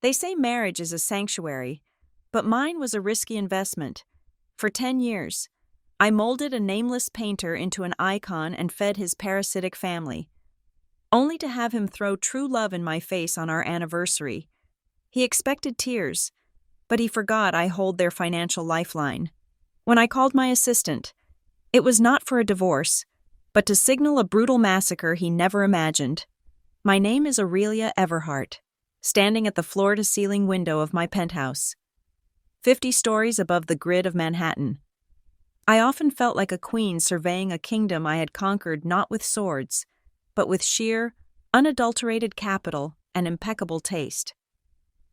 They say marriage is a sanctuary, but mine was a risky investment. For 10 years, I molded a nameless painter into an icon and fed his parasitic family, only to have him throw true love in my face on our anniversary. He expected tears, but he forgot I hold their financial lifeline. When I called my assistant, it was not for a divorce, but to signal a brutal massacre he never imagined. My name is Aurelia Everhart, standing at the floor-to-ceiling window of my penthouse, 50 stories above the grid of Manhattan. I often felt like a queen surveying a kingdom I had conquered not with swords, but with sheer, unadulterated capital and impeccable taste.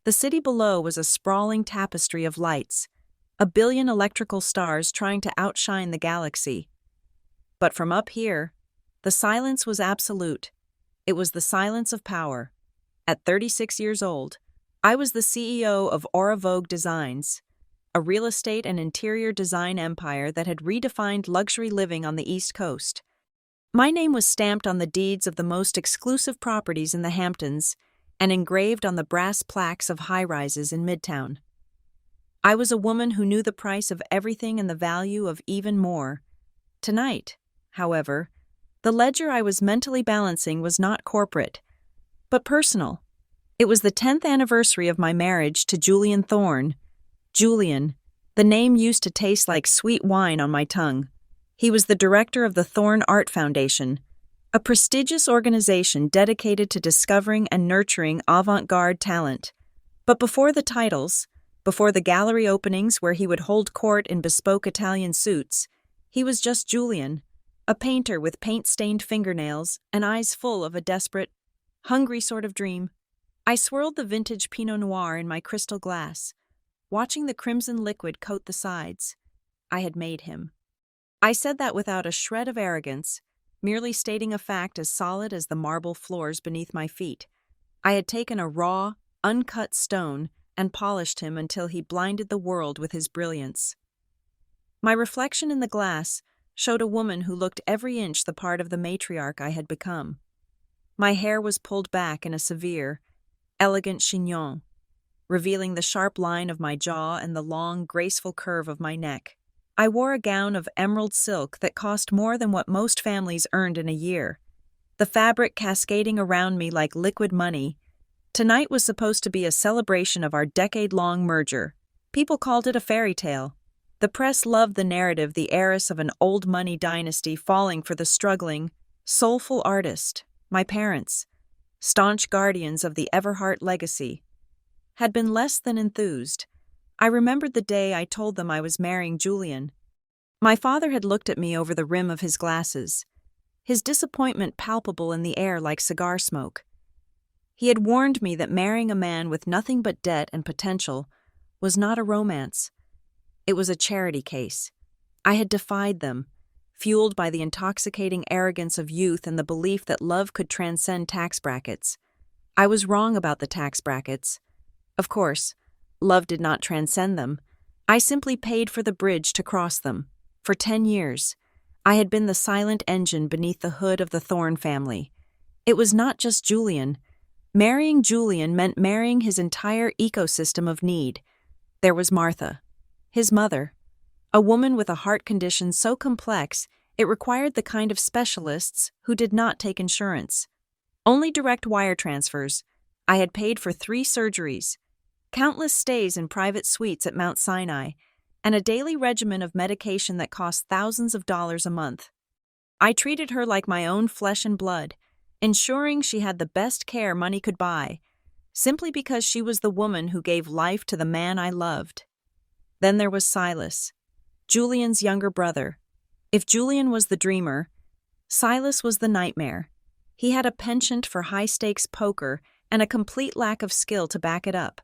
The city below was a sprawling tapestry of lights, a billion electrical stars trying to outshine the galaxy. But from up here, the silence was absolute. It was the silence of power. At 36 years old, I was the CEO of Aura Vogue Designs, a real estate and interior design empire that had redefined luxury living on the East Coast. My name was stamped on the deeds of the most exclusive properties in the Hamptons and engraved on the brass plaques of high-rises in Midtown. I was a woman who knew the price of everything and the value of even more. Tonight, however, the ledger I was mentally balancing was not corporate, but personal. It was the 10th anniversary of my marriage to Julian Thorne. Julian, the name used to taste like sweet wine on my tongue. He was the director of the Thorne Art Foundation, a prestigious organization dedicated to discovering and nurturing avant-garde talent. But before the titles, before the gallery openings where he would hold court in bespoke Italian suits, he was just Julian, a painter with paint-stained fingernails and eyes full of a desperate, hungry sort of dream. I swirled the vintage Pinot Noir in my crystal glass, watching the crimson liquid coat the sides. I had made him. I said that without a shred of arrogance, merely stating a fact as solid as the marble floors beneath my feet. I had taken a raw, uncut stone and polished him until he blinded the world with his brilliance. My reflection in the glass showed a woman who looked every inch the part of the matriarch I had become. My hair was pulled back in a severe, elegant chignon, revealing the sharp line of my jaw and the long, graceful curve of my neck. I wore a gown of emerald silk that cost more than what most families earned in a year, the fabric cascading around me like liquid money. Tonight was supposed to be a celebration of our decade-long merger. People called it a fairy tale. The press loved the narrative, the heiress of an old money dynasty falling for the struggling, soulful artist. My parents, staunch guardians of the Everhart legacy, had been less than enthused. I remembered the day I told them I was marrying Julian. My father had looked at me over the rim of his glasses, his disappointment palpable in the air like cigar smoke. He had warned me that marrying a man with nothing but debt and potential was not a romance. It was a charity case. I had defied them, fueled by the intoxicating arrogance of youth and the belief that love could transcend tax brackets. I was wrong about the tax brackets. Of course, love did not transcend them. I simply paid for the bridge to cross them. For 10 years, I had been the silent engine beneath the hood of the Thorne family. It was not just Julian. Marrying Julian meant marrying his entire ecosystem of need. There was Martha, his mother, a woman with a heart condition so complex it required the kind of specialists who did not take insurance. Only direct wire transfers. I had paid for 3 surgeries, countless stays in private suites at Mount Sinai, and a daily regimen of medication that cost thousands of dollars a month. I treated her like my own flesh and blood, ensuring she had the best care money could buy, simply because she was the woman who gave life to the man I loved. Then there was Silas, Julian's younger brother. If Julian was the dreamer, Silas was the nightmare. He had a penchant for high-stakes poker and a complete lack of skill to back it up.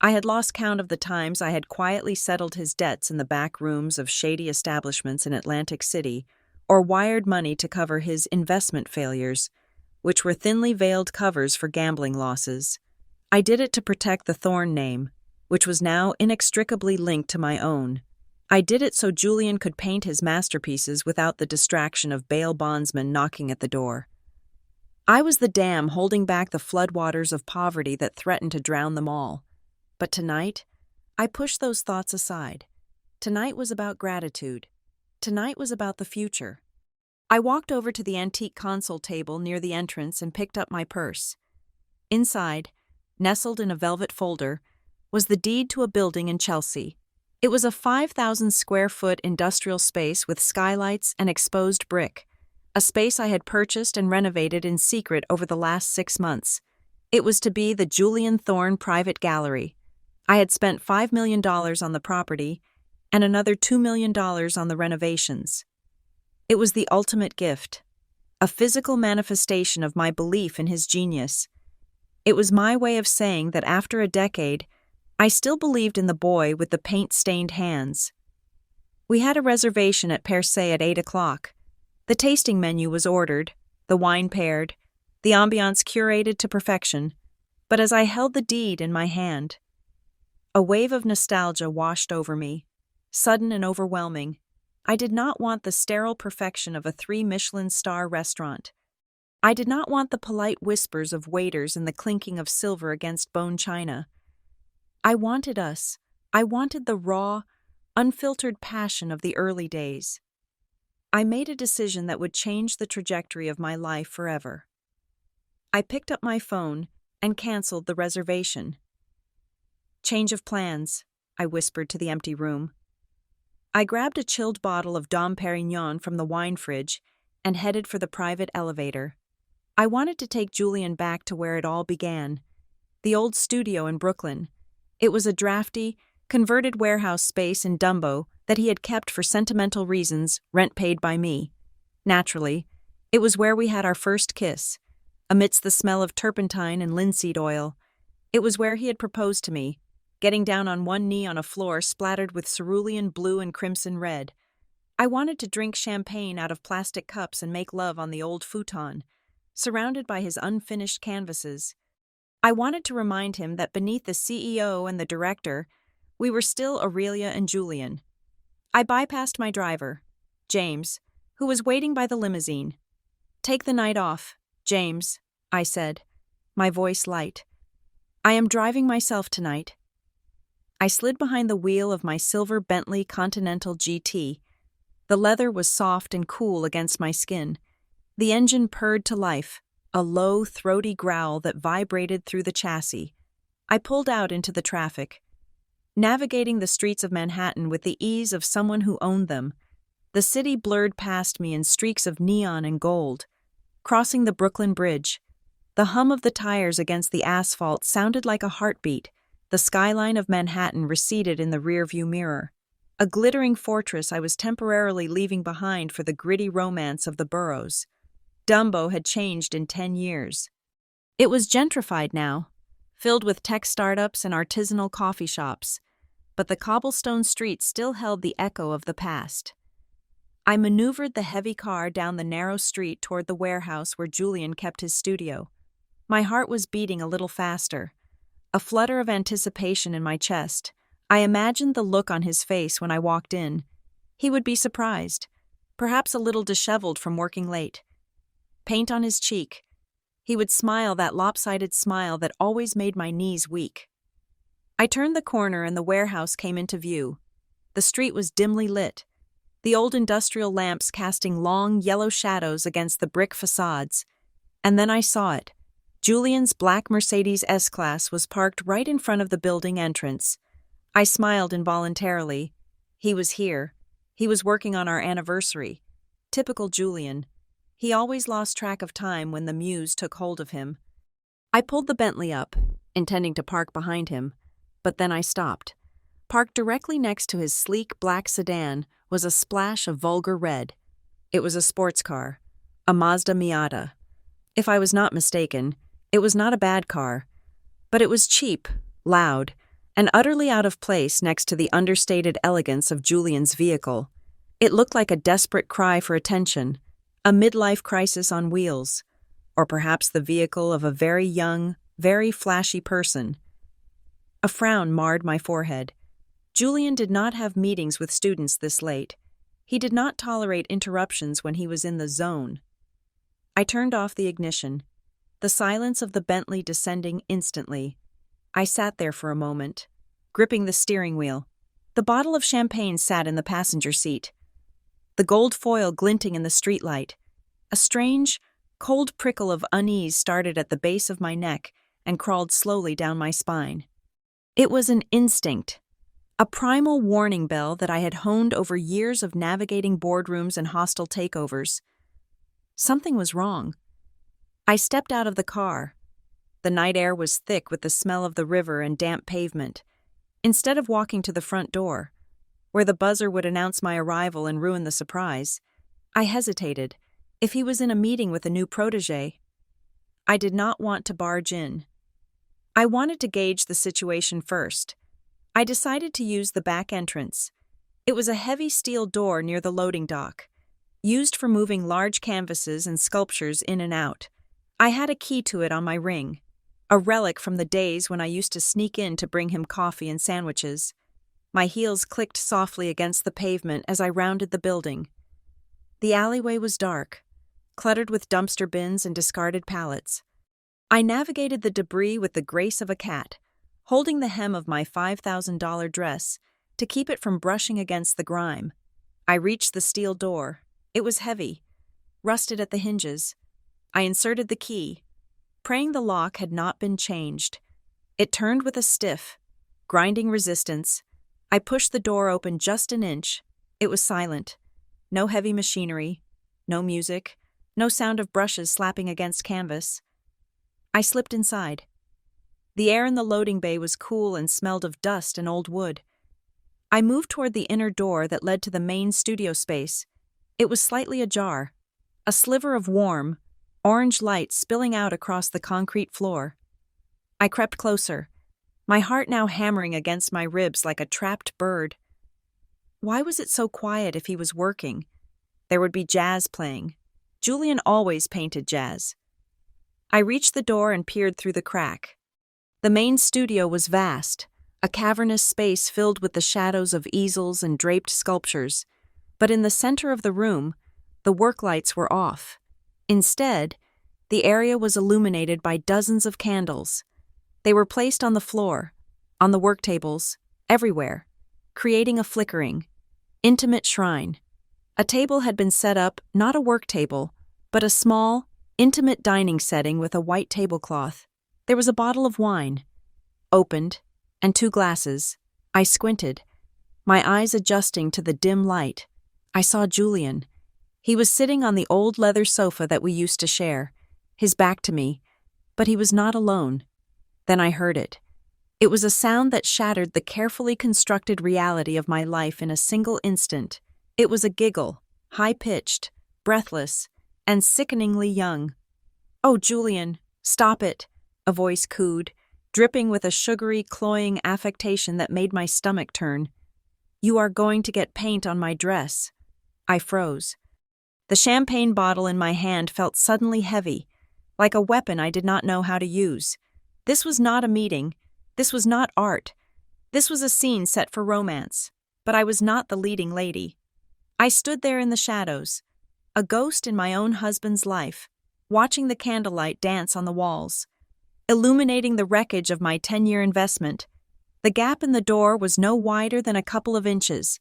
I had lost count of the times I had quietly settled his debts in the back rooms of shady establishments in Atlantic City, or wired money to cover his investment failures, which were thinly veiled covers for gambling losses. I did it to protect the Thorne name, which was now inextricably linked to my own. I did it so Julian could paint his masterpieces without the distraction of bail bondsmen knocking at the door. I was the dam holding back the floodwaters of poverty that threatened to drown them all. But tonight, I pushed those thoughts aside. Tonight was about gratitude. Tonight was about the future. I walked over to the antique console table near the entrance and picked up my purse. Inside, nestled in a velvet folder, was the deed to a building in Chelsea. It was a 5,000-square-foot industrial space with skylights and exposed brick, a space I had purchased and renovated in secret over the last 6 months. It was to be the Julian Thorne Private Gallery. I had spent $5 million on the property and another $2 million on the renovations. It was the ultimate gift, a physical manifestation of my belief in his genius. It was my way of saying that after a decade, I still believed in the boy with the paint-stained hands. We had a reservation at Per Se at 8 o'clock. The tasting menu was ordered, the wine paired, the ambiance curated to perfection. But as I held the deed in my hand, a wave of nostalgia washed over me, sudden and overwhelming. I did not want the sterile perfection of a 3-Michelin-star restaurant. I did not want the polite whispers of waiters and the clinking of silver against bone china. I wanted us. I wanted the raw, unfiltered passion of the early days. I made a decision that would change the trajectory of my life forever. I picked up my phone and canceled the reservation. "Change of plans," I whispered to the empty room. I grabbed a chilled bottle of Dom Perignon from the wine fridge and headed for the private elevator. I wanted to take Julian back to where it all began, the old studio in Brooklyn. It was a drafty, converted warehouse space in Dumbo that he had kept for sentimental reasons, rent paid by me. Naturally, it was where we had our first kiss, amidst the smell of turpentine and linseed oil. It was where he had proposed to me, getting down on one knee on a floor splattered with cerulean blue and crimson red. I wanted to drink champagne out of plastic cups and make love on the old futon, surrounded by his unfinished canvases. I wanted to remind him that beneath the CEO and the director, we were still Aurelia and Julian. I bypassed my driver, James, who was waiting by the limousine. "Take the night off, James," I said, my voice light. "I am driving myself tonight." I slid behind the wheel of my silver Bentley Continental GT. The leather was soft and cool against my skin. The engine purred to life, a low, throaty growl that vibrated through the chassis. I pulled out into the traffic, navigating the streets of Manhattan with the ease of someone who owned them. The city blurred past me in streaks of neon and gold. Crossing the Brooklyn Bridge, the hum of the tires against the asphalt sounded like a heartbeat. The skyline of Manhattan receded in the rearview mirror. A glittering fortress I was temporarily leaving behind for the gritty romance of the boroughs. Dumbo had changed in 10 years. It was gentrified now, filled with tech startups and artisanal coffee shops, but the cobblestone streets still held the echo of the past. I maneuvered the heavy car down the narrow street toward the warehouse where Julian kept his studio. My heart was beating a little faster, a flutter of anticipation in my chest. I imagined the look on his face when I walked in. He would be surprised, perhaps a little disheveled from working late. Paint on his cheek. He would smile that lopsided smile that always made my knees weak. I turned the corner and the warehouse came into view. The street was dimly lit, the old industrial lamps casting long yellow shadows against the brick facades. And then I saw it. Julian's black Mercedes S-Class was parked right in front of the building entrance. I smiled involuntarily. He was here. He was working on our anniversary. Typical Julian. He always lost track of time when the muse took hold of him. I pulled the Bentley up, intending to park behind him, but then I stopped. Parked directly next to his sleek black sedan was a splash of vulgar red. It was a sports car, a Mazda Miata. If I was not mistaken, it was not a bad car, but it was cheap, loud, and utterly out of place next to the understated elegance of Julian's vehicle. It looked like a desperate cry for attention, a midlife crisis on wheels, or perhaps the vehicle of a very young, very flashy person. A frown marred my forehead. Julian did not have meetings with students this late. He did not tolerate interruptions when he was in the zone. I turned off the ignition, the silence of the Bentley descending instantly. I sat there for a moment, gripping the steering wheel. The bottle of champagne sat in the passenger seat, the gold foil glinting in the streetlight. A strange, cold prickle of unease started at the base of my neck and crawled slowly down my spine. It was an instinct, a primal warning bell that I had honed over years of navigating boardrooms and hostile takeovers. Something was wrong. I stepped out of the car. The night air was thick with the smell of the river and damp pavement. Instead of walking to the front door, where the buzzer would announce my arrival and ruin the surprise, I hesitated. If he was in a meeting with a new protege, I did not want to barge in. I wanted to gauge the situation first. I decided to use the back entrance. It was a heavy steel door near the loading dock, used for moving large canvases and sculptures in and out. I had a key to it on my ring, a relic from the days when I used to sneak in to bring him coffee and sandwiches. My heels clicked softly against the pavement as I rounded the building. The alleyway was dark, cluttered with dumpster bins and discarded pallets. I navigated the debris with the grace of a cat, holding the hem of my $5,000 dress to keep it from brushing against the grime. I reached the steel door. It was heavy, rusted at the hinges. I inserted the key, praying the lock had not been changed. It turned with a stiff, grinding resistance. I pushed the door open just an inch. It was silent. No heavy machinery, no music, no sound of brushes slapping against canvas. I slipped inside. The air in the loading bay was cool and smelled of dust and old wood. I moved toward the inner door that led to the main studio space. It was slightly ajar, a sliver of warm, orange light spilling out across the concrete floor. I crept closer, my heart now hammering against my ribs like a trapped bird. Why was it so quiet if he was working? There would be jazz playing. Julian always painted jazz. I reached the door and peered through the crack. The main studio was vast, a cavernous space filled with the shadows of easels and draped sculptures. But in the center of the room, the work lights were off. Instead, the area was illuminated by dozens of candles. They were placed on the floor, on the work tables, everywhere, creating a flickering, intimate shrine. A table had been set up, not a work table, but a small, intimate dining setting with a white tablecloth. There was a bottle of wine, opened, and 2 glasses. I squinted, my eyes adjusting to the dim light. I saw Julian. He was sitting on the old leather sofa that we used to share, his back to me, but he was not alone. Then I heard it. It was a sound that shattered the carefully constructed reality of my life in a single instant. It was a giggle, high-pitched, breathless, and sickeningly young. "Oh, Julian, stop it," a voice cooed, dripping with a sugary, cloying affectation that made my stomach turn. "You are going to get paint on my dress." I froze. The champagne bottle in my hand felt suddenly heavy, like a weapon I did not know how to use. This was not a meeting. This was not art. This was a scene set for romance, but I was not the leading lady. I stood there in the shadows, a ghost in my own husband's life, watching the candlelight dance on the walls, illuminating the wreckage of my 10-year investment. The gap in the door was no wider than a couple of inches,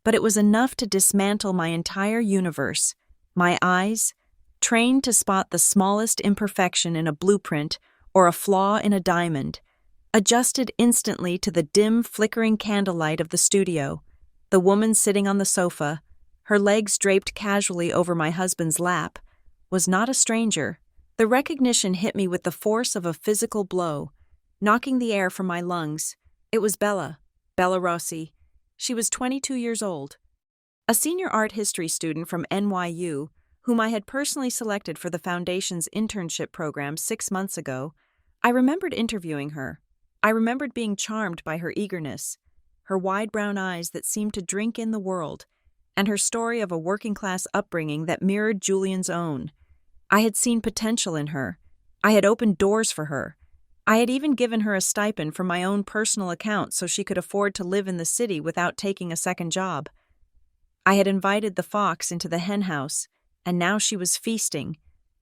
but it was enough to dismantle my entire universe. My eyes, trained to spot the smallest imperfection in a blueprint or a flaw in a diamond, adjusted instantly to the dim, flickering candlelight of the studio. The woman sitting on the sofa, her legs draped casually over my husband's lap, was not a stranger. The recognition hit me with the force of a physical blow, knocking the air from my lungs. It was Bella Rossi. She was 22 years old. A senior art history student from NYU, whom I had personally selected for the Foundation's internship program 6 months ago. I remembered interviewing her. I remembered being charmed by her eagerness, her wide brown eyes that seemed to drink in the world, and her story of a working-class upbringing that mirrored Julian's own. I had seen potential in her. I had opened doors for her. I had even given her a stipend from my own personal account so she could afford to live in the city without taking a second job. I had invited the fox into the henhouse, and now she was feasting.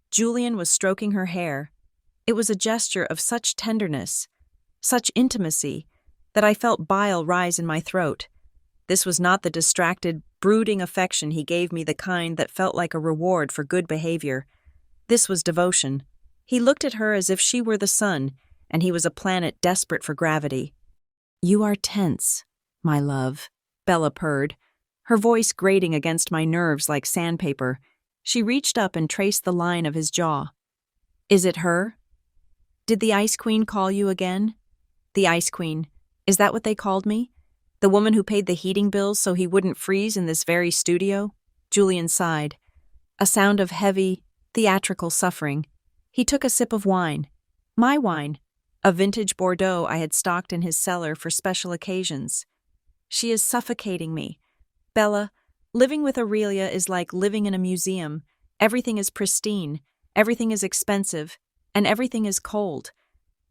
Julian was stroking her hair. It was a gesture of such tenderness, such intimacy, that I felt bile rise in my throat. This was not the distracted, brooding affection he gave me, the kind that felt like a reward for good behavior. This was devotion. He looked at her as if she were the sun, and he was a planet desperate for gravity. "You are tense, my love," Bella purred, her voice grating against my nerves like sandpaper. She reached up and traced the line of his jaw. "Is it her? Did the Ice Queen call you again?" The Ice Queen. Is that what they called me? The woman who paid the heating bills so he wouldn't freeze in this very studio? Julian sighed. A sound of heavy, theatrical suffering. He took a sip of wine. My wine. A vintage Bordeaux I had stocked in his cellar for special occasions. "She is suffocating me. Bella, living with Aurelia is like living in a museum. Everything is pristine, everything is expensive, and everything is cold.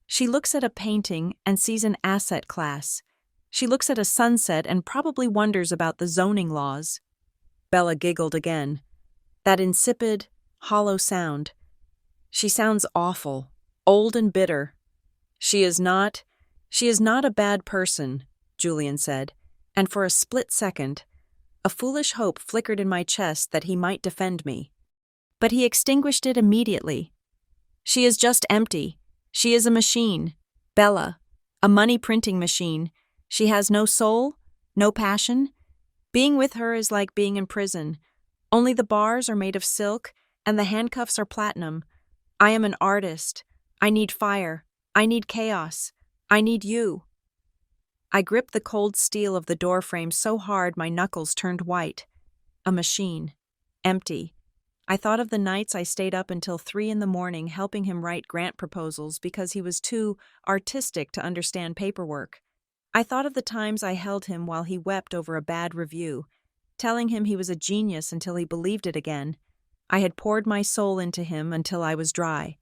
She looks at a painting and sees an asset class. She looks at a sunset and probably wonders about the zoning laws." Bella giggled again. That insipid, hollow sound. "She sounds awful, old and bitter." She is not a bad person," Julian said, and for a split second, a foolish hope flickered in my chest that he might defend me. But he extinguished it immediately. "She is just empty. She is a machine. Bella, a money-printing machine. She has no soul, no passion. Being with her is like being in prison. Only the bars are made of silk and the handcuffs are platinum. I am an artist. I need fire. I need chaos. I need you." I gripped the cold steel of the doorframe so hard my knuckles turned white. A machine. Empty. I thought of the nights I stayed up until 3 a.m. helping him write grant proposals because he was too artistic to understand paperwork. I thought of the times I held him while he wept over a bad review, telling him he was a genius until he believed it again. I had poured my soul into him until I was dry.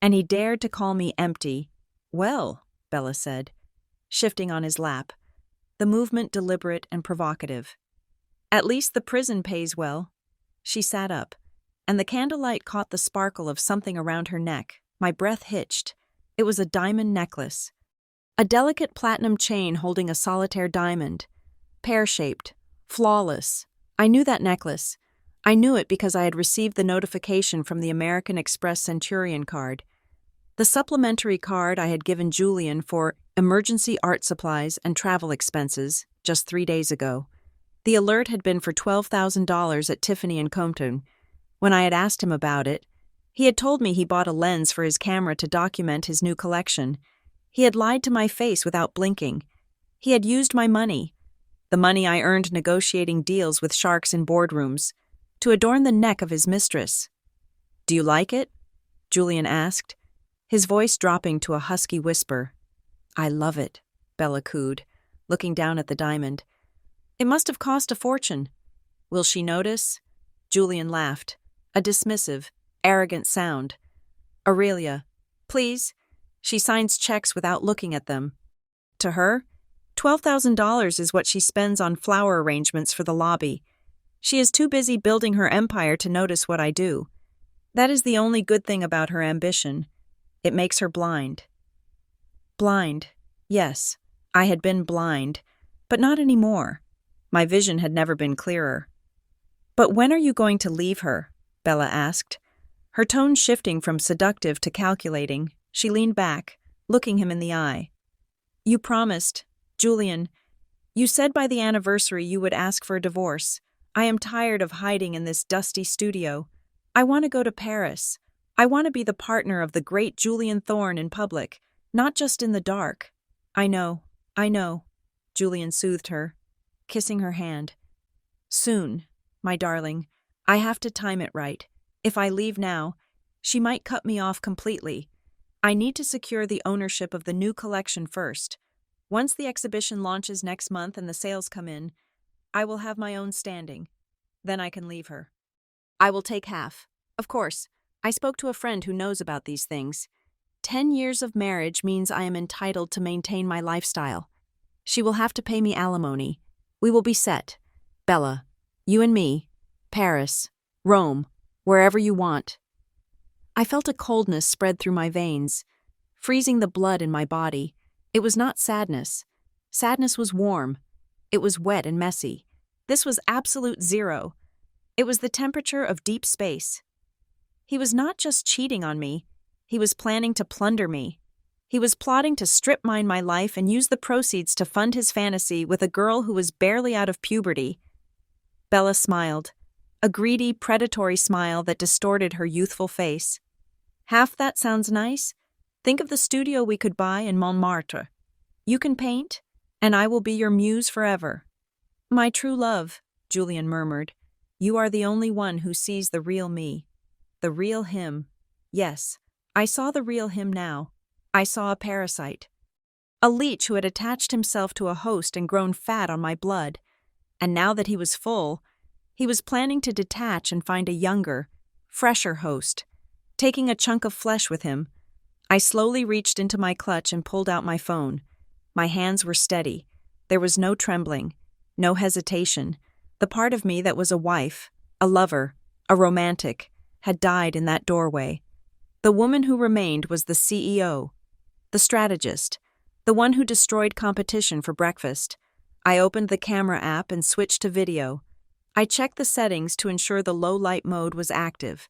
And he dared to call me empty. "Well," Bella said, shifting on his lap, the movement deliberate and provocative. "At least the prison pays well." She sat up, and the candlelight caught the sparkle of something around her neck. My breath hitched. It was a diamond necklace. A delicate platinum chain holding a solitaire diamond. Pear-shaped. Flawless. I knew that necklace. I knew it because I had received the notification from the American Express Centurion card. The supplementary card I had given Julian for emergency art supplies and travel expenses just 3 days ago. The alert had been for $12,000 at Tiffany & Compton. When I had asked him about it, he had told me he bought a lens for his camera to document his new collection. He had lied to my face without blinking. He had used my money, the money I earned negotiating deals with sharks in boardrooms, to adorn the neck of his mistress. "Do you like it?" Julian asked, his voice dropping to a husky whisper. "I love it," Bella cooed, looking down at the diamond. "It must have cost a fortune." "Will she notice?" Julian laughed, a dismissive, arrogant sound. "Aurelia, please. She signs checks without looking at them. To her, $12,000 is what she spends on flower arrangements for the lobby. She is too busy building her empire to notice what I do. That is the only good thing about her ambition. It makes her blind." Blind. Yes, I had been blind, but not anymore. My vision had never been clearer. "But when are you going to leave her?" Bella asked. Her tone shifting from seductive to calculating, she leaned back, looking him in the eye. "You promised, Julian. You said by the anniversary you would ask for a divorce. I am tired of hiding in this dusty studio. I want to go to Paris. I want to be the partner of the great Julian Thorne in public, not just in the dark." I know, Julian soothed her, kissing her hand. "Soon, my darling. I have to time it right. If I leave now, she might cut me off completely. I need to secure the ownership of the new collection first. Once the exhibition launches next month and the sales come in, I will have my own standing. Then I can leave her. I will take half. Of course, I spoke to a friend who knows about these things. 10 years of marriage means I am entitled to maintain my lifestyle. She will have to pay me alimony. We will be set. Bella, you and me, Paris, Rome, wherever you want." I felt a coldness spread through my veins, freezing the blood in my body. It was not sadness. Sadness was warm. It was wet and messy. This was absolute zero. It was the temperature of deep space. He was not just cheating on me. He was planning to plunder me. He was plotting to strip mine my life and use the proceeds to fund his fantasy with a girl who was barely out of puberty. Bella smiled, a greedy, predatory smile that distorted her youthful face. Half that sounds nice? Think of the studio we could buy in Montmartre. You can paint, and I will be your muse forever. My true love, Julian murmured. You are the only one who sees the real me. The real him. Yes, I saw the real him now. I saw a parasite. A leech who had attached himself to a host and grown fat on my blood. And now that he was full, he was planning to detach and find a younger, fresher host, taking a chunk of flesh with him. I slowly reached into my clutch and pulled out my phone. My hands were steady. There was no trembling, no hesitation. The part of me that was a wife, a lover, a romantic, had died in that doorway. The woman who remained was the CEO, the strategist, the one who destroyed competition for breakfast. I opened the camera app and switched to video. I checked the settings to ensure the low light mode was active.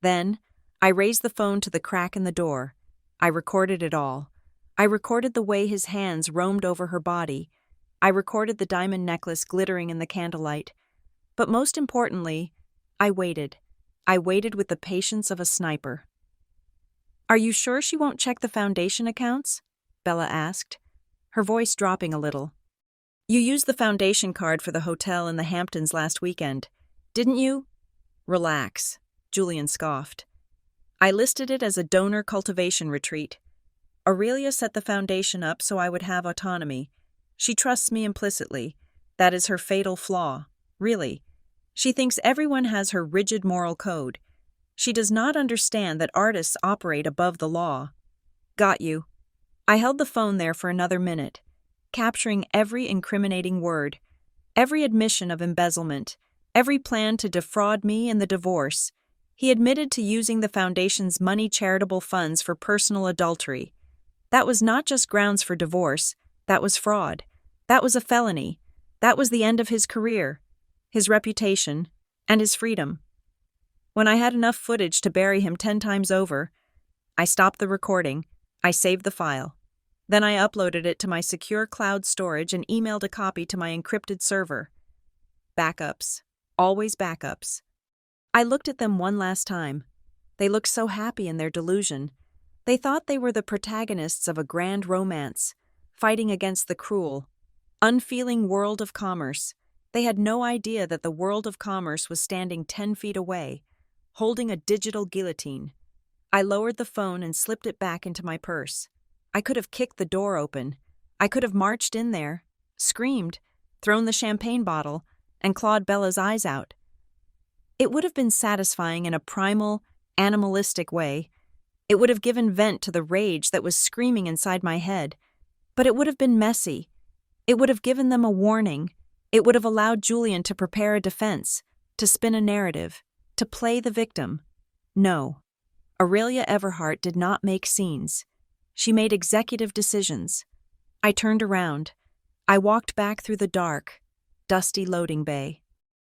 Then, I raised the phone to the crack in the door. I recorded it all. I recorded the way his hands roamed over her body. I recorded the diamond necklace glittering in the candlelight. But most importantly, I waited. I waited with the patience of a sniper. Are you sure she won't check the foundation accounts? Bella asked, her voice dropping a little. You used the foundation card for the hotel in the Hamptons last weekend, didn't you? Relax, Julian scoffed. I listed it as a donor cultivation retreat. Aurelia set the foundation up so I would have autonomy. She trusts me implicitly. That is her fatal flaw, really. She thinks everyone has her rigid moral code. She does not understand that artists operate above the law. Got you. I held the phone there for another minute, capturing every incriminating word, every admission of embezzlement, every plan to defraud me in the divorce. He admitted to using the foundation's money charitable funds for personal adultery. That was not just grounds for divorce, that was fraud. That was a felony. That was the end of his career, his reputation, and his freedom. When I had enough footage to bury him 10 times over, I stopped the recording, I saved the file. Then I uploaded it to my secure cloud storage and emailed a copy to my encrypted server. Backups. Always backups. I looked at them one last time. They looked so happy in their delusion. They thought they were the protagonists of a grand romance, fighting against the cruel, unfeeling world of commerce. They had no idea that the world of commerce was standing 10 feet away, holding a digital guillotine. I lowered the phone and slipped it back into my purse. I could have kicked the door open. I could have marched in there, screamed, thrown the champagne bottle, and clawed Bella's eyes out. It would have been satisfying in a primal, animalistic way. It would have given vent to the rage that was screaming inside my head. But it would have been messy. It would have given them a warning. It would have allowed Julian to prepare a defense, to spin a narrative, to play the victim. No. Aurelia Everhart did not make scenes. She made executive decisions. I turned around. I walked back through the dark, dusty loading bay.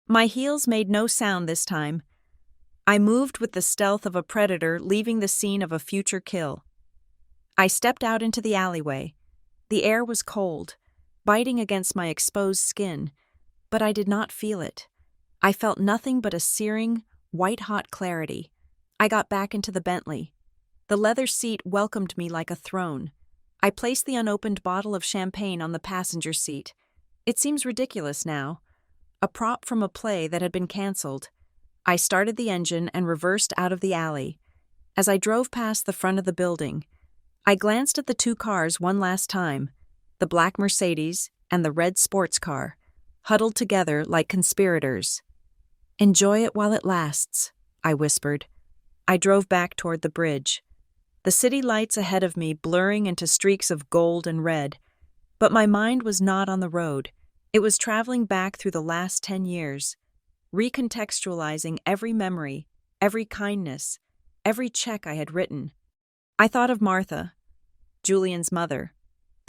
My heels made no sound this time. I moved with the stealth of a predator leaving the scene of a future kill. I stepped out into the alleyway. The air was cold, biting against my exposed skin, but I did not feel it. I felt nothing but a searing, white-hot clarity. I got back into the Bentley. The leather seat welcomed me like a throne. I placed the unopened bottle of champagne on the passenger seat. It seems ridiculous now. A prop from a play that had been canceled. I started the engine and reversed out of the alley. As I drove past the front of the building, I glanced at the 2 cars one last time, the black Mercedes and the red sports car, huddled together like conspirators. Enjoy it while it lasts, I whispered. I drove back toward the bridge. The city lights ahead of me blurring into streaks of gold and red. But my mind was not on the road. It was traveling back through the last 10 years, recontextualizing every memory, every kindness, every check I had written. I thought of Martha, Julian's mother,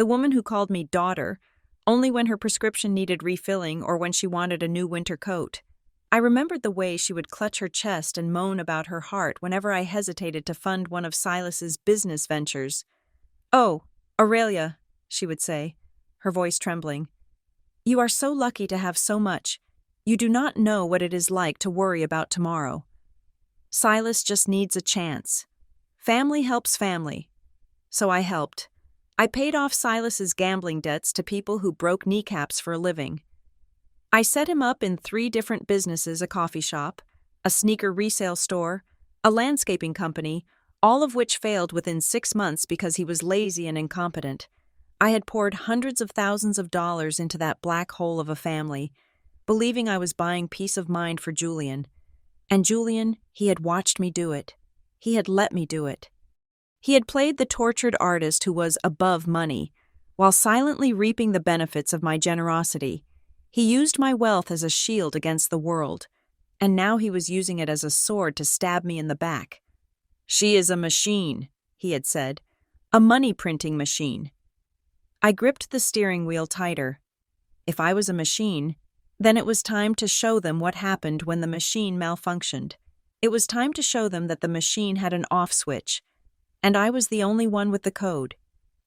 The woman who called me daughter, only when her prescription needed refilling or when she wanted a new winter coat. I remembered the way she would clutch her chest and moan about her heart whenever I hesitated to fund one of Silas's business ventures. "Oh, Aurelia," she would say, her voice trembling. "You are so lucky to have so much. You do not know what it is like to worry about tomorrow. Silas just needs a chance. Family helps family." So I helped. I paid off Silas's gambling debts to people who broke kneecaps for a living. I set him up in 3 different businesses: a coffee shop, a sneaker resale store, a landscaping company, all of which failed within 6 months because he was lazy and incompetent. I had poured hundreds of thousands of dollars into that black hole of a family, believing I was buying peace of mind for Julian. And Julian, he had watched me do it. He had let me do it. He had played the tortured artist who was above money, while silently reaping the benefits of my generosity. He used my wealth as a shield against the world, and now he was using it as a sword to stab me in the back. "She is a machine," he had said, "a money-printing machine." I gripped the steering wheel tighter. If I was a machine, then it was time to show them what happened when the machine malfunctioned. It was time to show them that the machine had an off switch, and I was the only one with the code.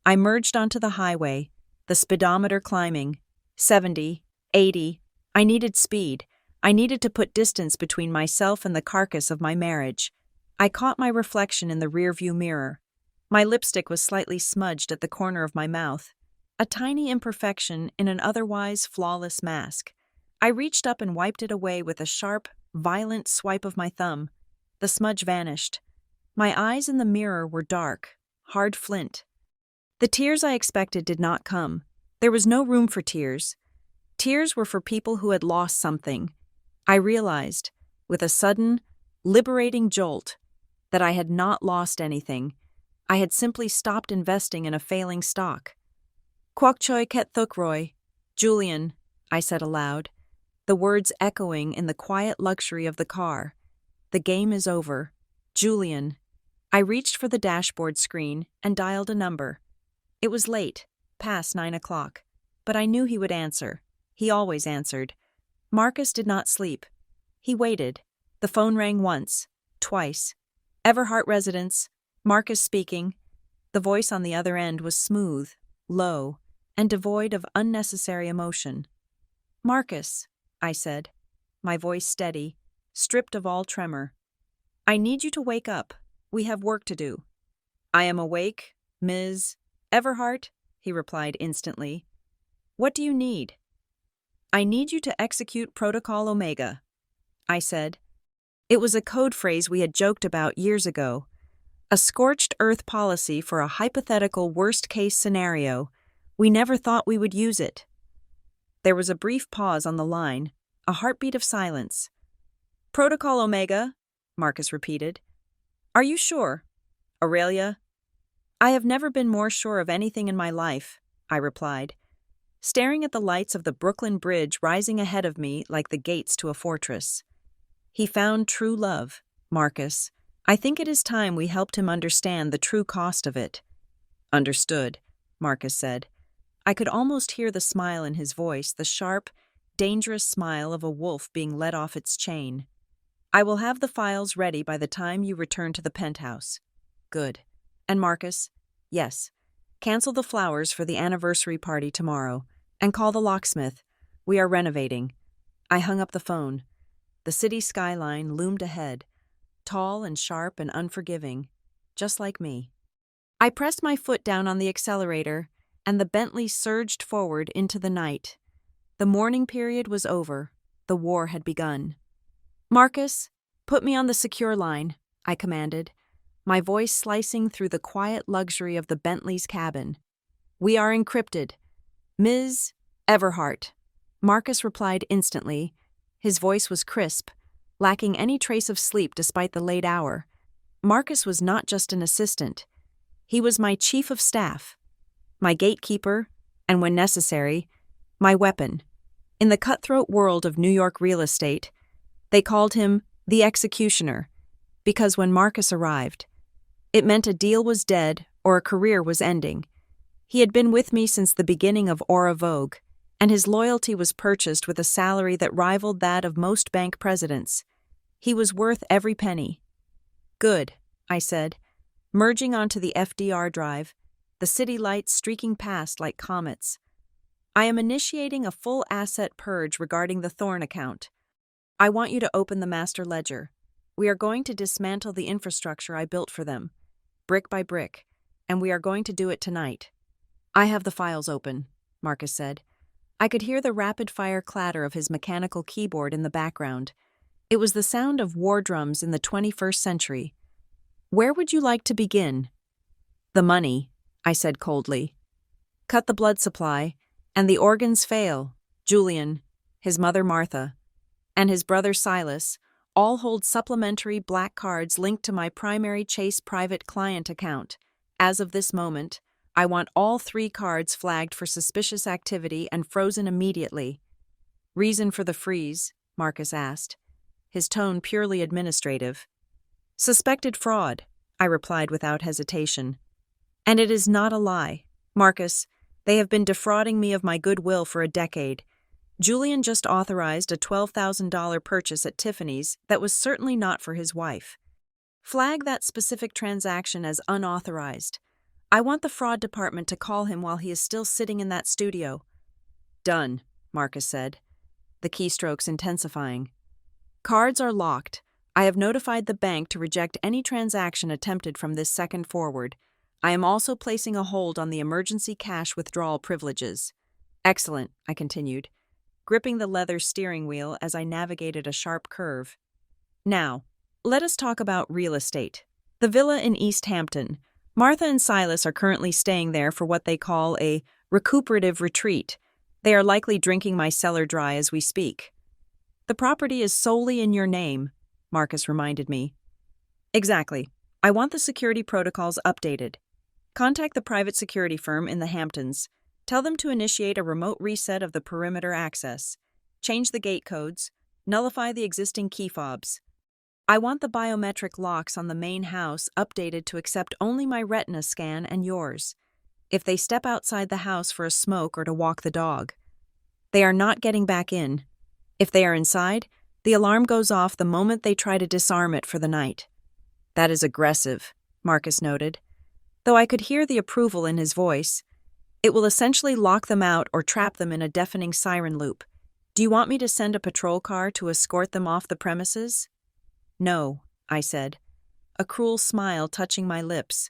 I merged onto the highway, the speedometer climbing. 70, 80. I needed speed. I needed to put distance between myself and the carcass of my marriage. I caught my reflection in the rearview mirror. My lipstick was slightly smudged at the corner of my mouth, a tiny imperfection in an otherwise flawless mask. I reached up and wiped it away with a sharp, violent swipe of my thumb. The smudge vanished. My eyes in the mirror were dark, hard flint. The tears I expected did not come. There was no room for tears. Tears were for people who had lost something. I realized, with a sudden, liberating jolt, that I had not lost anything. I had simply stopped investing in a failing stock. "Kwokchoy ket thukroy, Julian," I said aloud, the words echoing in the quiet luxury of the car. "The game is over. Julian." I reached for the dashboard screen and dialed a number. It was late, past 9 o'clock, but I knew he would answer. He always answered. Marcus did not sleep. He waited. The phone rang once, twice. "Everhart Residence, Marcus speaking." The voice on the other end was smooth, low, and devoid of unnecessary emotion. "Marcus," I said, my voice steady, stripped of all tremor. "I need you to wake up. We have work to do." "I am awake, Ms. Everhart," he replied instantly. "What do you need?" "I need you to execute Protocol Omega," I said. It was a code phrase we had joked about years ago, a scorched earth policy for a hypothetical worst-case scenario. We never thought we would use it. There was a brief pause on the line, a heartbeat of silence. "Protocol Omega," Marcus repeated. "Are you sure, Aurelia?" "I have never been more sure of anything in my life," I replied, staring at the lights of the Brooklyn Bridge rising ahead of me like the gates to a fortress. "He found true love, Marcus. I think it is time we helped him understand the true cost of it." "Understood," Marcus said. I could almost hear the smile in his voice, the sharp, dangerous smile of a wolf being let off its chain. "I will have the files ready by the time you return to the penthouse." "Good. And Marcus?" "Yes. Cancel the flowers for the anniversary party tomorrow, and call the locksmith. We are renovating." I hung up the phone. The city skyline loomed ahead, tall and sharp and unforgiving, just like me. I pressed my foot down on the accelerator, and the Bentley surged forward into the night. The mourning period was over. The war had begun. "Marcus, put me on the secure line," I commanded, my voice slicing through the quiet luxury of the Bentley's cabin. "We are encrypted. Ms. Everhart." Marcus replied instantly. His voice was crisp, lacking any trace of sleep despite the late hour. Marcus was not just an assistant. He was my chief of staff, my gatekeeper, and when necessary, my weapon. In the cutthroat world of New York real estate, they called him the executioner, because when Marcus arrived, it meant a deal was dead or a career was ending. He had been with me since the beginning of Aura Vogue, and his loyalty was purchased with a salary that rivaled that of most bank presidents. He was worth every penny. Good, I said, merging onto the FDR drive, the city lights streaking past like comets. I am initiating a full asset purge regarding the Thorn account. I want you to open the master ledger. We are going to dismantle the infrastructure I built for them, brick by brick, and we are going to do it tonight. I have the files open, Marcus said. I could hear the rapid-fire clatter of his mechanical keyboard in the background. It was the sound of war drums in the 21st century. Where would you like to begin? The money, I said coldly. Cut the blood supply, and the organs fail. Julian, his mother Martha, and his brother Silas all hold supplementary black cards linked to my primary Chase private client account. As of this moment, I want all 3 cards flagged for suspicious activity and frozen immediately. Reason for the freeze? Marcus asked, his tone purely administrative. Suspected fraud, I replied without hesitation. And it is not a lie. Marcus, they have been defrauding me of my goodwill for a decade. Julian just authorized a $12,000 purchase at Tiffany's that was certainly not for his wife. Flag that specific transaction as unauthorized. I want the fraud department to call him while he is still sitting in that studio. Done, Marcus said, the keystrokes intensifying. Cards are locked. I have notified the bank to reject any transaction attempted from this second forward. I am also placing a hold on the emergency cash withdrawal privileges. Excellent, I continued, gripping the leather steering wheel as I navigated a sharp curve. Now, let us talk about real estate. The villa in East Hampton. Martha and Silas are currently staying there for what they call a recuperative retreat. They are likely drinking my cellar dry as we speak. The property is solely in your name, Marcus reminded me. Exactly. I want the security protocols updated. Contact the private security firm in the Hamptons. Tell them to initiate a remote reset of the perimeter access. Change the gate codes. Nullify the existing key fobs. I want the biometric locks on the main house updated to accept only my retina scan and yours. If they step outside the house for a smoke or to walk the dog, they are not getting back in. If they are inside, the alarm goes off the moment they try to disarm it for the night. That is aggressive, Marcus noted, though I could hear the approval in his voice. It will essentially lock them out or trap them in a deafening siren loop. Do you want me to send a patrol car to escort them off the premises? No, I said, a cruel smile touching my lips.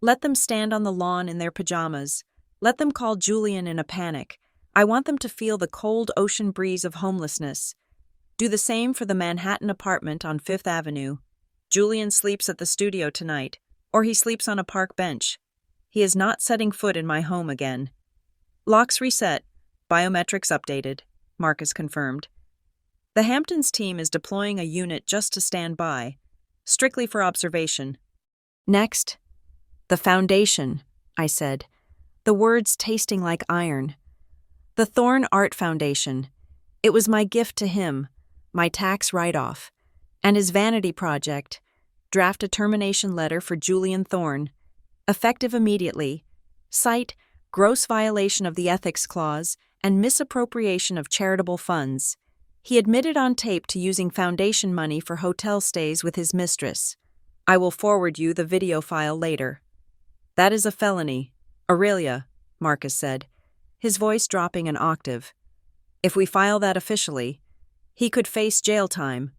Let them stand on the lawn in their pajamas. Let them call Julian in a panic. I want them to feel the cold ocean breeze of homelessness. Do the same for the Manhattan apartment on 5th Avenue. Julian sleeps at the studio tonight, or he sleeps on a park bench. He is not setting foot in my home again. Locks reset, biometrics updated, Marcus confirmed. The Hamptons team is deploying a unit just to stand by, strictly for observation. Next, the foundation, I said, the words tasting like iron. The Thorn Art Foundation. It was my gift to him, my tax write-off, and his vanity project. Draft a termination letter for Julian Thorn. Effective immediately. Cite gross violation of the ethics clause and misappropriation of charitable funds. He admitted on tape to using foundation money for hotel stays with his mistress. I will forward you the video file later. That is a felony. Aurelia, Marcus said, his voice dropping an octave. If we file that officially, he could face jail time.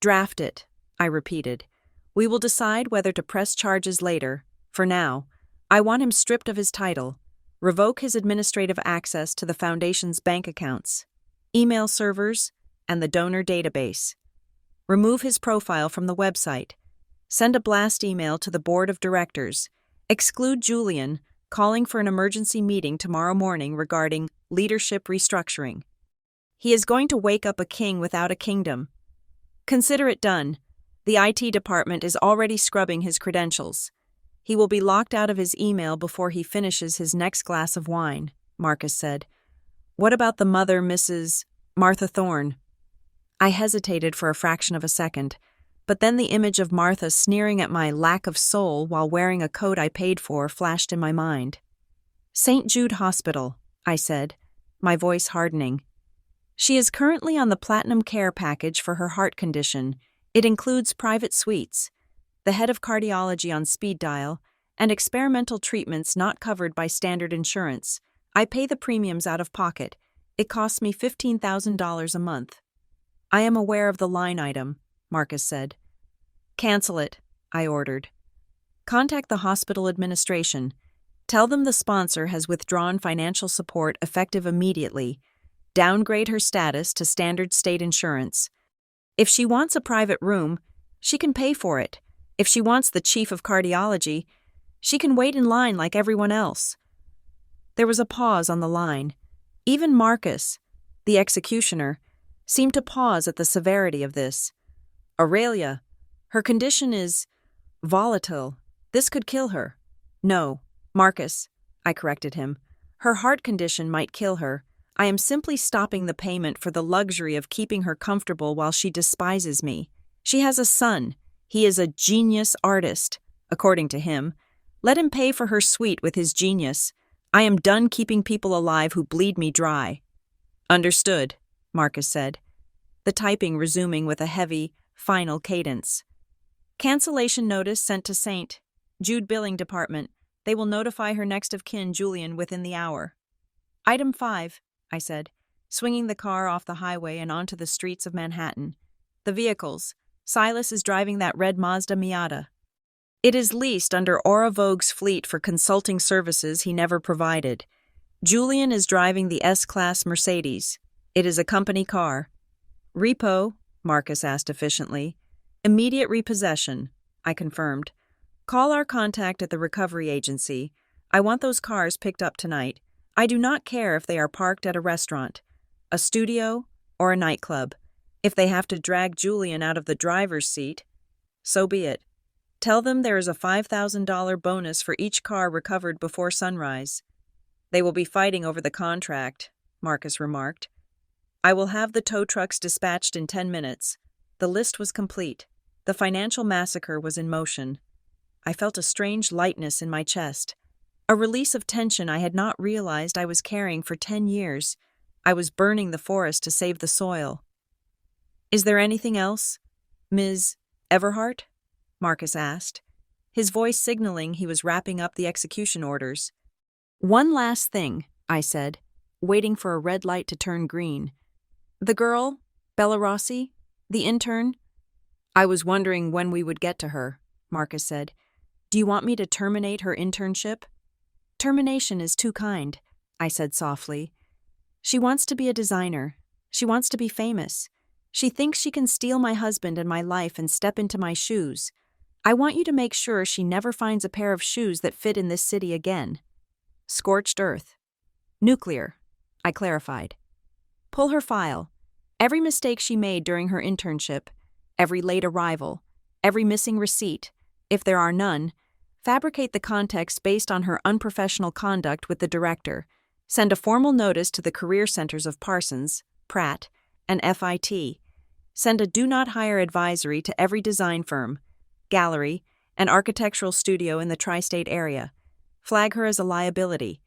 Draft it, I repeated. We will decide whether to press charges later. For now, I want him stripped of his title. Revoke his administrative access to the foundation's bank accounts, email servers, and the donor database. Remove his profile from the website. Send a blast email to the board of directors. Exclude Julian, calling for an emergency meeting tomorrow morning regarding leadership restructuring. He is going to wake up a king without a kingdom. Consider it done. The IT department is already scrubbing his credentials. He will be locked out of his email before he finishes his next glass of wine, Marcus said. What about the mother, Mrs. Martha Thorn? I hesitated for a fraction of a second, but then the image of Martha sneering at my lack of soul while wearing a coat I paid for flashed in my mind. St. Jude Hospital, I said, my voice hardening. She is currently on the Platinum Care package for her heart condition. It includes private suites, the head of cardiology on speed dial, and experimental treatments not covered by standard insurance. I pay the premiums out of pocket. It costs me $15,000 a month. I am aware of the line item, Marcus said. Cancel it, I ordered. Contact the hospital administration. Tell them the sponsor has withdrawn financial support effective immediately. Downgrade her status to standard state insurance. If she wants a private room, she can pay for it. If she wants the chief of cardiology, she can wait in line like everyone else. There was a pause on the line. Even Marcus, the executioner, seemed to pause at the severity of this. Aurelia, her condition is volatile. This could kill her. No, Marcus, I corrected him. Her heart condition might kill her. I am simply stopping the payment for the luxury of keeping her comfortable while she despises me. She has a son. He is a genius artist, according to him. Let him pay for her suite with his genius. I am done keeping people alive who bleed me dry. Understood, Marcus said, the typing resuming with a heavy, final cadence. Cancellation notice sent to St. Jude Billing Department. They will notify her next of kin, Julian, within the hour. Item 5, I said, swinging the car off the highway and onto the streets of Manhattan. The vehicles. Silas is driving that red Mazda Miata. It is leased under Aura Vogue's fleet for consulting services he never provided. Julian is driving the S-Class Mercedes. It is a company car. Repo, Marcus asked efficiently. Immediate repossession, I confirmed. Call our contact at the recovery agency. I want those cars picked up tonight. I do not care if they are parked at a restaurant, a studio, or a nightclub. If they have to drag Julian out of the driver's seat, so be it. Tell them there is a $5,000 bonus for each car recovered before sunrise. They will be fighting over the contract, Marcus remarked. I will have the tow trucks dispatched in 10 minutes. The list was complete. The financial massacre was in motion. I felt a strange lightness in my chest, a release of tension I had not realized I was carrying for 10 years. I was burning the forest to save the soil. Is there anything else, Ms. Everhart? Marcus asked, his voice signaling he was wrapping up the execution orders. One last thing, I said, waiting for a red light to turn green. The girl, Bella Rossi, the intern? I was wondering when we would get to her, Marcus said. Do you want me to terminate her internship? Termination is too kind, I said softly. She wants to be a designer. She wants to be famous. She thinks she can steal my husband and my life and step into my shoes. I want you to make sure she never finds a pair of shoes that fit in this city again. Scorched earth. Nuclear, I clarified. Pull her file. Every mistake she made during her internship, every late arrival, every missing receipt, if there are none, fabricate the context based on her unprofessional conduct with the director. Send a formal notice to the career centers of Parsons, Pratt, and FIT. Send a do not hire advisory to every design firm, gallery, and architectural studio in the tri-state area. Flag her as a liability.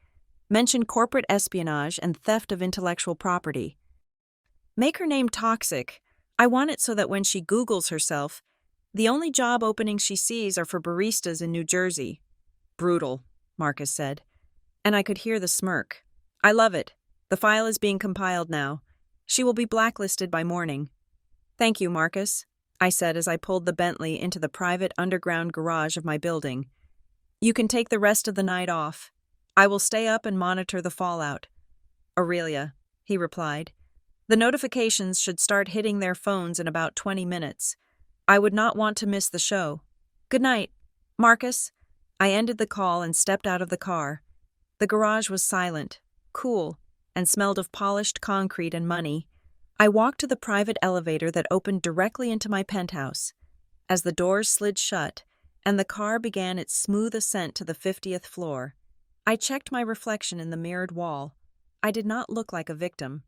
Mention corporate espionage and theft of intellectual property. Make her name toxic. I want it so that when she Googles herself, the only job openings she sees are for baristas in New Jersey. Brutal, Marcus said, and I could hear the smirk. I love it. The file is being compiled now. She will be blacklisted by morning. Thank you, Marcus, I said as I pulled the Bentley into the private underground garage of my building. You can take the rest of the night off. I will stay up and monitor the fallout. Aurelia, he replied. The notifications should start hitting their phones in about 20 minutes. I would not want to miss the show. Good night, Marcus. I ended the call and stepped out of the car. The garage was silent, cool, and smelled of polished concrete and money. I walked to the private elevator that opened directly into my penthouse. As the doors slid shut and the car began its smooth ascent to the 50th floor, I checked my reflection in the mirrored wall. I did not look like a victim.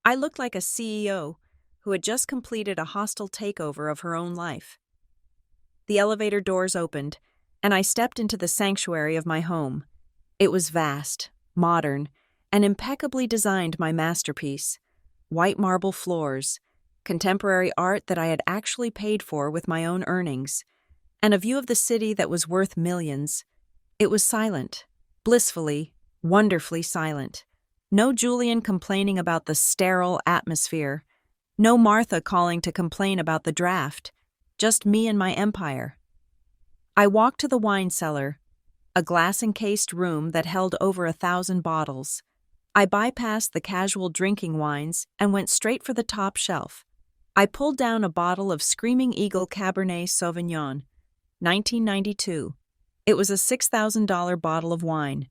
I looked like a CEO who had just completed a hostile takeover of her own life. The elevator doors opened, and I stepped into the sanctuary of my home. It was vast, modern, and impeccably designed, my masterpiece. White marble floors, contemporary art that I had actually paid for with my own earnings, and a view of the city that was worth millions. It was silent, blissfully, wonderfully silent. No Julian complaining about the sterile atmosphere. No Martha calling to complain about the draft. Just me and my empire. I walked to the wine cellar, a glass-encased room that held over 1,000 bottles. I bypassed the casual drinking wines and went straight for the top shelf. I pulled down a bottle of Screaming Eagle Cabernet Sauvignon, 1992. It was a $6,000 bottle of wine.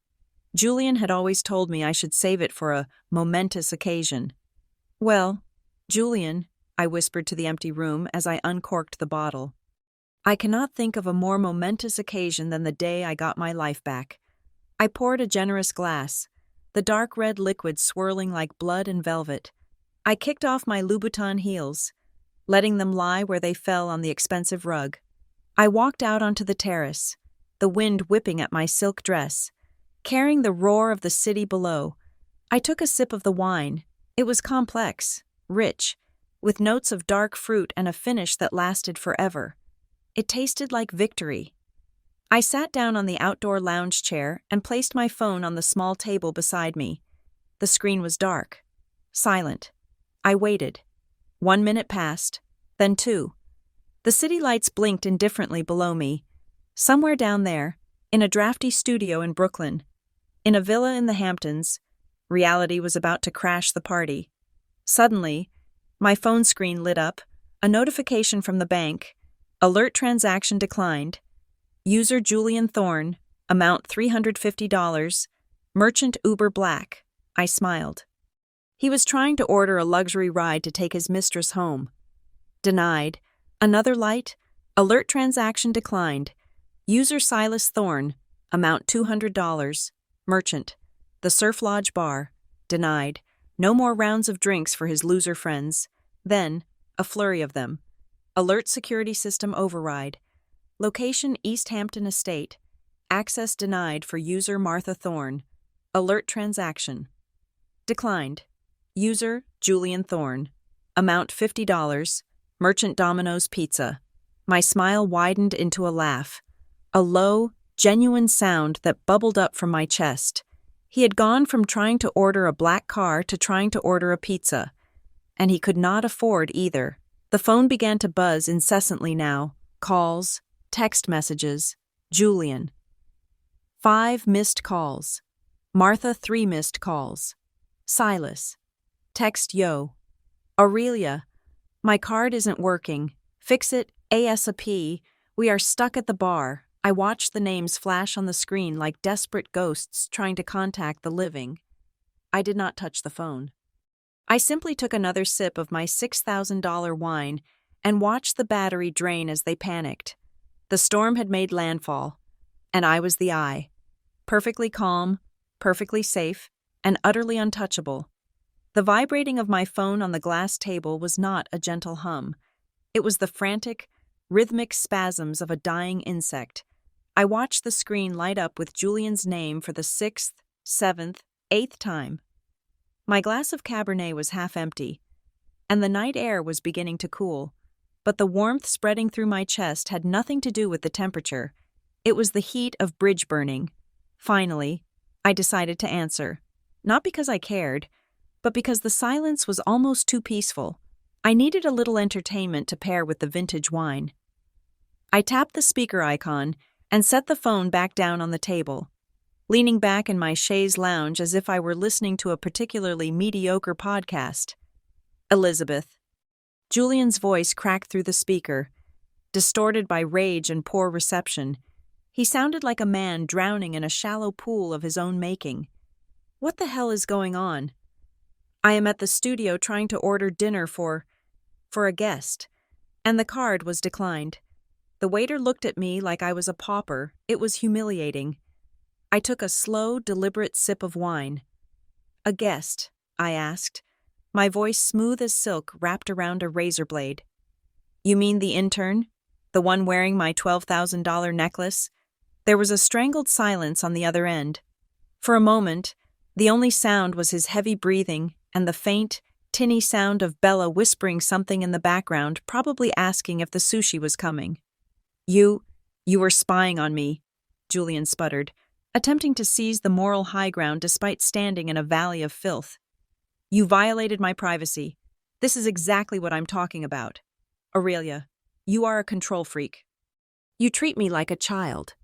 Julian had always told me I should save it for a momentous occasion. "Well, Julian," I whispered to the empty room as I uncorked the bottle, "I cannot think of a more momentous occasion than the day I got my life back." I poured a generous glass, the dark red liquid swirling like blood and velvet. I kicked off my Louboutin heels, letting them lie where they fell on the expensive rug. I walked out onto the terrace, the wind whipping at my silk dress, carrying the roar of the city below. I took a sip of the wine. It was complex, rich, with notes of dark fruit and a finish that lasted forever. It tasted like victory. I sat down on the outdoor lounge chair and placed my phone on the small table beside me. The screen was dark, silent. I waited. 1 minute passed, then 2. The city lights blinked indifferently below me. Somewhere down there, in a drafty studio in Brooklyn, in a villa in the Hamptons, reality was about to crash the party. Suddenly, my phone screen lit up, a notification from the bank. Alert transaction declined. User Julian Thorne, amount $350, merchant Uber Black. I smiled. He was trying to order a luxury ride to take his mistress home. Denied. Another light. Alert transaction declined. User Silas Thorne, amount $200, merchant. The Surf Lodge Bar. Denied. No more rounds of drinks for his loser friends. Then, a flurry of them. Alert security system override. Location East Hampton Estate. Access denied for user Martha Thorne. Alert transaction. Declined. User Julian Thorne. Amount $50. Merchant Domino's Pizza. My smile widened into a laugh. A low, genuine sound that bubbled up from my chest. He had gone from trying to order a black car to trying to order a pizza. And he could not afford either. The phone began to buzz incessantly now. Calls, text messages. Julian. 5 missed calls. Martha 3 missed calls. Silas. Text yo. Aurelia. My card isn't working. Fix it ASAP. We are stuck at the bar. I watched the names flash on the screen like desperate ghosts trying to contact the living. I did not touch the phone. I simply took another sip of my $6,000 wine and watched the battery drain as they panicked. The storm had made landfall, and I was the eye. Perfectly calm, perfectly safe, and utterly untouchable. The vibrating of my phone on the glass table was not a gentle hum. It was the frantic, rhythmic spasms of a dying insect. I watched the screen light up with Julian's name for the 6th, 7th, 8th time. My glass of Cabernet was half empty, and the night air was beginning to cool, but the warmth spreading through my chest had nothing to do with the temperature. It was the heat of bridge burning. Finally, I decided to answer, not because I cared, but because the silence was almost too peaceful. I needed a little entertainment to pair with the vintage wine. I tapped the speaker icon and set the phone back down on the table, leaning back in my chaise lounge as if I were listening to a particularly mediocre podcast. Elizabeth. Julian's voice cracked through the speaker, distorted by rage and poor reception. He sounded like a man drowning in a shallow pool of his own making. What the hell is going on? I am at the studio trying to order dinner for a guest, and the card was declined. The waiter looked at me like I was a pauper. It was humiliating. I took a slow, deliberate sip of wine. "A guest?" I asked, my voice smooth as silk wrapped around a razor blade. "You mean the intern? The one wearing my $12,000 necklace?" There was a strangled silence on the other end. For a moment, the only sound was his heavy breathing and the faint, tinny sound of Bella whispering something in the background, probably asking if the sushi was coming. You were spying on me," Julian sputtered, attempting to seize the moral high ground despite standing in a valley of filth. "You violated my privacy. This is exactly what I'm talking about. Aurelia, you are a control freak." "You treat me like a child."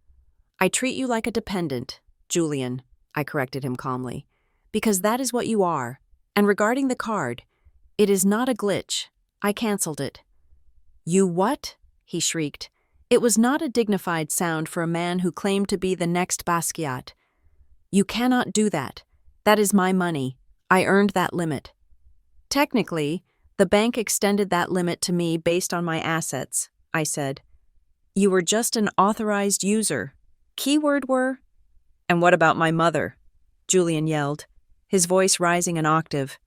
"I treat you like a dependent, Julian," I corrected him calmly, "because that is what you are. And regarding the card, it is not a glitch. I cancelled it." "You what?" he shrieked. It was not a dignified sound for a man who claimed to be the next Basquiat. "You cannot do that. That is my money. I earned that limit." "Technically, the bank extended that limit to me based on my assets," I said. "You were just an authorized user. Keyword were—" "And what about my mother?" Julian yelled, his voice rising an octave.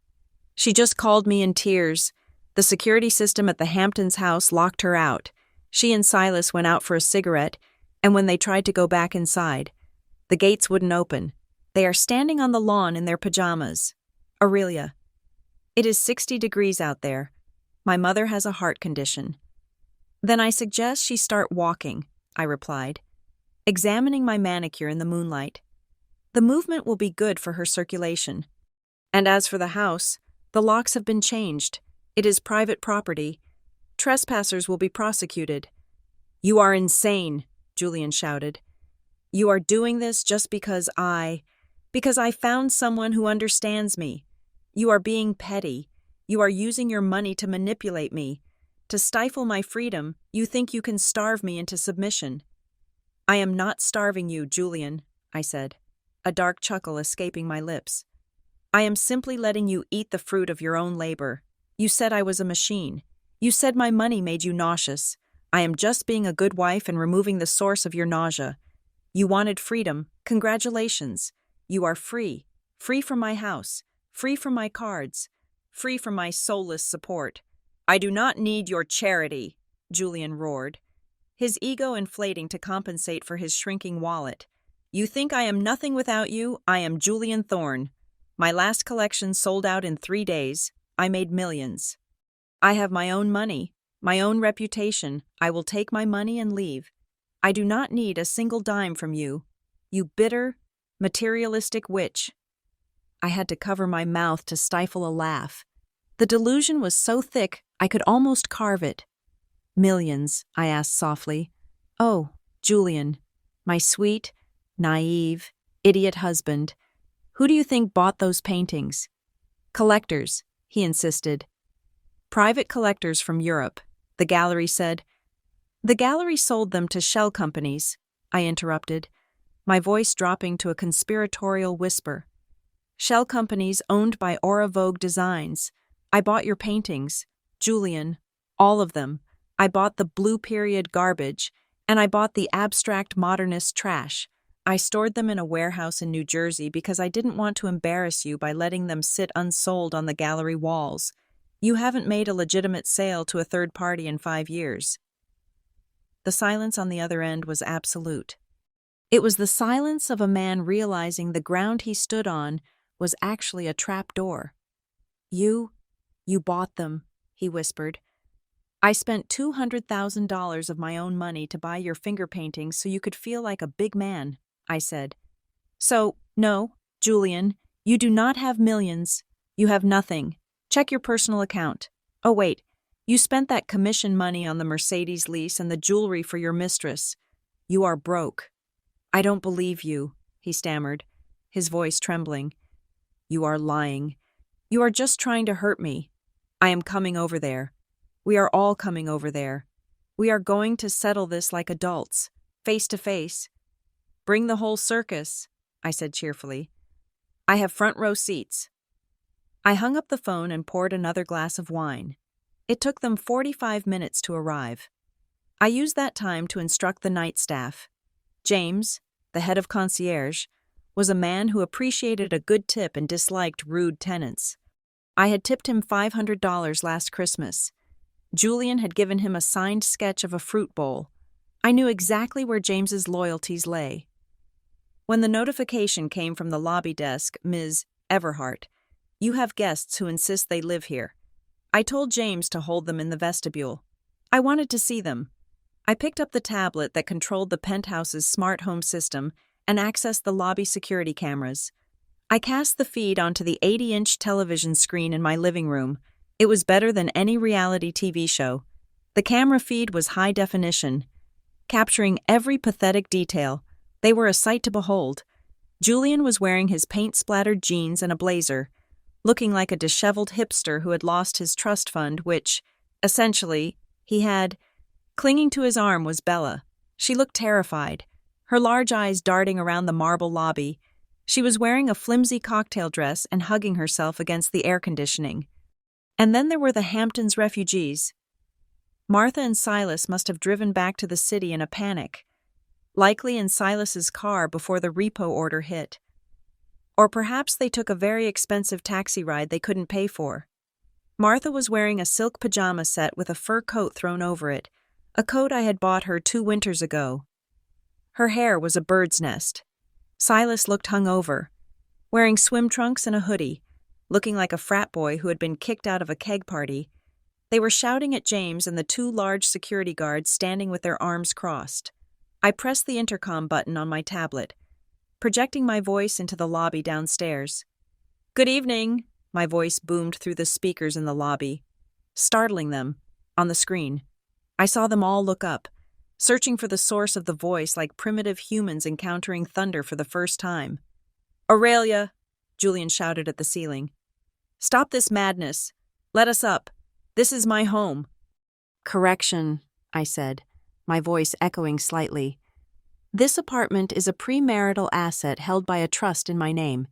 "She just called me in tears. The security system at the Hamptons' house locked her out. She and Silas went out for a cigarette, and when they tried to go back inside, the gates wouldn't open. They are standing on the lawn in their pajamas. Aurelia, it is 60 degrees out there. My mother has a heart condition." "Then I suggest she start walking," I replied, examining my manicure in the moonlight. "The movement will be good for her circulation. And as for the house, the locks have been changed. It is private property. Trespassers will be prosecuted." "You are insane," Julian shouted. "You are doing this just because I found someone who understands me. You are being petty. You are using your money to manipulate me. To stifle my freedom, you think you can starve me into submission." "I am not starving you, Julian," I said, a dark chuckle escaping my lips. "I am simply letting you eat the fruit of your own labor. You said I was a machine. You said my money made you nauseous. I am just being a good wife and removing the source of your nausea. You wanted freedom. Congratulations. You are free. Free from my house. Free from my cards. Free from my soulless support." "I do not need your charity," Julian roared, his ego inflating to compensate for his shrinking wallet. "You think I am nothing without you? I am Julian Thorne. My last collection sold out in 3 days. I made millions. I have my own money, my own reputation. I will take my money and leave. I do not need a single dime from you, you bitter, materialistic witch." I had to cover my mouth to stifle a laugh. The delusion was so thick I could almost carve it. "Millions?" I asked softly. "Oh, Julian, my sweet, naive, idiot husband, who do you think bought those paintings?" "Collectors," he insisted. "Private collectors from Europe," the gallery said. "The gallery sold them to shell companies," I interrupted, my voice dropping to a conspiratorial whisper. "Shell companies owned by Aura Vogue Designs. I bought your paintings, Julian, all of them. I bought the Blue Period garbage, and I bought the abstract modernist trash. I stored them in a warehouse in New Jersey because I didn't want to embarrass you by letting them sit unsold on the gallery walls. You haven't made a legitimate sale to a third party in 5 years." The silence on the other end was absolute. It was the silence of a man realizing the ground he stood on was actually a trap door. You bought them," he whispered. "I spent $200,000 of my own money to buy your finger paintings so you could feel like a big man," I said. "So, no, Julian, you do not have millions. You have nothing. Check your personal account. Oh wait, you spent that commission money on the Mercedes lease and the jewelry for your mistress. You are broke." "I don't believe you," he stammered, his voice trembling. "You are lying. You are just trying to hurt me. I am coming over there. We are all coming over there. We are going to settle this like adults, face to face. Bring the whole circus," I said cheerfully. "I have front row seats." I hung up the phone and poured another glass of wine. It took them 45 minutes to arrive. I used that time to instruct the night staff. James, the head of concierge, was a man who appreciated a good tip and disliked rude tenants. I had tipped him $500 last Christmas. Julian had given him a signed sketch of a fruit bowl. I knew exactly where James's loyalties lay. When the notification came from the lobby desk, Ms. Everhart, "You have guests who insist they live here." I told James to hold them in the vestibule. I wanted to see them. I picked up the tablet that controlled the penthouse's smart home system and accessed the lobby security cameras. I cast the feed onto the 80-inch television screen in my living room. It was better than any reality TV show. The camera feed was high definition, capturing every pathetic detail. They were a sight to behold. Julian was wearing his paint-splattered jeans and a blazer, looking like a disheveled hipster who had lost his trust fund, which, essentially, he had. Clinging to his arm was Bella. She looked terrified, her large eyes darting around the marble lobby. She was wearing a flimsy cocktail dress and hugging herself against the air conditioning. And then there were the Hamptons refugees. Martha and Silas must have driven back to the city in a panic, likely in Silas's car before the repo order hit. Or perhaps they took a very expensive taxi ride they couldn't pay for. Martha was wearing a silk pajama set with a fur coat thrown over it, a coat I had bought her 2 winters ago. Her hair was a bird's nest. Silas looked hungover, wearing swim trunks and a hoodie, looking like a frat boy who had been kicked out of a keg party. They were shouting at James and the 2 large security guards standing with their arms crossed. I pressed the intercom button on my tablet, projecting my voice into the lobby downstairs. "Good evening," my voice boomed through the speakers in the lobby, startling them. On the screen, I saw them all look up, searching for the source of the voice like primitive humans encountering thunder for the first time. "Aurelia," Julian shouted at the ceiling. "Stop this madness. Let us up. This is my home." "Correction," I said, my voice echoing slightly. "This apartment is a premarital asset held by a trust in my name.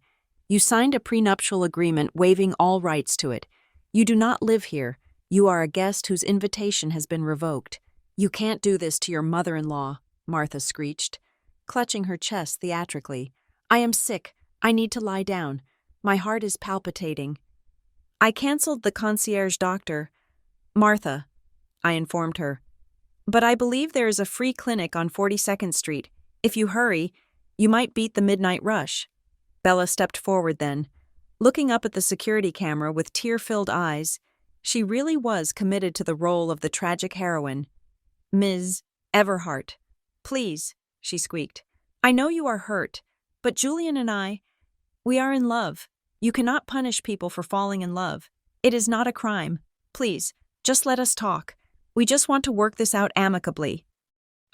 You signed a prenuptial agreement waiving all rights to it. You do not live here. You are a guest whose invitation has been revoked." "You can't do this to your mother-in-law," Martha screeched, clutching her chest theatrically. "I am sick. I need to lie down. My heart is palpitating." "I canceled the concierge doctor, Martha," I informed her. "But I believe there is a free clinic on 42nd Street. If you hurry, you might beat the midnight rush." Bella stepped forward then, looking up at the security camera with tear-filled eyes. She really was committed to the role of the tragic heroine. "Ms. Everhart, please," she squeaked. "I know you are hurt, but Julian and we are in love. You cannot punish people for falling in love. It is not a crime. Please, just let us talk. We just want to work this out amicably."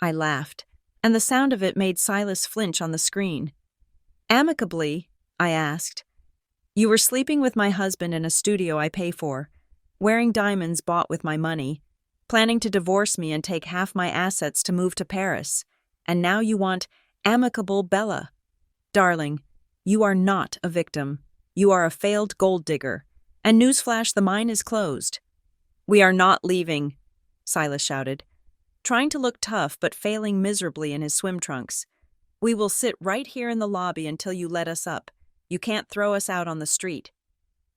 I laughed, and the sound of it made Silas flinch on the screen. "Amicably?" I asked. "You were sleeping with my husband in a studio I pay for, wearing diamonds bought with my money, planning to divorce me and take half my assets to move to Paris, and now you want amicable Bella. Darling, you are not a victim. You are a failed gold digger, and newsflash, the mine is closed." "We are not leaving," Silas shouted, trying to look tough but failing miserably in his swim trunks. "We will sit right here in the lobby until you let us up. You can't throw us out on the street."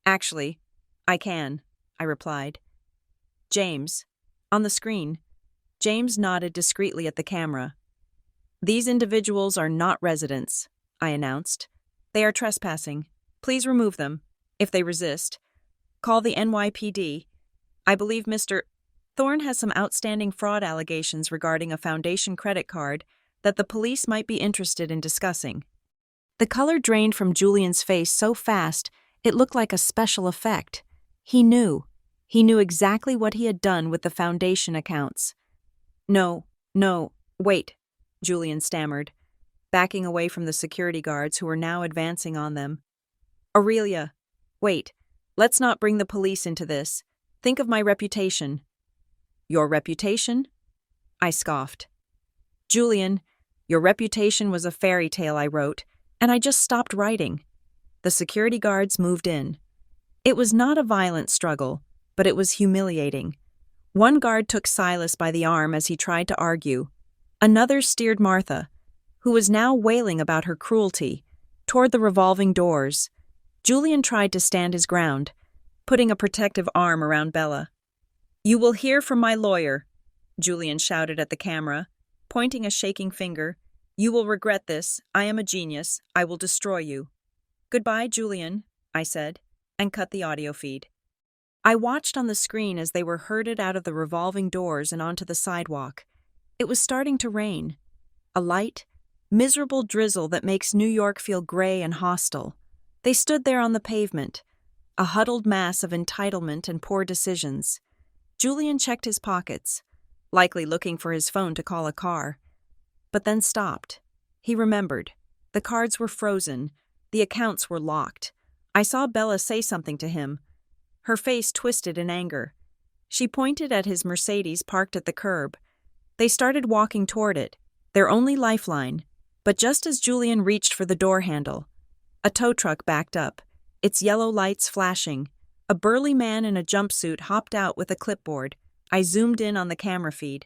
"Actually, I can," I replied. "James." On the screen, James nodded discreetly at the camera. "These individuals are not residents," I announced. "They are trespassing. Please remove them. If they resist, call the NYPD. I believe Mr. Thorne has some outstanding fraud allegations regarding a foundation credit card that the police might be interested in discussing." The color drained from Julian's face so fast it looked like a special effect. He knew. He knew exactly what he had done with the foundation accounts. No, wait," Julian stammered, backing away from the security guards who were now advancing on them. "Aurelia, wait, let's not bring the police into this. Think of my reputation." "Your reputation?" I scoffed. "Julian, your reputation was a fairy tale I wrote, and I just stopped writing." The security guards moved in. It was not a violent struggle, but it was humiliating. One guard took Silas by the arm as he tried to argue. Another steered Martha, who was now wailing about her cruelty, toward the revolving doors. Julian tried to stand his ground, putting a protective arm around Bella. "You will hear from my lawyer," Julian shouted at the camera, pointing a shaking finger. You will regret this. I am a genius. I will destroy you. Goodbye, Julian, I said, and cut the audio feed. I watched on the screen as they were herded out of the revolving doors and onto the sidewalk. It was starting to rain. A light, miserable drizzle that makes New York feel gray and hostile. They stood there on the pavement, a huddled mass of entitlement and poor decisions. Julian checked his pockets, likely looking for his phone to call a car, but then stopped. He remembered. The cards were frozen. The accounts were locked. I saw Bella say something to him. Her face twisted in anger. She pointed at his Mercedes parked at the curb. They started walking toward it, their only lifeline, but just as Julian reached for the door handle, a tow truck backed up, its yellow lights flashing. A burly man in a jumpsuit hopped out with a clipboard. I zoomed in on the camera feed.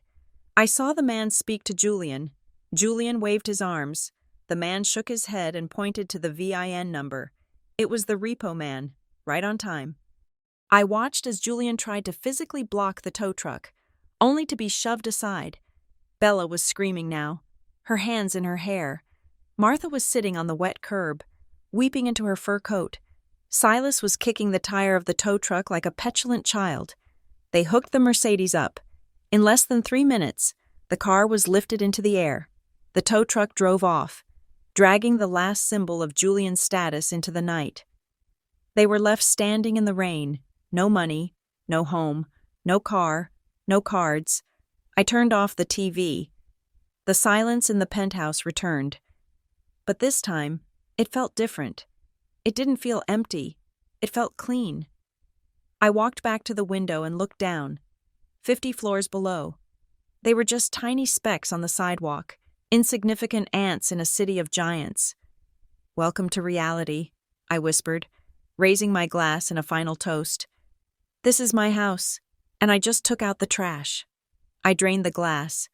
I saw the man speak to Julian. Julian waved his arms. The man shook his head and pointed to the VIN number. It was the repo man, right on time. I watched as Julian tried to physically block the tow truck, only to be shoved aside. Bella was screaming now, her hands in her hair. Martha was sitting on the wet curb, weeping into her fur coat. Silas was kicking the tire of the tow truck like a petulant child. They hooked the Mercedes up. In less than 3 minutes, the car was lifted into the air. The tow truck drove off, dragging the last symbol of Julian's status into the night. They were left standing in the rain. No money, no home, no car, no cards. I turned off the TV. The silence in the penthouse returned. But this time, it felt different. It didn't feel empty. It felt clean. I walked back to the window and looked down. 50 floors below. They were just tiny specks on the sidewalk, insignificant ants in a city of giants. Welcome to reality, I whispered, raising my glass in a final toast. This is my house, and I just took out the trash. I drained the glass,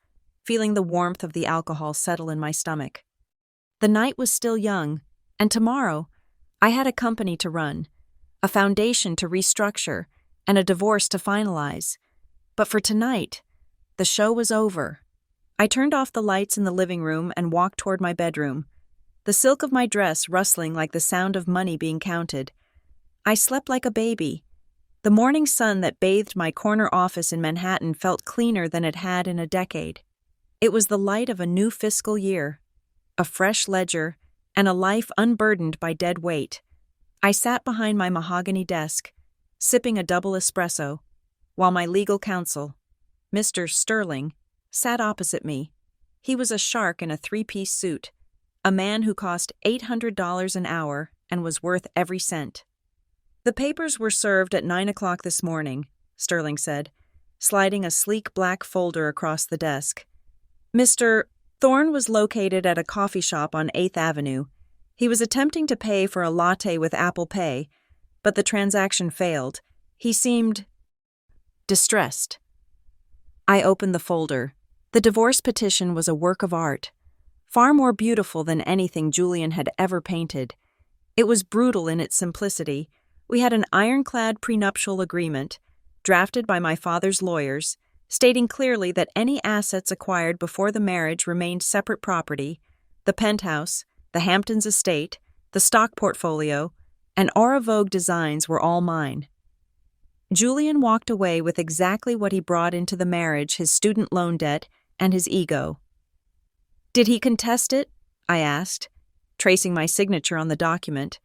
feeling the warmth of the alcohol settle in my stomach. The night was still young, and tomorrow, I had a company to run, a foundation to restructure, and a divorce to finalize. But for tonight, the show was over. I turned off the lights in the living room and walked toward my bedroom, the silk of my dress rustling like the sound of money being counted. I slept like a baby. The morning sun that bathed my corner office in Manhattan felt cleaner than it had in a decade. It was the light of a new fiscal year, a fresh ledger, and a life unburdened by dead weight. I sat behind my mahogany desk, sipping a double espresso, while my legal counsel, Mr. Sterling, sat opposite me. He was a shark in a 3-piece suit, a man who cost $800 an hour and was worth every cent. The papers were served at 9 o'clock this morning, Sterling said, sliding a sleek black folder across the desk. Mr. Thorne was located at a coffee shop on 8th Avenue. He was attempting to pay for a latte with Apple Pay, but the transaction failed. He seemed distressed. I opened the folder. The divorce petition was a work of art, far more beautiful than anything Julian had ever painted. It was brutal in its simplicity. We had an ironclad prenuptial agreement, drafted by my father's lawyers, stating clearly that any assets acquired before the marriage remained separate property. The penthouse, the Hamptons estate, the stock portfolio, and Aura Vogue designs were all mine. Julian walked away with exactly what he brought into the marriage: his student loan debt and his ego. Did he contest it? I asked, tracing my signature on the document.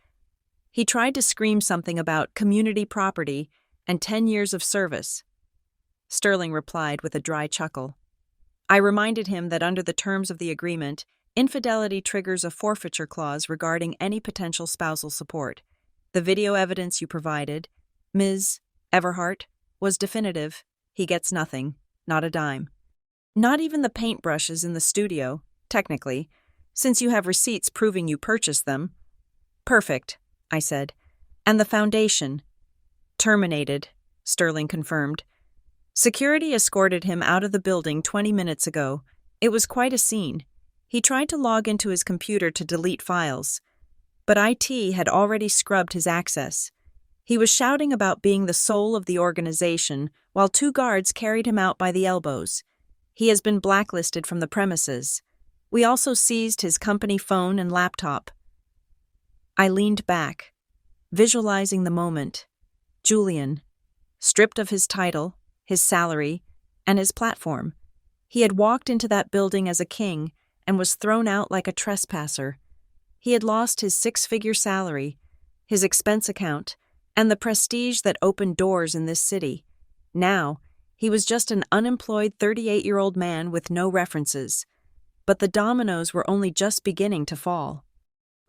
He tried to scream something about community property and 10 years of service. Sterling replied with a dry chuckle. I reminded him that under the terms of the agreement, infidelity triggers a forfeiture clause regarding any potential spousal support. The video evidence you provided, Ms. Everhart, was definitive. He gets nothing, not a dime. Not even the paintbrushes in the studio, technically, since you have receipts proving you purchased them. Perfect, I said. And the foundation? Terminated, Sterling confirmed. Security escorted him out of the building 20 minutes ago. It was quite a scene. He tried to log into his computer to delete files, but IT had already scrubbed his access. He was shouting about being the soul of the organization while 2 guards carried him out by the elbows. He has been blacklisted from the premises. We also seized his company phone and laptop. I leaned back, visualizing the moment. Julian, stripped of his title, his salary, and his platform. He had walked into that building as a king and was thrown out like a trespasser. He had lost his six-figure salary, his expense account, and the prestige that opened doors in this city. Now, he was just an unemployed 38-year-old man with no references. But the dominoes were only just beginning to fall.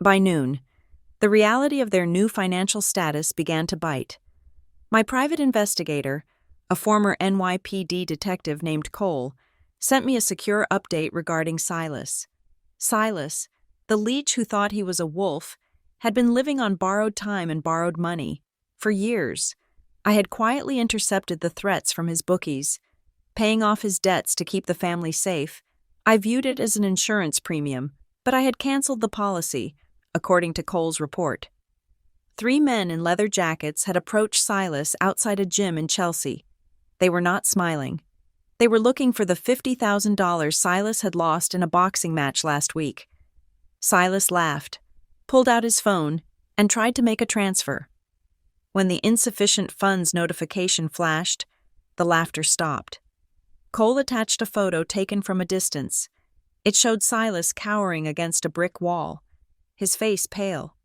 By noon, the reality of their new financial status began to bite. My private investigator, a former NYPD detective named Cole, sent me a secure update regarding Silas. Silas, the leech who thought he was a wolf, had been living on borrowed time and borrowed money. For years, I had quietly intercepted the threats from his bookies. Paying off his debts to keep the family safe, I viewed it as an insurance premium, but I had canceled the policy, according to Cole's report. 3 men in leather jackets had approached Silas outside a gym in Chelsea. They were not smiling. They were looking for the $50,000 Silas had lost in a boxing match last week. Silas laughed, pulled out his phone, and tried to make a transfer. When the insufficient funds notification flashed, the laughter stopped. Cole attached a photo taken from a distance. It showed Silas cowering against a brick wall, his face pale,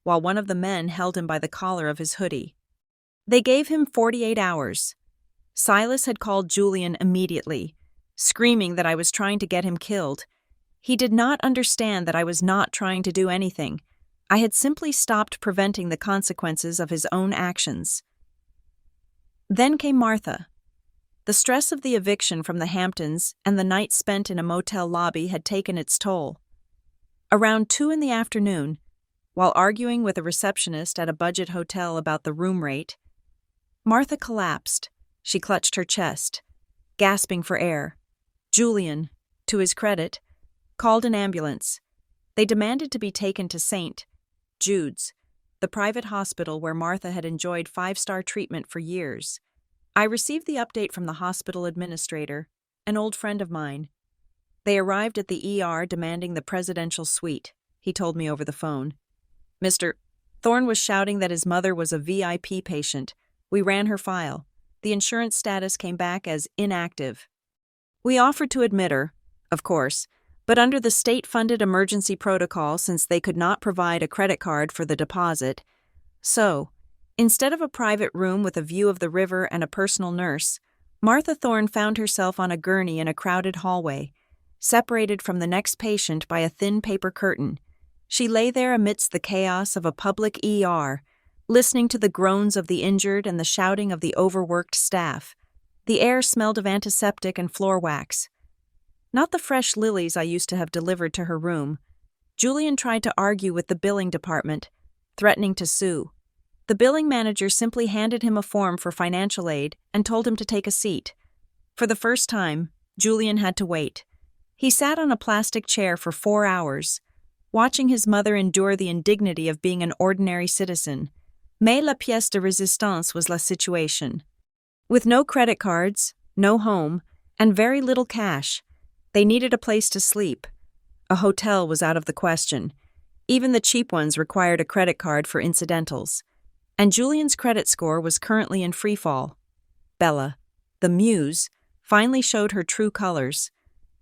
while one of the men held him by the collar of his hoodie. They gave him 48 hours. Silas had called Julian immediately, screaming that I was trying to get him killed. He did not understand that I was not trying to do anything. I had simply stopped preventing the consequences of his own actions. Then came Martha. The stress of the eviction from the Hamptons and the night spent in a motel lobby had taken its toll. Around 2 p.m, while arguing with a receptionist at a budget hotel about the room rate, Martha collapsed. She clutched her chest, gasping for air. Julian, to his credit, called an ambulance. They demanded to be taken to St. Jude's, the private hospital where Martha had enjoyed 5-star treatment for years. I received the update from the hospital administrator, an old friend of mine. They arrived at the ER demanding the presidential suite, he told me over the phone. Mr. Thorne was shouting that his mother was a VIP patient. We ran her file. The insurance status came back as inactive. We offered to admit her, of course, but under the state-funded emergency protocol since they could not provide a credit card for the deposit. So, instead of a private room with a view of the river and a personal nurse, Martha Thorne found herself on a gurney in a crowded hallway, separated from the next patient by a thin paper curtain. She lay there amidst the chaos of a public ER, listening to the groans of the injured and the shouting of the overworked staff. The air smelled of antiseptic and floor wax. Not the fresh lilies I used to have delivered to her room. Julian tried to argue with the billing department, threatening to sue. The billing manager simply handed him a form for financial aid and told him to take a seat. For the first time, Julian had to wait. He sat on a plastic chair for 4 hours, watching his mother endure the indignity of being an ordinary citizen. Mais la pièce de résistance was la situation. With no credit cards, no home, and very little cash, they needed a place to sleep. A hotel was out of the question. Even the cheap ones required a credit card for incidentals. And Julian's credit score was currently in freefall. Bella, the muse, finally showed her true colors.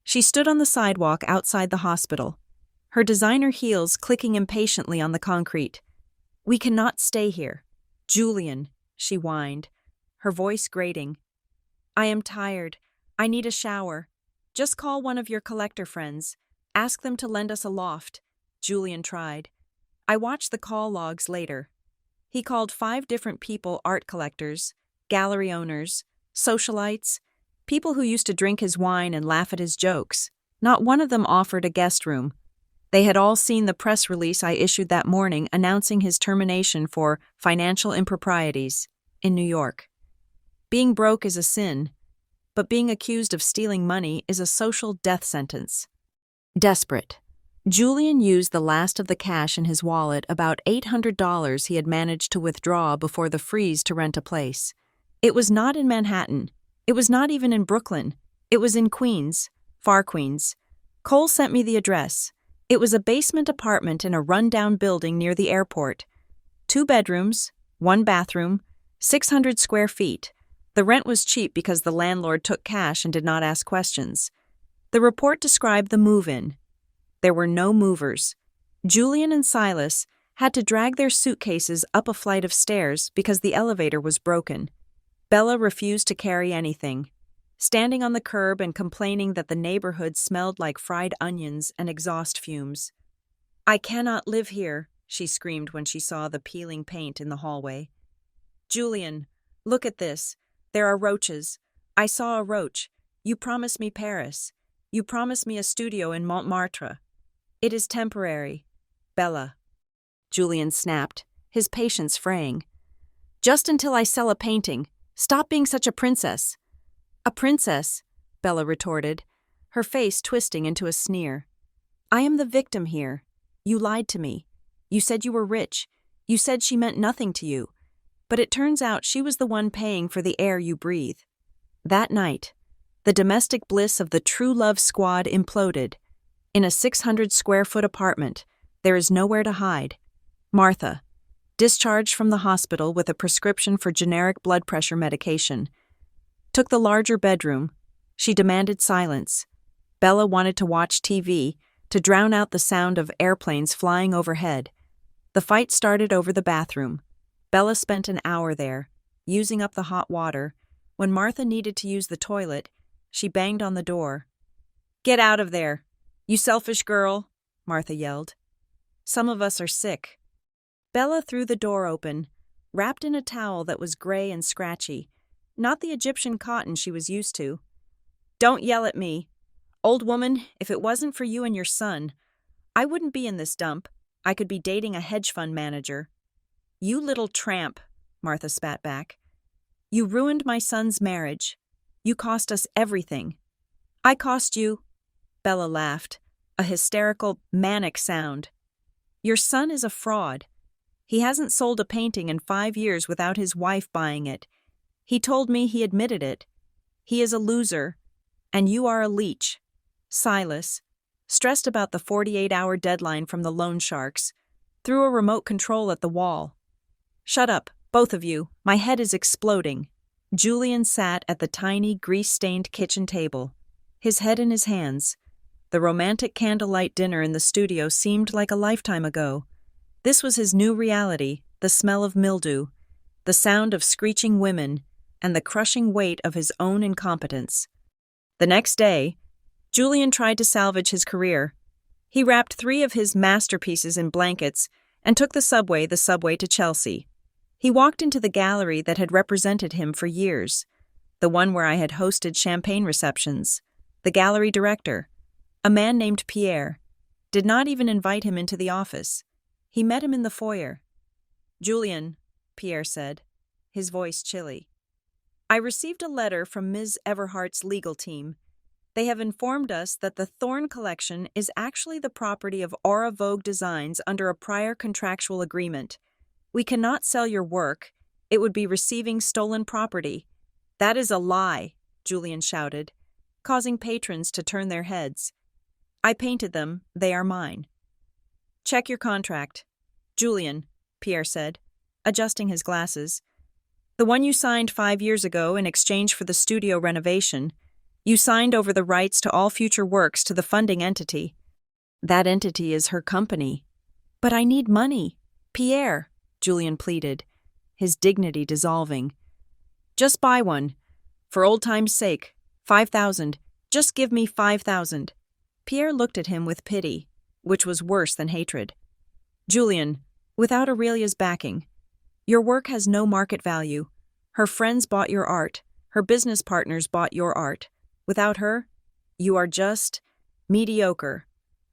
She stood on the sidewalk outside the hospital, her designer heels clicking impatiently on the concrete. We cannot stay here. Julian, she whined, her voice grating. I am tired. I need a shower. Just call one of your collector friends. Ask them to lend us a loft. Julian tried. I watched the call logs later. He called 5 different people art collectors, gallery owners, socialites, people who used to drink his wine and laugh at his jokes. Not one of them offered a guest room. They had all seen the press release I issued that morning announcing his termination for financial improprieties in New York. Being broke is a sin, but being accused of stealing money is a social death sentence. Desperate, Julian used the last of the cash in his wallet, about $800 he had managed to withdraw before the freeze to rent a place. It was not in Manhattan. It was not even in Brooklyn. It was in Queens, far Queens, Cole sent me the address. It was a basement apartment in a rundown building near the airport. 2 bedrooms, 1 bathroom, 600 square feet. The rent was cheap because the landlord took cash and did not ask questions. The report described the move-in. There were no movers. Julian and Silas had to drag their suitcases up a flight of stairs because the elevator was broken. Bella refused to carry anything, standing on the curb and complaining that the neighborhood smelled like fried onions and exhaust fumes. "I cannot live here," she screamed when she saw the peeling paint in the hallway. "Julian, look at this. There are roaches. I saw a roach. You promised me Paris. You promised me a studio in Montmartre. It is temporary. Bella." Julian snapped, his patience fraying. "Just until I sell a painting. Stop being such a princess." "A princess," Bella retorted, her face twisting into a sneer. "I am the victim here. You lied to me. You said you were rich. You said she meant nothing to you. But it turns out she was the one paying for the air you breathe." That night, the domestic bliss of the True Love Squad imploded. In a 600-square-foot apartment, there is nowhere to hide. Martha, discharged from the hospital with a prescription for generic blood pressure medication, took the larger bedroom. She demanded silence. Bella wanted to watch TV to drown out the sound of airplanes flying overhead. The fight started over the bathroom. Bella spent an hour there, using up the hot water. When Martha needed to use the toilet, she banged on the door. "Get out of there, you selfish girl," Martha yelled. "Some of us are sick." Bella threw the door open, wrapped in a towel that was gray and scratchy, not the Egyptian cotton she was used to. "Don't yell at me. Old woman, if it wasn't for you and your son, I wouldn't be in this dump. I could be dating a hedge fund manager." "You little tramp," Martha spat back. "You ruined my son's marriage. You cost us everything." "I cost you," Bella laughed, a hysterical, manic sound. "Your son is a fraud. He hasn't sold a painting in 5 years without his wife buying it. He told me he admitted it. He is a loser, and you are a leech." Silas, stressed about the 48-hour deadline from the loan sharks, threw a remote control at the wall. "Shut up, both of you. My head is exploding." Julian sat at the tiny, grease-stained kitchen table, his head in his hands. The romantic candlelight dinner in the studio seemed like a lifetime ago. This was his new reality, the smell of mildew, the sound of screeching women, and the crushing weight of his own incompetence. The next day, Julian tried to salvage his career. He wrapped 3 of his masterpieces in blankets and took the subway to Chelsea. He walked into the gallery that had represented him for years, the one where I had hosted champagne receptions. The gallery director, a man named Pierre, did not even invite him into the office. He met him in the foyer. "Julian," Pierre said, his voice chilly, "I received a letter from Ms. Everhart's legal team. They have informed us that the Thorn collection is actually the property of Aura Vogue Designs under a prior contractual agreement. We cannot sell your work. It would be receiving stolen property." "That is a lie," Julian shouted, causing patrons to turn their heads. "I painted them. They are mine." "Check your contract." "Julian," Pierre said, adjusting his glasses. "The one you signed 5 years ago in exchange for the studio renovation. You signed over the rights to all future works to the funding entity." "That entity is her company." "But I need money." "Pierre," Julian pleaded, his dignity dissolving. "Just buy one. For old time's sake. 5,000. Just give me 5,000. Pierre looked at him with pity, which was worse than hatred. "Julian, without Aurelia's backing, your work has no market value. Her friends bought your art. Her business partners bought your art. Without her, you are just mediocre.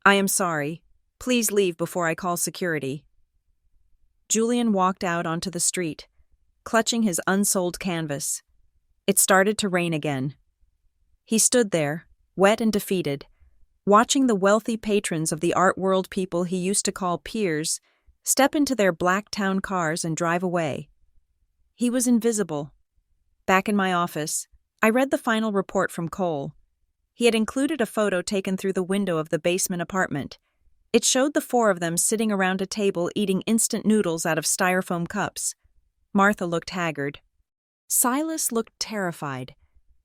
I am sorry. Please leave before I call security." Julian walked out onto the street, clutching his unsold canvas. It started to rain again. He stood there, wet and defeated, watching the wealthy patrons of the art world people he used to call peers step into their black town cars and drive away. He was invisible. Back in my office, I read the final report from Cole. He had included a photo taken through the window of the basement apartment. It showed the four of them sitting around a table eating instant noodles out of styrofoam cups. Martha looked haggard. Silas looked terrified.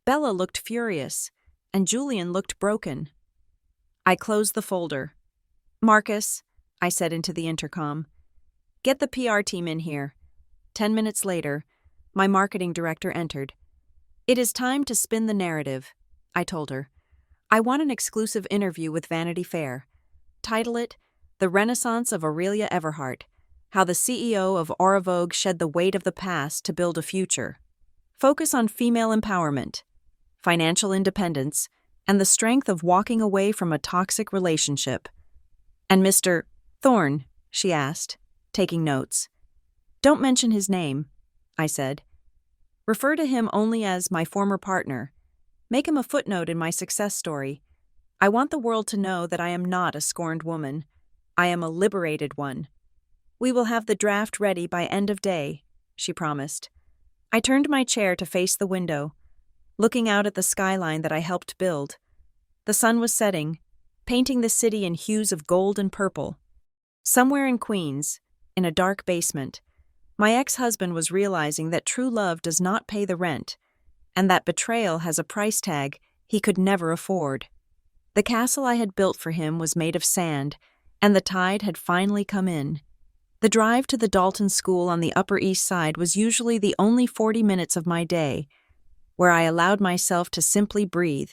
Bella looked furious. And Julian looked broken. I closed the folder. "Marcus," I said into the intercom, "get the PR team in here." 10 minutes later, my marketing director entered. "It is time to spin the narrative," I told her. "I want an exclusive interview with Vanity Fair. Title it, The Renaissance of Aurelia Everhart, How the CEO of Aura Vogue Shed the Weight of the Past to Build a Future. Focus on female empowerment, financial independence, and the strength of walking away from a toxic relationship." "And Mr. Thorne?" she asked, taking notes. "Don't mention his name," I said. "Refer to him only as my former partner. Make him a footnote in my success story. I want the world to know that I am not a scorned woman. I am a liberated one." "We will have the draft ready by end of day," she promised. I turned my chair to face the window, looking out at the skyline that I helped build. The sun was setting, painting the city in hues of gold and purple. Somewhere in Queens, in a dark basement, my ex-husband was realizing that true love does not pay the rent, and that betrayal has a price tag he could never afford. The castle I had built for him was made of sand, and the tide had finally come in. The drive to the Dalton School on the Upper East Side was usually the only 40 minutes of my day, where I allowed myself to simply breathe.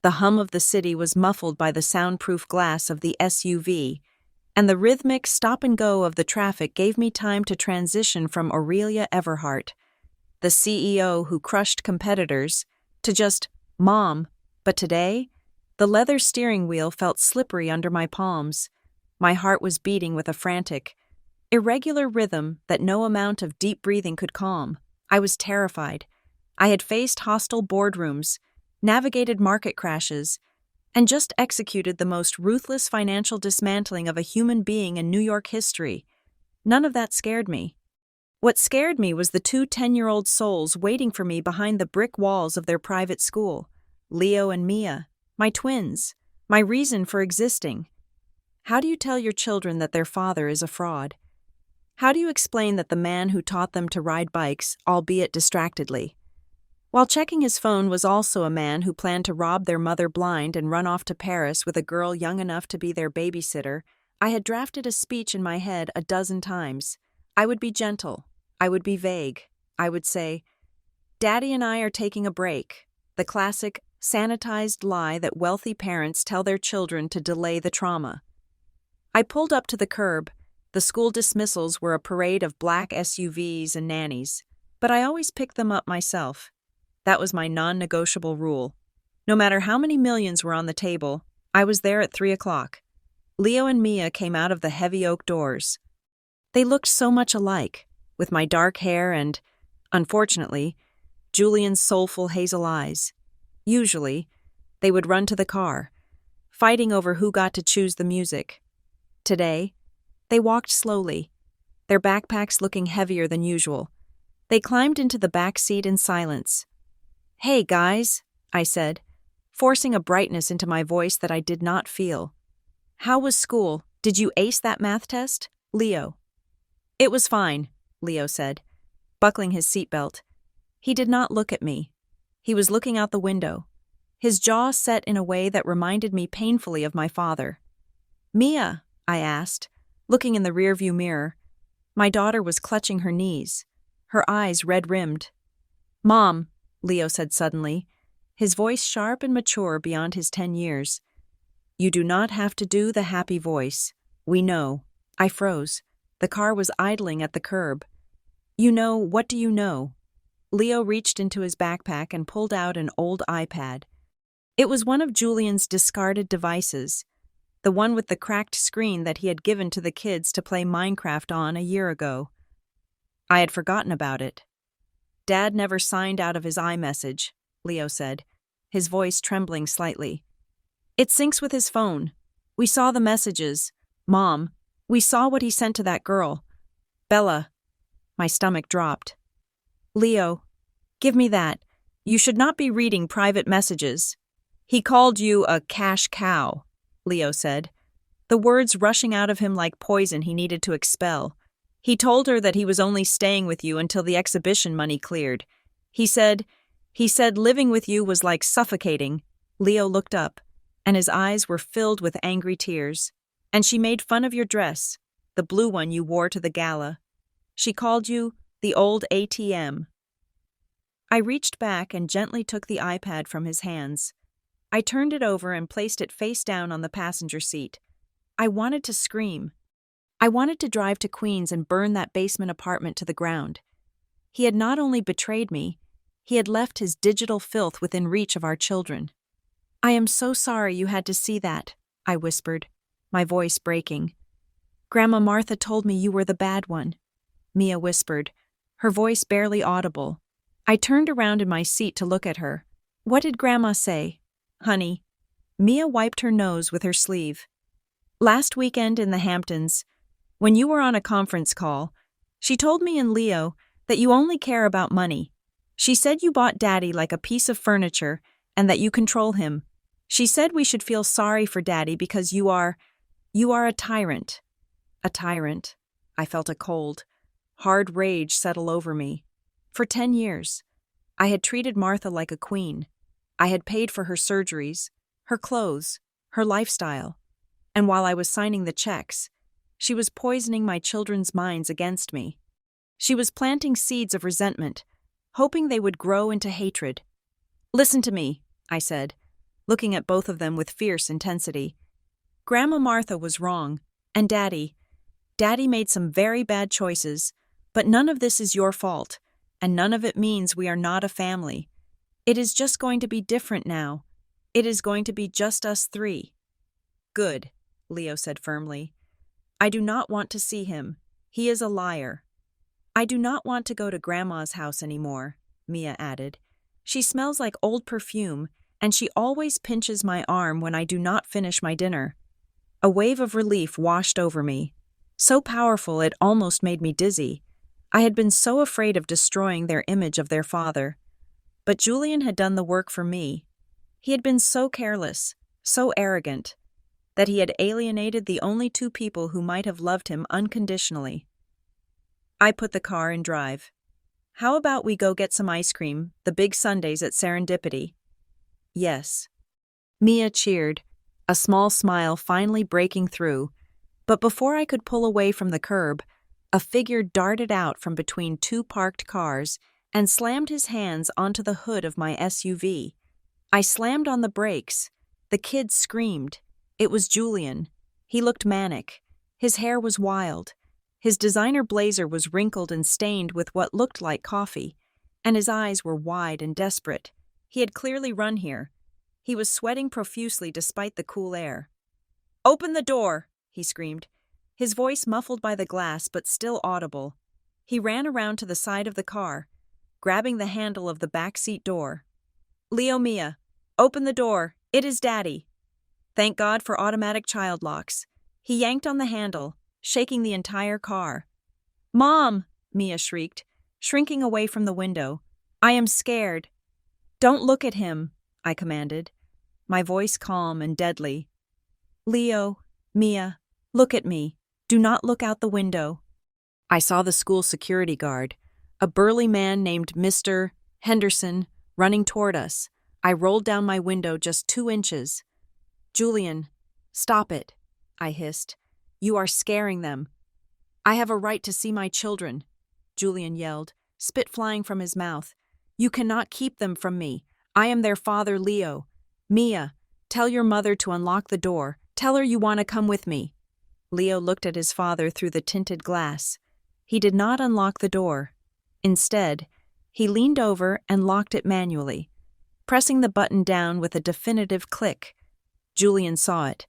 The hum of the city was muffled by the soundproof glass of the SUV, and the rhythmic stop-and-go of the traffic gave me time to transition from Aurelia Everhart, the CEO who crushed competitors, to just Mom. But today, the leather steering wheel felt slippery under my palms. My heart was beating with a frantic, irregular rhythm that no amount of deep breathing could calm. I was terrified. I had faced hostile boardrooms, navigated market crashes, and just executed the most ruthless financial dismantling of a human being in New York history. None of that scared me. What scared me was the two 10-year-old souls waiting for me behind the brick walls of their private school. Leo and Mia, my twins, my reason for existing. How do you tell your children that their father is a fraud? How do you explain that the man who taught them to ride bikes, albeit distractedly, while checking his phone, was also a man who planned to rob their mother blind and run off to Paris with a girl young enough to be their babysitter? I had drafted a speech in my head a dozen times. I would be gentle. I would be vague. I would say, "Daddy and I are taking a break," the classic, sanitized lie that wealthy parents tell their children to delay the trauma. I pulled up to the curb. The school dismissals were a parade of black SUVs and nannies, but I always picked them up myself. That was my non-negotiable rule. No matter how many millions were on the table, I was there at 3 o'clock. Leo and Mia came out of the heavy oak doors. They looked so much alike, with my dark hair and, unfortunately, Julian's soulful hazel eyes. Usually, they would run to the car, fighting over who got to choose the music. Today, they walked slowly, their backpacks looking heavier than usual. They climbed into the back seat in silence. "Hey, guys," I said, forcing a brightness into my voice that I did not feel. "How was school? Did you ace that math test?" "Leo." "It was fine," Leo said, buckling his seatbelt. He did not look at me. He was looking out the window, his jaw set in a way that reminded me painfully of my father. "Mia," I asked, looking in the rearview mirror. My daughter was clutching her knees, her eyes red-rimmed. "Mom," Leo said suddenly, his voice sharp and mature beyond his 10 years. "You do not have to do the happy voice. We know." I froze. The car was idling at the curb. "You know, what do you know?" Leo reached into his backpack and pulled out an old iPad. It was one of Julian's discarded devices, the one with the cracked screen that he had given to the kids to play Minecraft on a year ago. I had forgotten about it. "Dad never signed out of his iMessage," Leo said, his voice trembling slightly. "It syncs with his phone. We saw the messages. Mom, we saw what he sent to that girl. Bella." My stomach dropped. "Leo, give me that. You should not be reading private messages." He called you a cash cow, Leo said, the words rushing out of him like poison he needed to expel. He told her that he was only staying with you until the exhibition money cleared. He said living with you was like suffocating. Leo looked up, and his eyes were filled with angry tears. And she made fun of your dress, the blue one you wore to the gala. She called you the old ATM. I reached back and gently took the iPad from his hands. I turned it over and placed it face down on the passenger seat. I wanted to scream. I wanted to drive to Queens and burn that basement apartment to the ground. He had not only betrayed me, he had left his digital filth within reach of our children. I am so sorry you had to see that, I whispered, my voice breaking. Grandma Martha told me you were the bad one, Mia whispered, her voice barely audible. I turned around in my seat to look at her. What did Grandma say? Honey. Mia wiped her nose with her sleeve. Last weekend in the Hamptons, when you were on a conference call, she told me and Leo that you only care about money. She said you bought Daddy like a piece of furniture and that you control him. She said we should feel sorry for Daddy because you are a tyrant. A tyrant. I felt a cold, hard rage settle over me. For 10 years, I had treated Martha like a queen. I had paid for her surgeries, her clothes, her lifestyle. And while I was signing the checks, she was poisoning my children's minds against me. She was planting seeds of resentment, hoping they would grow into hatred. Listen to me, I said, looking at both of them with fierce intensity. Grandma Martha was wrong, and Daddy made some very bad choices, but none of this is your fault, and none of it means we are not a family. It is just going to be different now. It is going to be just us three. Good, Leo said firmly. I do not want to see him. He is a liar. I do not want to go to Grandma's house anymore, Mia added. She smells like old perfume, and she always pinches my arm when I do not finish my dinner. A wave of relief washed over me, so powerful it almost made me dizzy. I had been so afraid of destroying their image of their father. But Julian had done the work for me. He had been so careless, so arrogant, that he had alienated the only two people who might have loved him unconditionally. I put the car in drive. How about we go get some ice cream, the big sundaes at Serendipity? Yes. Mia cheered, a small smile finally breaking through, but before I could pull away from the curb, a figure darted out from between two parked cars and slammed his hands onto the hood of my SUV. I slammed on the brakes. The kid screamed. It was Julian. He looked manic. His hair was wild. His designer blazer was wrinkled and stained with what looked like coffee, and his eyes were wide and desperate. He had clearly run here. He was sweating profusely despite the cool air. "Open the door!" he screamed, his voice muffled by the glass but still audible. He ran around to the side of the car, grabbing the handle of the back seat door. "Leo, Mia, open the door. It is Daddy." Thank God for automatic child locks. He yanked on the handle, shaking the entire car. "Mom!" Mia shrieked, shrinking away from the window. "I am scared." "Don't look at him," I commanded, my voice calm and deadly. "Leo, Mia, look at me. Do not look out the window." I saw the school security guard, a burly man named Mr. Henderson, running toward us. I rolled down my window just 2 inches. "Julian, stop it," I hissed. "You are scaring them." "I have a right to see my children," Julian yelled, spit flying from his mouth. "You cannot keep them from me. I am their father, Leo. Mia, tell your mother to unlock the door. Tell her you want to come with me." Leo looked at his father through the tinted glass. He did not unlock the door. Instead, he leaned over and locked it manually, pressing the button down with a definitive click. Julian saw it.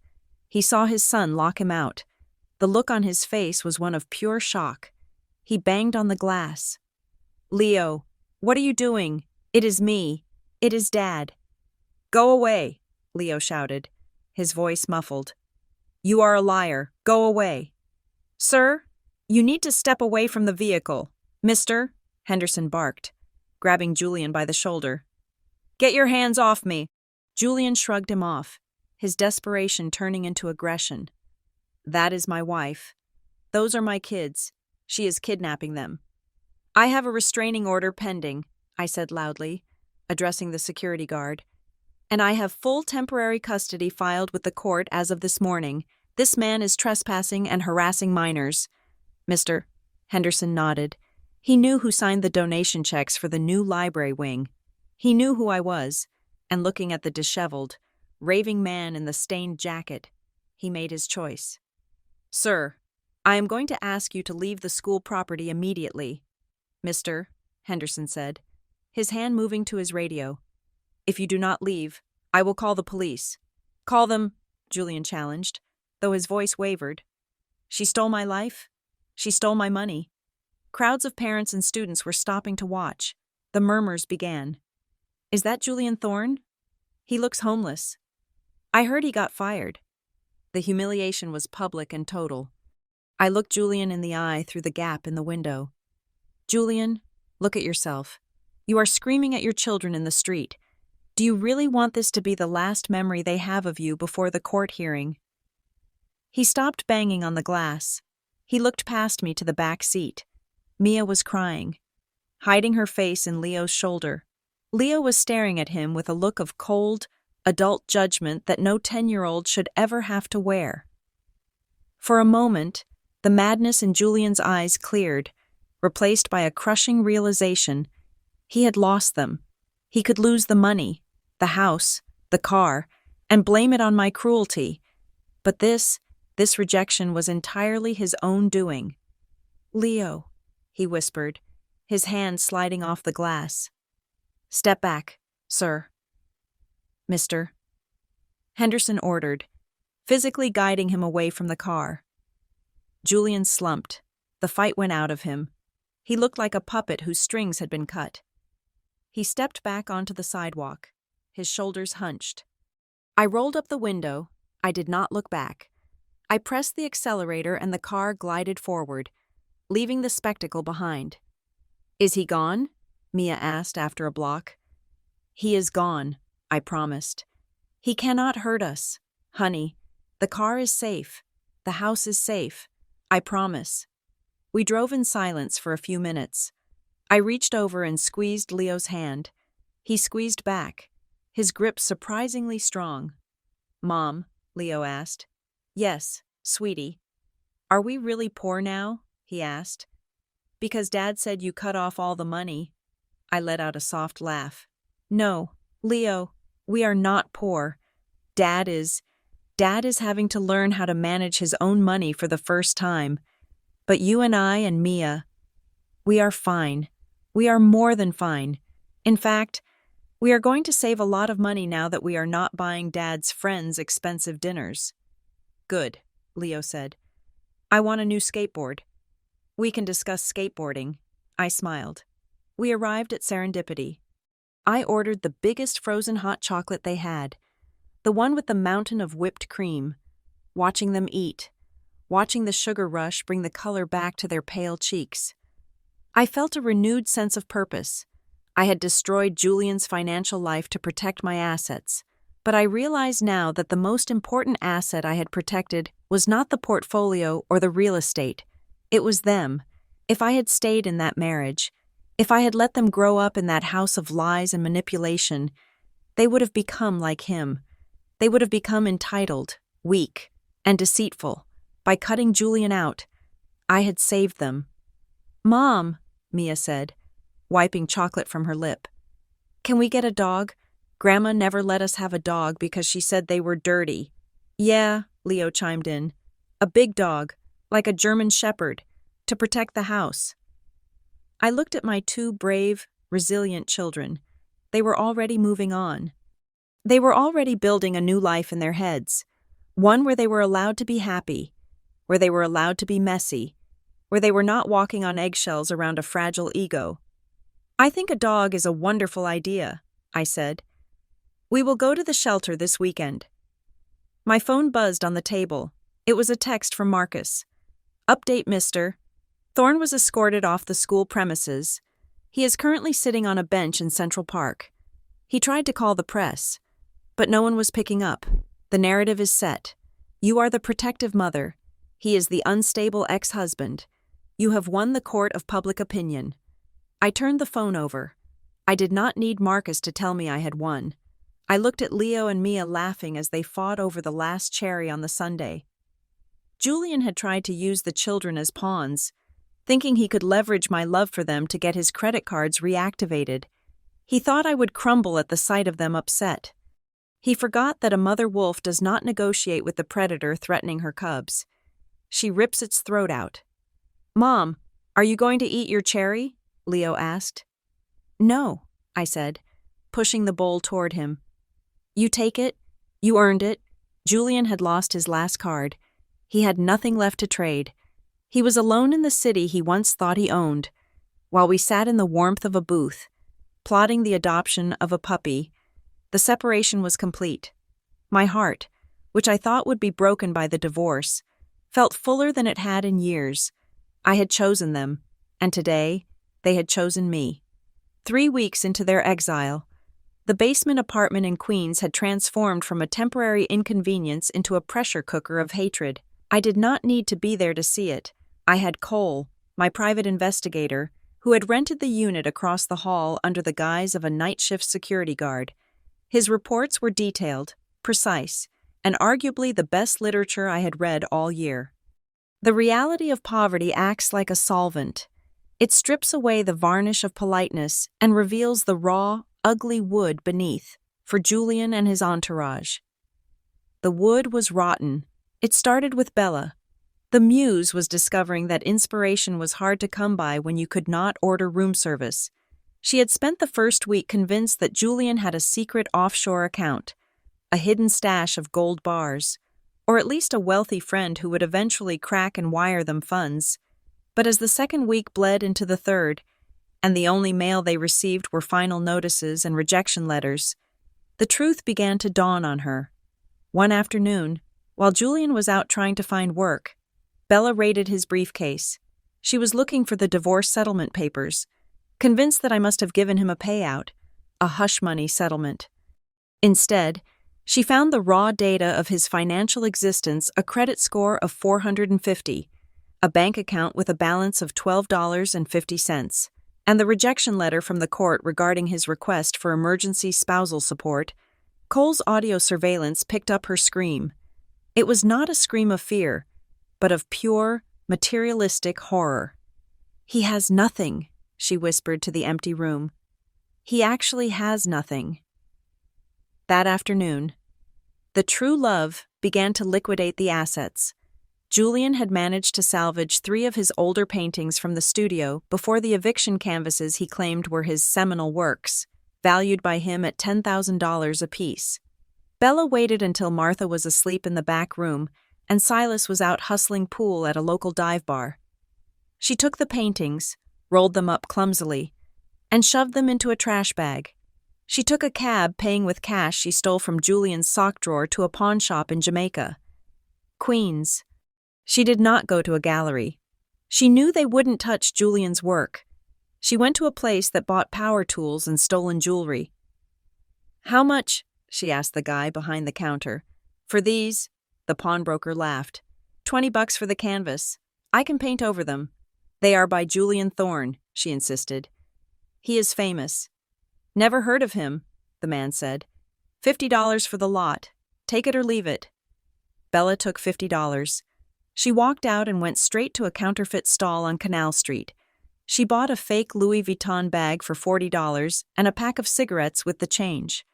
He saw his son lock him out. The look on his face was one of pure shock. He banged on the glass. "Leo, what are you doing? It is me. It is Dad." "Go away," Leo shouted, his voice muffled. "You are a liar. Go away." "Sir, you need to step away from the vehicle. Mister," Henderson barked, grabbing Julian by the shoulder. "Get your hands off me." Julian shrugged him off, his desperation turning into aggression. That is my wife. Those are my kids. She is kidnapping them. I have a restraining order pending, I said loudly, addressing the security guard. And I have full temporary custody filed with the court as of this morning. This man is trespassing and harassing minors. Mr. Henderson nodded. He knew who signed the donation checks for the new library wing. He knew who I was, and looking at the disheveled, raving man in the stained jacket, he made his choice. Sir, I am going to ask you to leave the school property immediately, Mr. Henderson said, his hand moving to his radio. If you do not leave, I will call the police. Call them, Julian challenged, though his voice wavered. She stole my life. She stole my money. Crowds of parents and students were stopping to watch. The murmurs began. Is that Julian Thorne? He looks homeless. I heard he got fired. The humiliation was public and total. I looked Julian in the eye through the gap in the window. Julian, look at yourself. You are screaming at your children in the street. Do you really want this to be the last memory they have of you before the court hearing? He stopped banging on the glass. He looked past me to the back seat. Mia was crying, hiding her face in Leo's shoulder. Leo was staring at him with a look of cold, adult judgment that no 10-year-old should ever have to wear. For a moment, the madness in Julian's eyes cleared, replaced by a crushing realization. He had lost them. He could lose the money, the house, the car, and blame it on my cruelty. But this rejection was entirely his own doing. Leo, he whispered, his hand sliding off the glass. Step back, sir. Mr. Henderson ordered, physically guiding him away from the car. Julian slumped. The fight went out of him. He looked like a puppet whose strings had been cut. He stepped back onto the sidewalk, his shoulders hunched. I rolled up the window. I did not look back. I pressed the accelerator and the car glided forward, leaving the spectacle behind. Is he gone? Mia asked after a block. He is gone, I promised. He cannot hurt us. Honey, the car is safe. The house is safe. I promise. We drove in silence for a few minutes. I reached over and squeezed Leo's hand. He squeezed back, his grip surprisingly strong. Mom, Leo asked. Yes, sweetie. Are we really poor now? He asked. Because Dad said you cut off all the money. I let out a soft laugh. No, Leo, we are not poor. Dad is having to learn how to manage his own money for the first time. But you and I and Mia, we are fine. We are more than fine. In fact, we are going to save a lot of money now that we are not buying Dad's friends' expensive dinners. Good, Leo said. I want a new skateboard. We can discuss skateboarding. I smiled. We arrived at Serendipity. I ordered the biggest frozen hot chocolate they had, the one with the mountain of whipped cream. Watching them eat, watching the sugar rush bring the color back to their pale cheeks. I felt a renewed sense of purpose. I had destroyed Julian's financial life to protect my assets, but I realized now that the most important asset I had protected was not the portfolio or the real estate. It was them. If I had stayed in that marriage, if I had let them grow up in that house of lies and manipulation, they would have become like him. They would have become entitled, weak, and deceitful. By cutting Julian out, I had saved them. Mom, Mia said, wiping chocolate from her lip. Can we get a dog? Grandma never let us have a dog because she said they were dirty. Yeah, Leo chimed in. A big dog, like a German shepherd, to protect the house. I looked at my two brave, resilient children. They were already moving on. They were already building a new life in their heads, one where they were allowed to be happy, where they were allowed to be messy, where they were not walking on eggshells around a fragile ego. I think a dog is a wonderful idea, I said. We will go to the shelter this weekend. My phone buzzed on the table. It was a text from Marcus. Update, Mr. Thorne was escorted off the school premises. He is currently sitting on a bench in Central Park. He tried to call the press, But no one was picking up. The narrative is set. You are the protective mother. He is the unstable ex-husband. You have won the court of public opinion. I turned the phone over. I did not need Marcus to tell me I had won. I looked at Leo and Mia laughing as they fought over the last cherry on the sundae. Julian had tried to use the children as pawns, thinking he could leverage my love for them to get his credit cards reactivated. He thought I would crumble at the sight of them upset. He forgot that a mother wolf does not negotiate with the predator threatening her cubs. She rips its throat out. "Mom, are you going to eat your cherry?" Leo asked. "No," I said, pushing the bowl toward him. "You take it. You earned it." Julian had lost his last card. He had nothing left to trade. He was alone in the city he once thought he owned, while we sat in the warmth of a booth, plotting the adoption of a puppy. The separation was complete. My heart, which I thought would be broken by the divorce, felt fuller than it had in years. I had chosen them, and today, they had chosen me. 3 weeks into their exile, the basement apartment in Queens had transformed from a temporary inconvenience into a pressure cooker of hatred. I did not need to be there to see it. I had Cole, my private investigator, who had rented the unit across the hall under the guise of a night shift security guard. His reports were detailed, precise, and arguably the best literature I had read all year. The reality of poverty acts like a solvent. It strips away the varnish of politeness and reveals the raw, ugly wood beneath, for Julian and his entourage. The wood was rotten. It started with Bella. The muse was discovering that inspiration was hard to come by when you could not order room service. She had spent the first week convinced that Julian had a secret offshore account, a hidden stash of gold bars, or at least a wealthy friend who would eventually crack and wire them funds. But as the second week bled into the third, and the only mail they received were final notices and rejection letters, the truth began to dawn on her. One afternoon, while Julian was out trying to find work, Bella raided his briefcase. She was looking for the divorce settlement papers, convinced that I must have given him a payout, a hush-money settlement. Instead, she found the raw data of his financial existence, a credit score of 450, a bank account with a balance of $12.50, and the rejection letter from the court regarding his request for emergency spousal support. Cole's audio surveillance picked up her scream. It was not a scream of fear, but of pure, materialistic horror. "He has nothing," she whispered to the empty room. "He actually has nothing." That afternoon, the true love began to liquidate the assets. Julian had managed to salvage 3 of his older paintings from the studio before the eviction canvases he claimed were his seminal works, valued by him at $10,000 apiece. Bella waited until Martha was asleep in the back room and Silas was out hustling pool at a local dive bar. She took the paintings, rolled them up clumsily, and shoved them into a trash bag. She took a cab paying with cash she stole from Julian's sock drawer to a pawn shop in Jamaica. Queens. She did not go to a gallery. She knew they wouldn't touch Julian's work. She went to a place that bought power tools and stolen jewelry. "How much?" she asked the guy behind the counter. "For these?" The pawnbroker laughed. $20 for the canvas. I can paint over them. They are by Julian Thorne, she insisted. He is famous. Never heard of him, the man said. $50 for the lot. Take it or leave it. Bella took $50. She walked out and went straight to a counterfeit stall on Canal Street. She bought a fake Louis Vuitton bag for $40 and a pack of cigarettes with the change.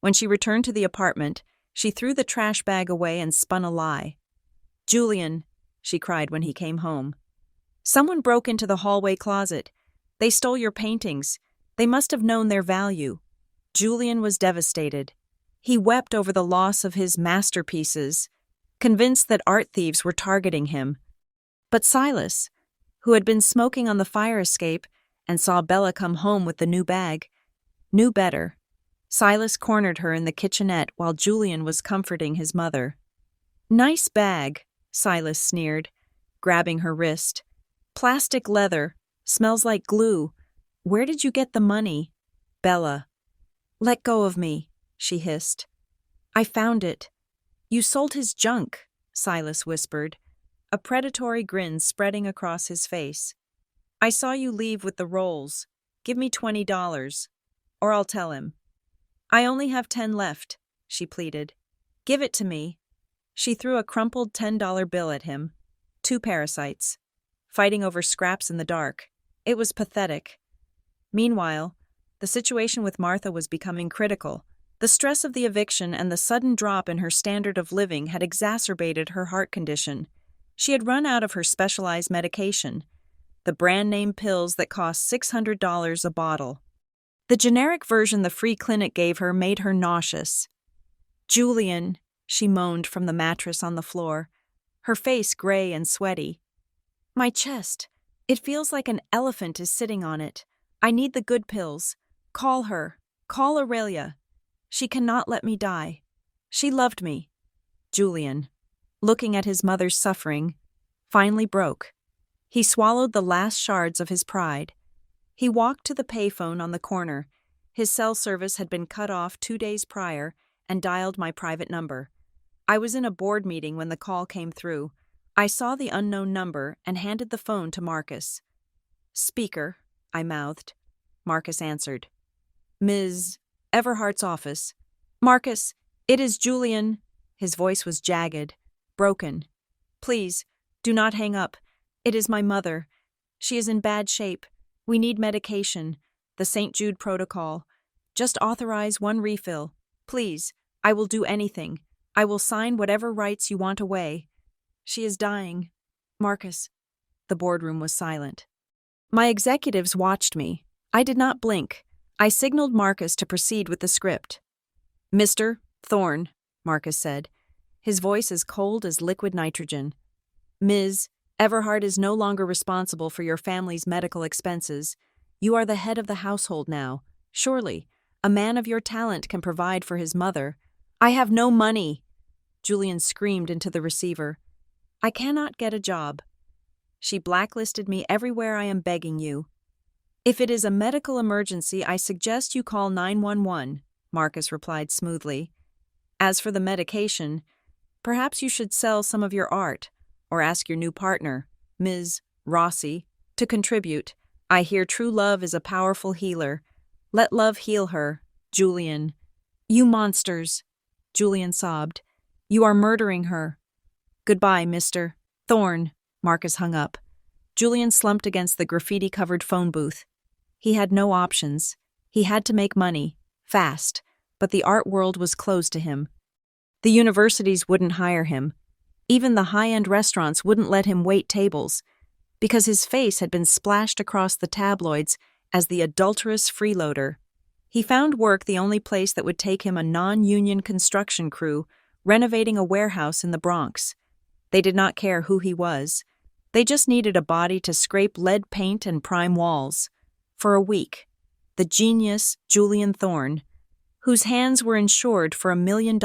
When she returned to the apartment, she threw the trash bag away and spun a lie. "Julian," she cried when he came home. "Someone broke into the hallway closet. They stole your paintings. They must have known their value." Julian was devastated. He wept over the loss of his masterpieces, convinced that art thieves were targeting him. But Silas, who had been smoking on the fire escape and saw Bella come home with the new bag, knew better. Silas cornered her in the kitchenette while Julian was comforting his mother. "Nice bag," Silas sneered, grabbing her wrist. "Plastic leather. Smells like glue. Where did you get the money?" "Bella." "Let go of me," she hissed. I found it. You sold his junk, Silas whispered, a predatory grin spreading across his face. I saw you leave with the rolls. Give me $20, or I'll tell him. I only have 10 left, she pleaded. Give it to me. She threw a crumpled $10 bill at him. 2 parasites. Fighting over scraps in the dark. It was pathetic. Meanwhile, the situation with Martha was becoming critical. The stress of the eviction and the sudden drop in her standard of living had exacerbated her heart condition. She had run out of her specialized medication, the brand-name pills that cost $600 a bottle. The generic version the free clinic gave her made her nauseous. "Julian," she moaned from the mattress on the floor, her face gray and sweaty. "My chest. It feels like an elephant is sitting on it. I need the good pills. Call her. Call Aurelia. She cannot let me die. She loved me." Julian, looking at his mother's suffering, finally broke. He swallowed the last shards of his pride. He walked to the payphone on the corner. His cell service had been cut off 2 days prior, and dialed my private number. I was in a board meeting when the call came through. I saw the unknown number and handed the phone to Marcus. "Speaker," I mouthed. Marcus answered. "Ms. Everhart's office." "Marcus, it is Julian." His voice was jagged, broken. "Please, do not hang up. It is my mother. She is in bad shape. We need medication. The St. Jude protocol. Just authorize 1 refill. Please, I will do anything. I will sign whatever rights you want away. She is dying. Marcus." The boardroom was silent. My executives watched me. I did not blink. I signaled Marcus to proceed with the script. "Mr. Thorne," Marcus said, his voice as cold as liquid nitrogen. "Ms. Everhart is no longer responsible for your family's medical expenses. You are the head of the household now. Surely, a man of your talent can provide for his mother." "I have no money," Julian screamed into the receiver. "I cannot get a job. She blacklisted me everywhere I am begging you." "If it is a medical emergency, I suggest you call 911, Marcus replied smoothly. "As for the medication, perhaps you should sell some of your art, or ask your new partner, Ms. Rossi, to contribute. I hear true love is a powerful healer. Let love heal her, Julian." "You monsters," Julian sobbed. "You are murdering her." "Goodbye, Mr. Thorne." Marcus hung up. Julian slumped against the graffiti-covered phone booth. He had no options. He had to make money, fast, but the art world was closed to him. The universities wouldn't hire him. Even the high-end restaurants wouldn't let him wait tables, because his face had been splashed across the tabloids as the adulterous freeloader. He found work the only place that would take him, a non-union construction crew renovating a warehouse in the Bronx. They did not care who he was. They just needed a body to scrape lead paint and prime walls. For a week, the genius Julian Thorne, whose hands were insured for $1 million,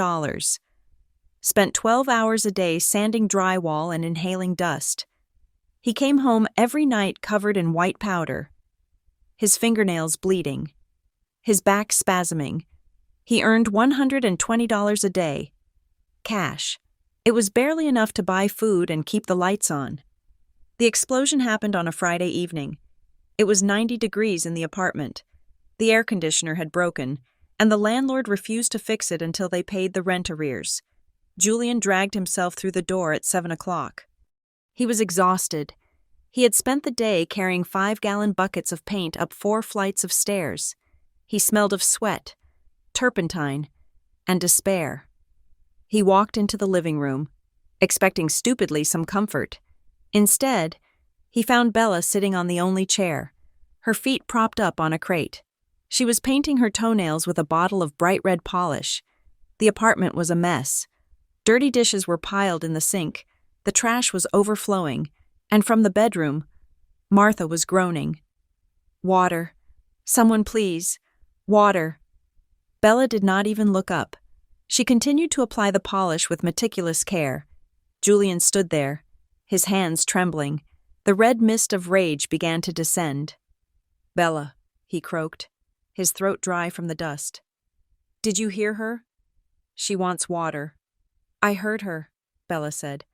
spent 12 hours a day sanding drywall and inhaling dust. He came home every night covered in white powder, his fingernails bleeding, his back spasming. He earned $120 a day. Cash. It was barely enough to buy food and keep the lights on. The explosion happened on a Friday evening. It was 90 degrees in the apartment. The air conditioner had broken, and the landlord refused to fix it until they paid the rent arrears. Julian dragged himself through the door at 7 o'clock. He was exhausted. He had spent the day carrying 5-gallon buckets of paint up 4 flights of stairs. He smelled of sweat, turpentine, and despair. He walked into the living room, expecting stupidly some comfort. Instead, he found Bella sitting on the only chair, her feet propped up on a crate. She was painting her toenails with a bottle of bright red polish. The apartment was a mess. Dirty dishes were piled in the sink, the trash was overflowing, and from the bedroom, Martha was groaning. "Water. Someone please. Water." Bella did not even look up. She continued to apply the polish with meticulous care. Julian stood there, his hands trembling. The red mist of rage began to descend. "Bella," he croaked, his throat dry from the dust. "Did you hear her?" She wants water. I heard her, Bella said,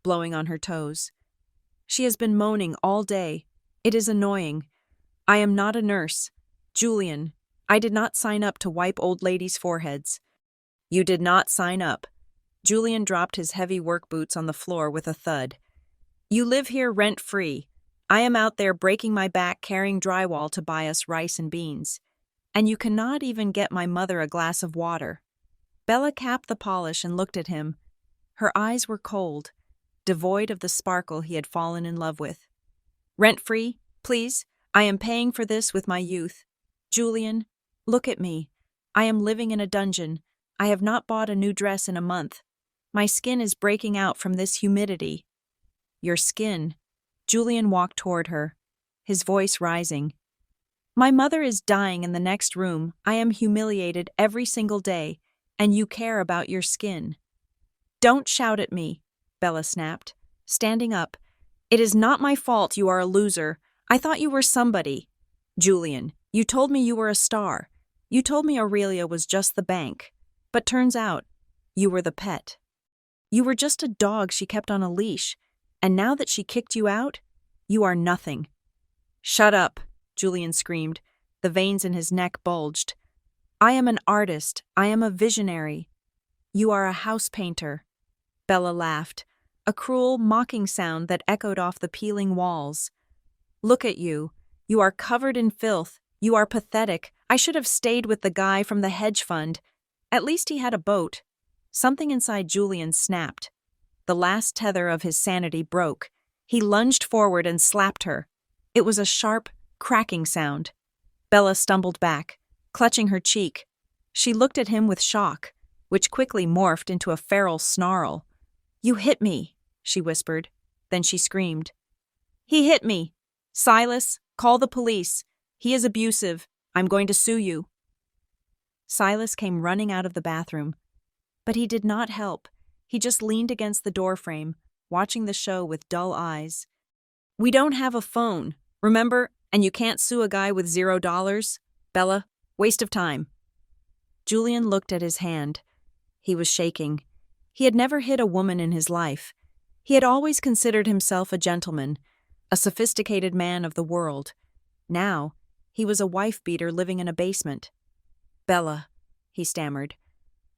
blowing on her toes. She has been moaning all day. It is annoying. I am not a nurse. Julian, I did not sign up to wipe old ladies' foreheads. You did not sign up. Julian dropped his heavy work boots on the floor with a thud. You live here rent-free. I am out there breaking my back carrying drywall to buy us rice and beans. And you cannot even get my mother a glass of water. Bella capped the polish and looked at him. Her eyes were cold, devoid of the sparkle he had fallen in love with. Rent-free, please. I am paying for this with my youth. Julian, look at me. I am living in a dungeon. I have not bought a new dress in a month. My skin is breaking out from this humidity. Your skin. Julian walked toward her, his voice rising. My mother is dying in the next room. I am humiliated every single day, and you care about your skin. Don't shout at me, Bella snapped, standing up. It is not my fault you are a loser. I thought you were somebody. Julian, you told me you were a star. You told me Aurelia was just the bank. But turns out, you were the pet. You were just a dog she kept on a leash, and now that she kicked you out, you are nothing. Shut up, Julian screamed. The veins in his neck bulged. I am an artist. I am a visionary. You are a house painter. Bella laughed, a cruel, mocking sound that echoed off the peeling walls. Look at you. You are covered in filth. You are pathetic. I should have stayed with the guy from the hedge fund. At least he had a boat. Something inside Julian snapped. The last tether of his sanity broke. He lunged forward and slapped her. It was a sharp, cracking sound. Bella stumbled back, clutching her cheek. She looked at him with shock, which quickly morphed into a feral snarl. You hit me, she whispered. Then she screamed. He hit me. Silas, call the police. He is abusive. I'm going to sue you. Silas came running out of the bathroom. But he did not help. He just leaned against the doorframe, watching the show with dull eyes. We don't have a phone, remember? And you can't sue a guy with $0? Bella, waste of time. Julian looked at his hand. He was shaking. He had never hit a woman in his life. He had always considered himself a gentleman, a sophisticated man of the world. Now, he was a wife-beater living in a basement. Bella, he stammered.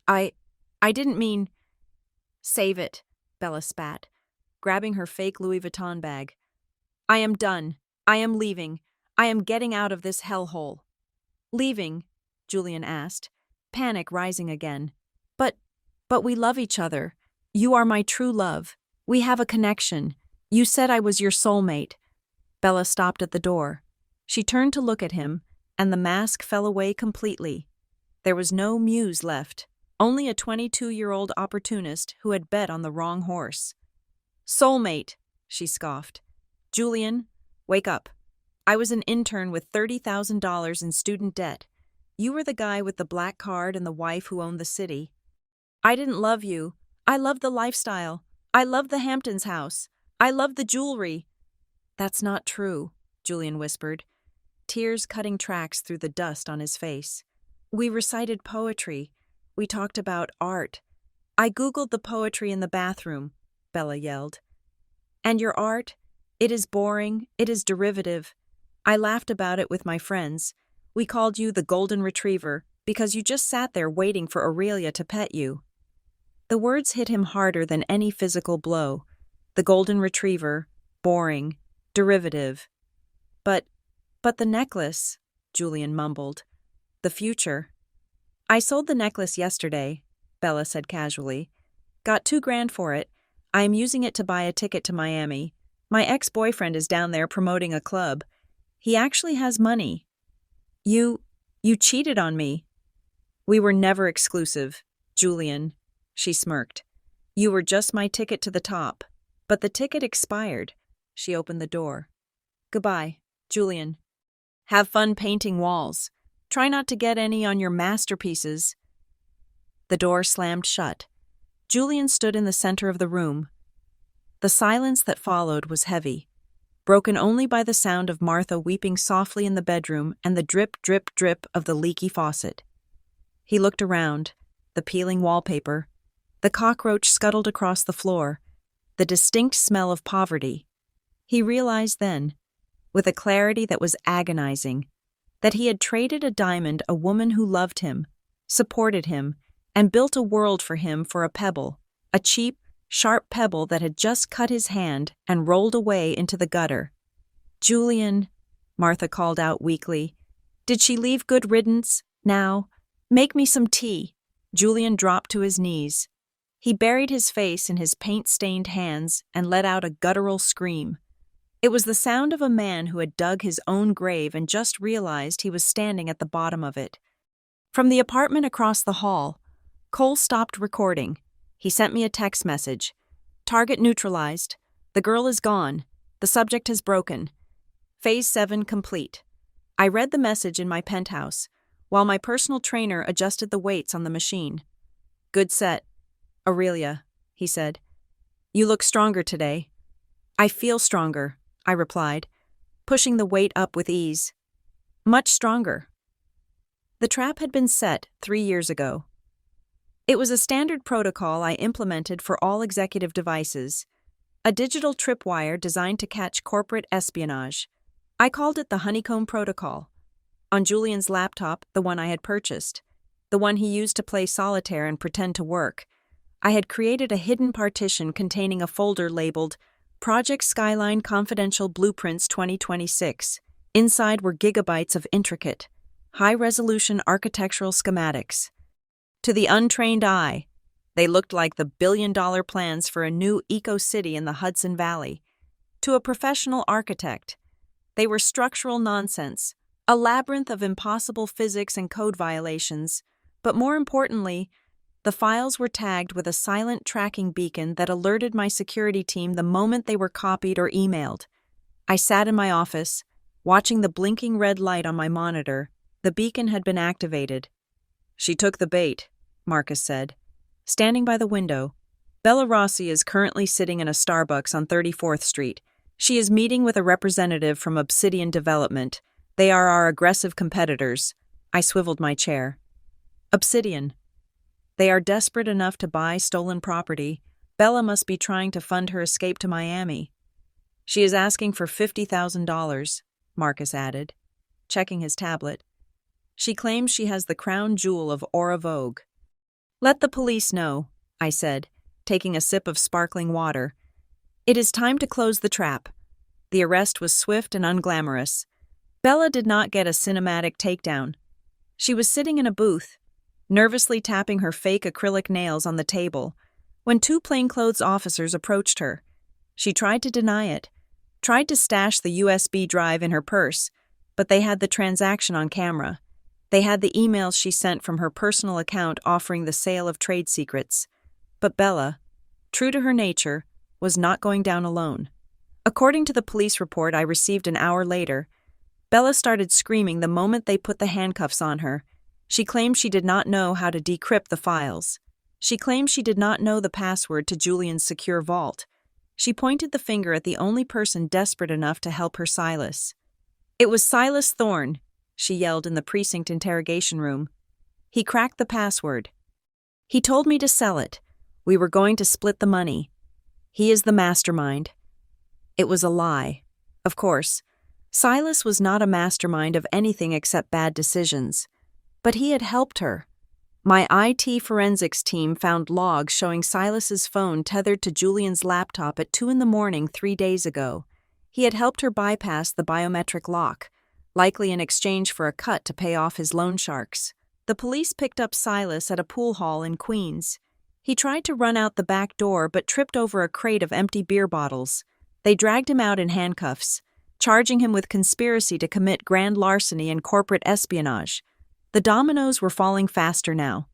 I didn't mean... Save it, Bella spat, grabbing her fake Louis Vuitton bag. I am done. I am leaving. I am getting out of this hellhole. Leaving? Julian asked, panic rising again. But we love each other. You are my true love. We have a connection. You said I was your soulmate. Bella stopped at the door. She turned to look at him, and the mask fell away completely. There was no muse left, only a 22-year-old opportunist who had bet on the wrong horse. Soulmate, she scoffed. Julian, wake up. I was an intern with $30,000 in student debt. You were the guy with the black card and the wife who owned the city. I didn't love you. I loved the lifestyle. I loved the Hamptons house. I loved the jewelry. That's not true, Julian whispered, tears cutting tracks through the dust on his face. We recited poetry. We talked about art. I Googled the poetry in the bathroom, Bella yelled. And your art? It is boring. It is derivative. I laughed about it with my friends. We called you the Golden Retriever because you just sat there waiting for Aurelia to pet you. The words hit him harder than any physical blow. The Golden Retriever, boring, derivative. But the necklace, Julian mumbled. The future. I sold the necklace yesterday, Bella said casually. Got $2,000 for it. I am using it to buy a ticket to Miami. My ex-boyfriend is down there promoting a club. He actually has money. You cheated on me. We were never exclusive, Julian, she smirked. You were just my ticket to the top. But the ticket expired. She opened the door. Goodbye, Julian. Have fun painting walls. Try not to get any on your masterpieces. The door slammed shut. Julian stood in the center of the room. The silence that followed was heavy, broken only by the sound of Martha weeping softly in the bedroom and the drip, drip, drip of the leaky faucet. He looked around, the peeling wallpaper. The cockroach scuttled across the floor, the distinct smell of poverty. He realized then, with a clarity that was agonizing, that he had traded a diamond a woman who loved him, supported him, and built a world for him for a pebble, a cheap, sharp pebble that had just cut his hand and rolled away into the gutter. "Julian," Martha called out weakly. "Did she leave good riddance? Now, make me some tea." Julian dropped to his knees. He buried his face in his paint-stained hands and let out a guttural scream. It was the sound of a man who had dug his own grave and just realized he was standing at the bottom of it. From the apartment across the hall, Cole stopped recording. He sent me a text message. "Target neutralized. The girl is gone. The subject has broken. Phase 7 complete." I read the message in my penthouse, while my personal trainer adjusted the weights on the machine. "Good set, Aurelia," he said. "You look stronger today." "I feel stronger," I replied, pushing the weight up with ease. "Much stronger." The trap had been set 3 years ago. It was a standard protocol I implemented for all executive devices, a digital tripwire designed to catch corporate espionage. I called it the honeycomb protocol. On Julian's laptop, the one I had purchased, the one he used to play solitaire and pretend to work, I had created a hidden partition containing a folder labeled Project Skyline Confidential Blueprints 2026. Inside were gigabytes of intricate, high-resolution architectural schematics. To the untrained eye, they looked like the billion-dollar plans for a new eco-city in the Hudson Valley. To a professional architect, they were structural nonsense, a labyrinth of impossible physics and code violations, but more importantly, the files were tagged with a silent tracking beacon that alerted my security team the moment they were copied or emailed. I sat in my office, watching the blinking red light on my monitor. The beacon had been activated. "She took the bait," Marcus said. Standing by the window, Bella Rossi is currently sitting in a Starbucks on 34th Street. She is meeting with a representative from Obsidian Development. They are our aggressive competitors. I swiveled my chair. Obsidian. They are desperate enough to buy stolen property. Bella must be trying to fund her escape to Miami. She is asking for $50,000, Marcus added, checking his tablet. She claims she has the crown jewel of Aura Vogue. "Let the police know," I said, taking a sip of sparkling water. "It is time to close the trap." The arrest was swift and unglamorous. Bella did not get a cinematic takedown. She was sitting in a booth, nervously tapping her fake acrylic nails on the table, when 2 plainclothes officers approached her. She tried to deny it, tried to stash the USB drive in her purse, but they had the transaction on camera. They had the emails she sent from her personal account offering the sale of trade secrets. But Bella, true to her nature, was not going down alone. According to the police report I received an hour later, Bella started screaming the moment they put the handcuffs on her. She claimed she did not know how to decrypt the files. She claimed she did not know the password to Julian's secure vault. She pointed the finger at the only person desperate enough to help her, Silas. "It was Silas Thorne," she yelled in the precinct interrogation room. "He cracked the password. He told me to sell it. We were going to split the money. He is the mastermind." It was a lie. Of course, Silas was not a mastermind of anything except bad decisions. But he had helped her. My IT forensics team found logs showing Silas's phone tethered to Julian's laptop at 2 a.m. 3 days ago. He had helped her bypass the biometric lock, likely in exchange for a cut to pay off his loan sharks. The police picked up Silas at a pool hall in Queens. He tried to run out the back door but tripped over a crate of empty beer bottles. They dragged him out in handcuffs, charging him with conspiracy to commit grand larceny and corporate espionage. The dominoes were falling faster now.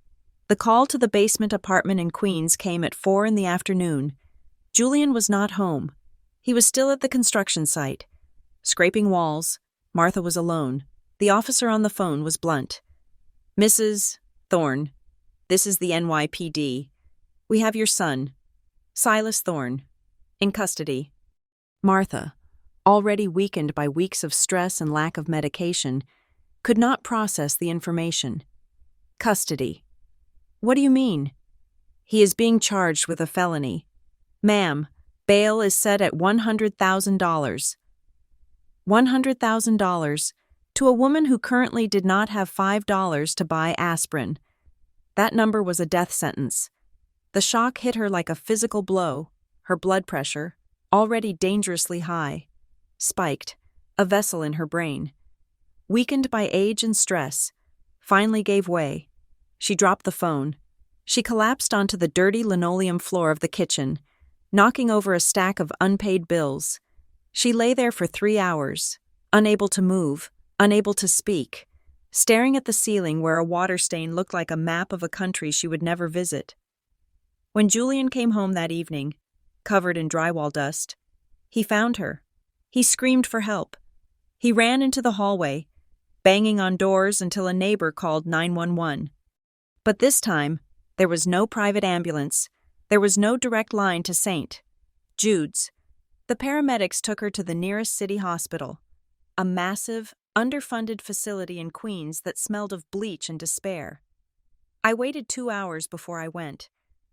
The call to the basement apartment in Queens came at 4 p.m. Julian was not home. He was still at the construction site. Scraping walls, Martha was alone. The officer on the phone was blunt. "Mrs. Thorne, this is the NYPD. We have your son, Silas Thorne, in custody." Martha, already weakened by weeks of stress and lack of medication, could not process the information. Custody. What do you mean? He is being charged with a felony. Ma'am, bail is set at $100,000. $100,000 to a woman who currently did not have $5 to buy aspirin. That number was a death sentence. The shock hit her like a physical blow. Her blood pressure, already dangerously high, spiked, a vessel in her brain. Weakened by age and stress, finally gave way. She dropped the phone. She collapsed onto the dirty linoleum floor of the kitchen, knocking over a stack of unpaid bills. She lay there for 3 hours, unable to move, unable to speak, staring at the ceiling where a water stain looked like a map of a country she would never visit. When Julian came home that evening, covered in drywall dust, he found her. He screamed for help. He ran into the hallway, banging on doors until a neighbor called 911. But this time, there was no private ambulance. There was no direct line to St. Jude's. The paramedics took her to the nearest city hospital, a massive, underfunded facility in Queens that smelled of bleach and despair. I waited 2 hours before I went.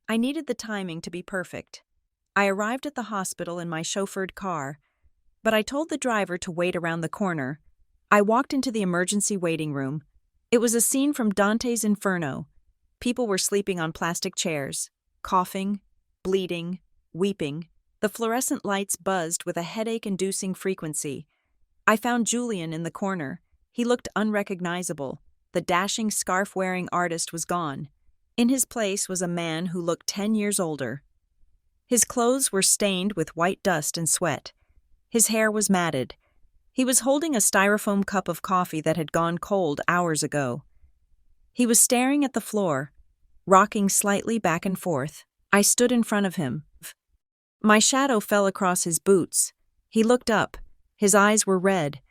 I needed the timing to be perfect. I arrived at the hospital in my chauffeured car, but I told the driver to wait around the corner. I walked into the emergency waiting room. It was a scene from Dante's Inferno. People were sleeping on plastic chairs, coughing, bleeding, weeping. The fluorescent lights buzzed with a headache-inducing frequency. I found Julian in the corner. He looked unrecognizable. The dashing scarf-wearing artist was gone. In his place was a man who looked 10 years older. His clothes were stained with white dust and sweat. His hair was matted. He was holding a styrofoam cup of coffee that had gone cold hours ago. He was staring at the floor, rocking slightly back and forth. I stood in front of him. My shadow fell across his boots. He looked up. His eyes were red,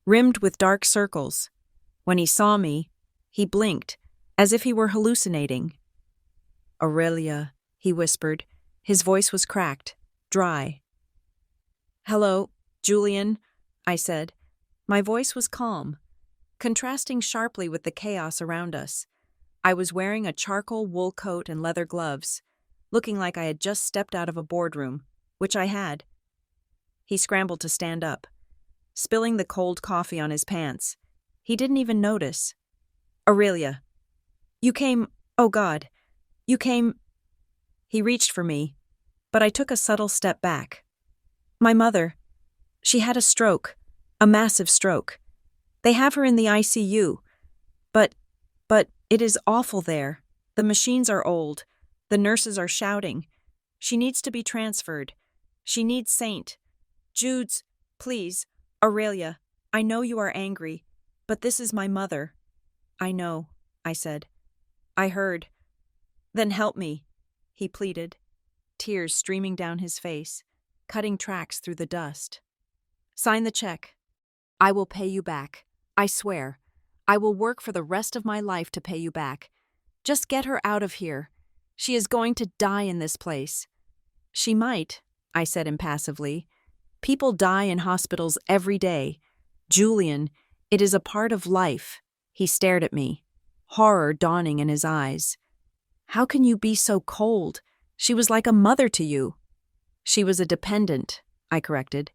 rimmed with dark circles. When he saw me, he blinked, as if he were hallucinating. "Aurelia," he whispered. His voice was cracked, dry. "Hello, Julian," I said. My voice was calm, contrasting sharply with the chaos around us. I was wearing a charcoal wool coat and leather gloves, looking like I had just stepped out of a boardroom, which I had. He scrambled to stand up, spilling the cold coffee on his pants. He didn't even notice. "Aurelia, you came, oh God, you came." He reached for me, but I took a subtle step back. "My mother, she had a stroke, a massive stroke. They have her in the ICU, but it is awful there. The machines are old. The nurses are shouting. She needs to be transferred. She needs St. Jude's, please. Aurelia, I know you are angry, but this is my mother." "I know," I said. "I heard." "Then help me," he pleaded, tears streaming down his face, cutting tracks through the dust. "Sign the check. I will pay you back. I swear. I will work for the rest of my life to pay you back. Just get her out of here. She is going to die in this place." "She might," I said impassively. "People die in hospitals every day. Julian, it is a part of life." He stared at me, horror dawning in his eyes. "How can you be so cold? She was like a mother to you." "She was a dependent," I corrected,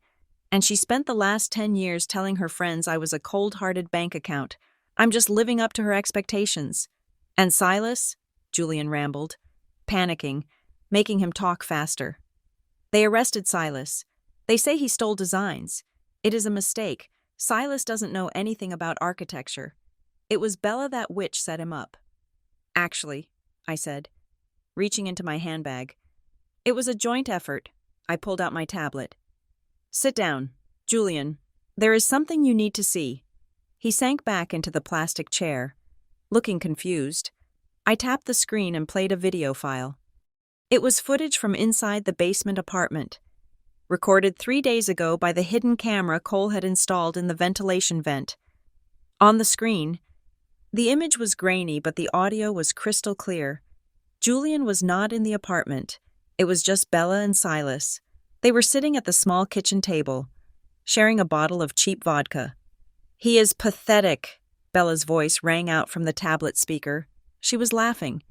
"and she spent the last 10 years telling her friends I was a cold-hearted bank account. I'm just living up to her expectations." "And Silas?" Julian rambled, panicking, making him talk faster. "They arrested Silas. They say he stole designs. It is a mistake. Silas doesn't know anything about architecture. It was Bella that witch set him up." "Actually," I said, reaching into my handbag. "It was a joint effort." I pulled out my tablet. "Sit down, Julian. There is something you need to see." He sank back into the plastic chair, looking confused. I tapped the screen and played a video file. It was footage from inside the basement apartment, recorded 3 days ago by the hidden camera Cole had installed in the ventilation vent. On the screen, the image was grainy, but the audio was crystal clear. Julian was not in the apartment. It was just Bella and Silas. They were sitting at the small kitchen table, sharing a bottle of cheap vodka. "He is pathetic," Bella's voice rang out from the tablet speaker. She was laughing.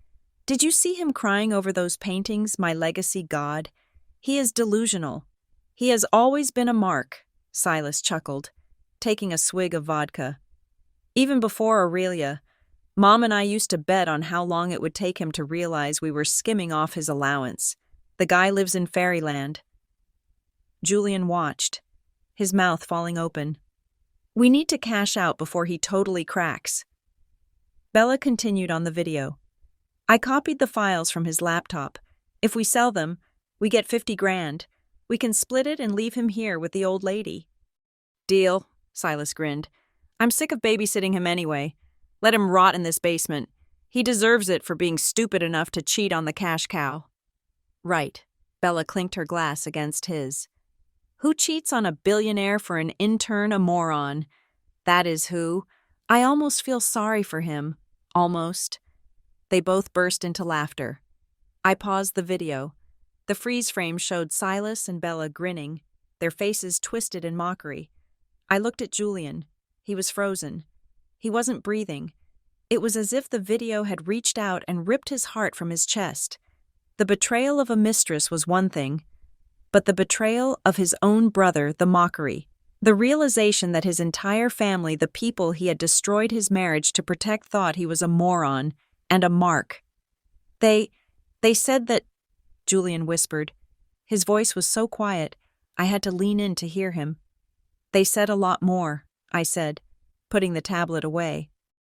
Did you see him crying over those paintings, my legacy god? He is delusional. He has always been a mark, Silas chuckled, taking a swig of vodka. Even before Aurelia, Mom and I used to bet on how long it would take him to realize we were skimming off his allowance. The guy lives in fairyland. Julian watched, his mouth falling open. We need to cash out before he totally cracks. Bella continued on the video. I copied the files from his laptop. If we sell them, we get 50 grand. We can split it and leave him here with the old lady. Deal, Silas grinned. I'm sick of babysitting him anyway. Let him rot in this basement. He deserves it for being stupid enough to cheat on the cash cow. Right. Bella clinked her glass against his. Who cheats on a billionaire for an intern, a moron? That is who. I almost feel sorry for him. Almost. They both burst into laughter. I paused the video. The freeze frame showed Silas and Bella grinning, their faces twisted in mockery. I looked at Julian. He was frozen. He wasn't breathing. It was as if the video had reached out and ripped his heart from his chest. The betrayal of a mistress was one thing, but the betrayal of his own brother, the mockery, the realization that his entire family, the people he had destroyed his marriage to protect, thought he was a moron and a mark. They said that, Julian whispered. His voice was so quiet, I had to lean in to hear him. They said a lot more, I said, putting the tablet away.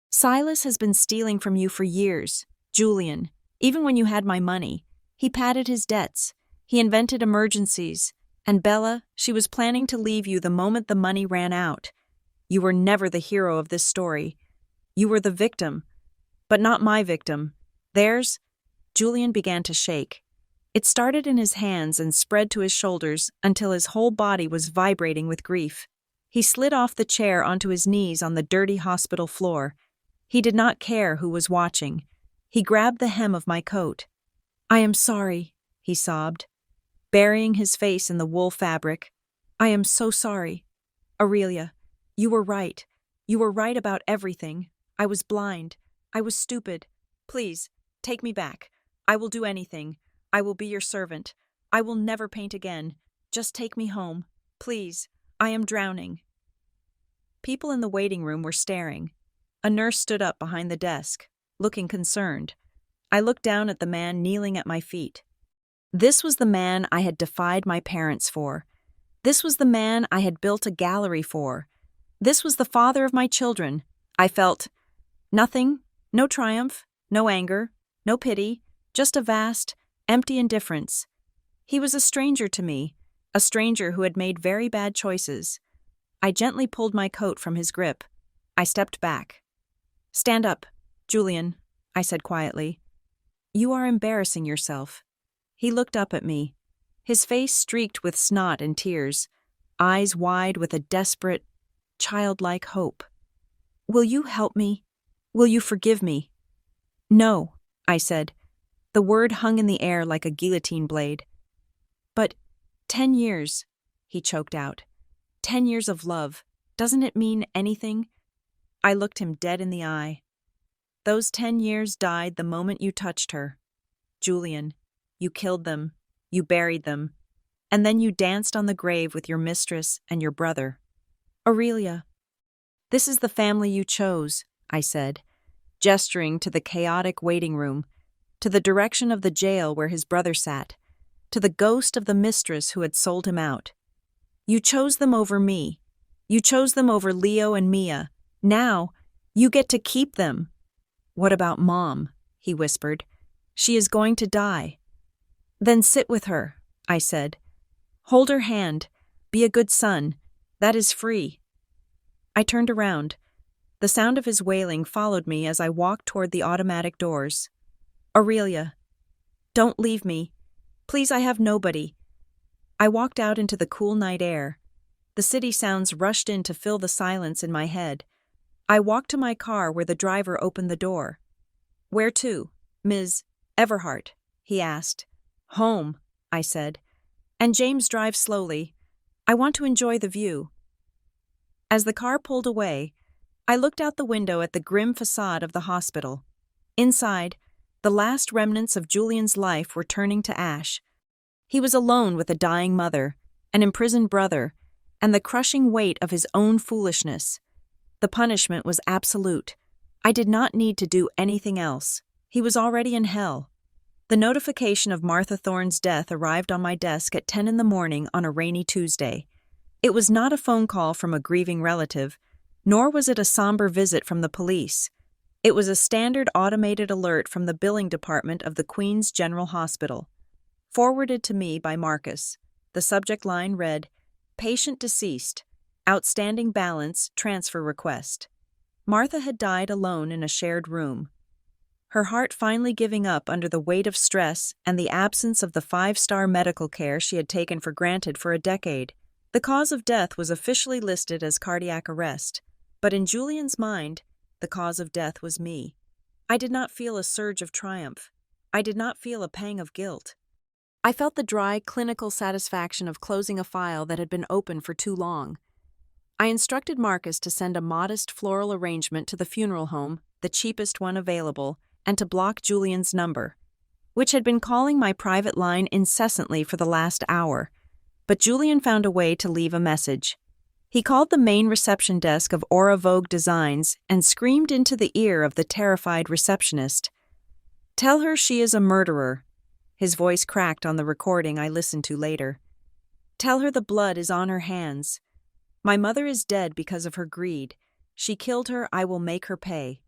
Silas has been stealing from you for years, Julian, even when you had my money. He padded his debts. He invented emergencies. And Bella, she was planning to leave you the moment the money ran out. You were never the hero of this story. You were the victim. But not my victim. Theirs. Julian began to shake. It started in his hands and spread to his shoulders until his whole body was vibrating with grief. He slid off the chair onto his knees on the dirty hospital floor. He did not care who was watching. He grabbed the hem of my coat. I am sorry, he sobbed, burying his face in the wool fabric. I am so sorry. Aurelia, you were right. You were right about everything. I was blind. I was stupid. Please, take me back. I will do anything. I will be your servant. I will never paint again. Just take me home. Please. I am drowning. People in the waiting room were staring. A nurse stood up behind the desk, looking concerned. I looked down at the man kneeling at my feet. This was the man I had defied my parents for. This was the man I had built a gallery for. This was the father of my children. I felt nothing, no triumph, no anger, no pity, just a vast, empty indifference. He was a stranger to me, a stranger who had made very bad choices. I gently pulled my coat from his grip. I stepped back. Stand up, Julian, I said quietly. You are embarrassing yourself. He looked up at me, his face streaked with snot and tears, eyes wide with a desperate, childlike hope. Will you help me? Will you forgive me? No, I said. The word hung in the air like a guillotine blade. But 10 years, he choked out. 10 years of love. Doesn't it mean anything? I looked him dead in the eye. Those 10 years died the moment you touched her. Julian, you killed them, you buried them, and then you danced on the grave with your mistress and your brother. Aurelia, this is the family you chose, I said, gesturing to the chaotic waiting room, to the direction of the jail where his brother sat, to the ghost of the mistress who had sold him out. You chose them over me. You chose them over Leo and Mia. Now, you get to keep them. What about Mom? He whispered. She is going to die. Then sit with her, I said. Hold her hand. Be a good son. That is free. I turned around. The sound of his wailing followed me as I walked toward the automatic doors. Aurelia, don't leave me. Please, I have nobody. I walked out into the cool night air. The city sounds rushed in to fill the silence in my head. I walked to my car where the driver opened the door. Where to, Ms. Everhart? He asked. Home, I said. And James, drive slowly. I want to enjoy the view. As the car pulled away, I looked out the window at the grim facade of the hospital. Inside, The last remnants of Julian's life were turning to ash. He was alone with a dying mother, an imprisoned brother, and the crushing weight of his own foolishness. The punishment was absolute. I did not need to do anything else. He was already in hell. The notification of Martha Thorne's death arrived on my desk at 10 in the morning on a rainy Tuesday. It was not a phone call from a grieving relative, nor was it a somber visit from the police. It was a standard automated alert from the billing department of the Queen's General Hospital. Forwarded to me by Marcus. The subject line read, "Patient deceased. Outstanding balance transfer request." Martha had died alone in a shared room. Her heart finally giving up under the weight of stress and the absence of the 5-star medical care she had taken for granted for a decade. The cause of death was officially listed as cardiac arrest, but in Julian's mind, the cause of death was me. I did not feel a surge of triumph. I did not feel a pang of guilt. I felt the dry, clinical satisfaction of closing a file that had been open for too long. I instructed Marcus to send a modest floral arrangement to the funeral home, the cheapest one available, and to block Julian's number, which had been calling my private line incessantly for the last hour. But Julian found a way to leave a message. He called the main reception desk of Aura Vogue Designs and screamed into the ear of the terrified receptionist, "Tell her she is a murderer." His voice cracked on the recording I listened to later. "Tell her the blood is on her hands. My mother is dead because of her greed. She killed her, I will make her pay."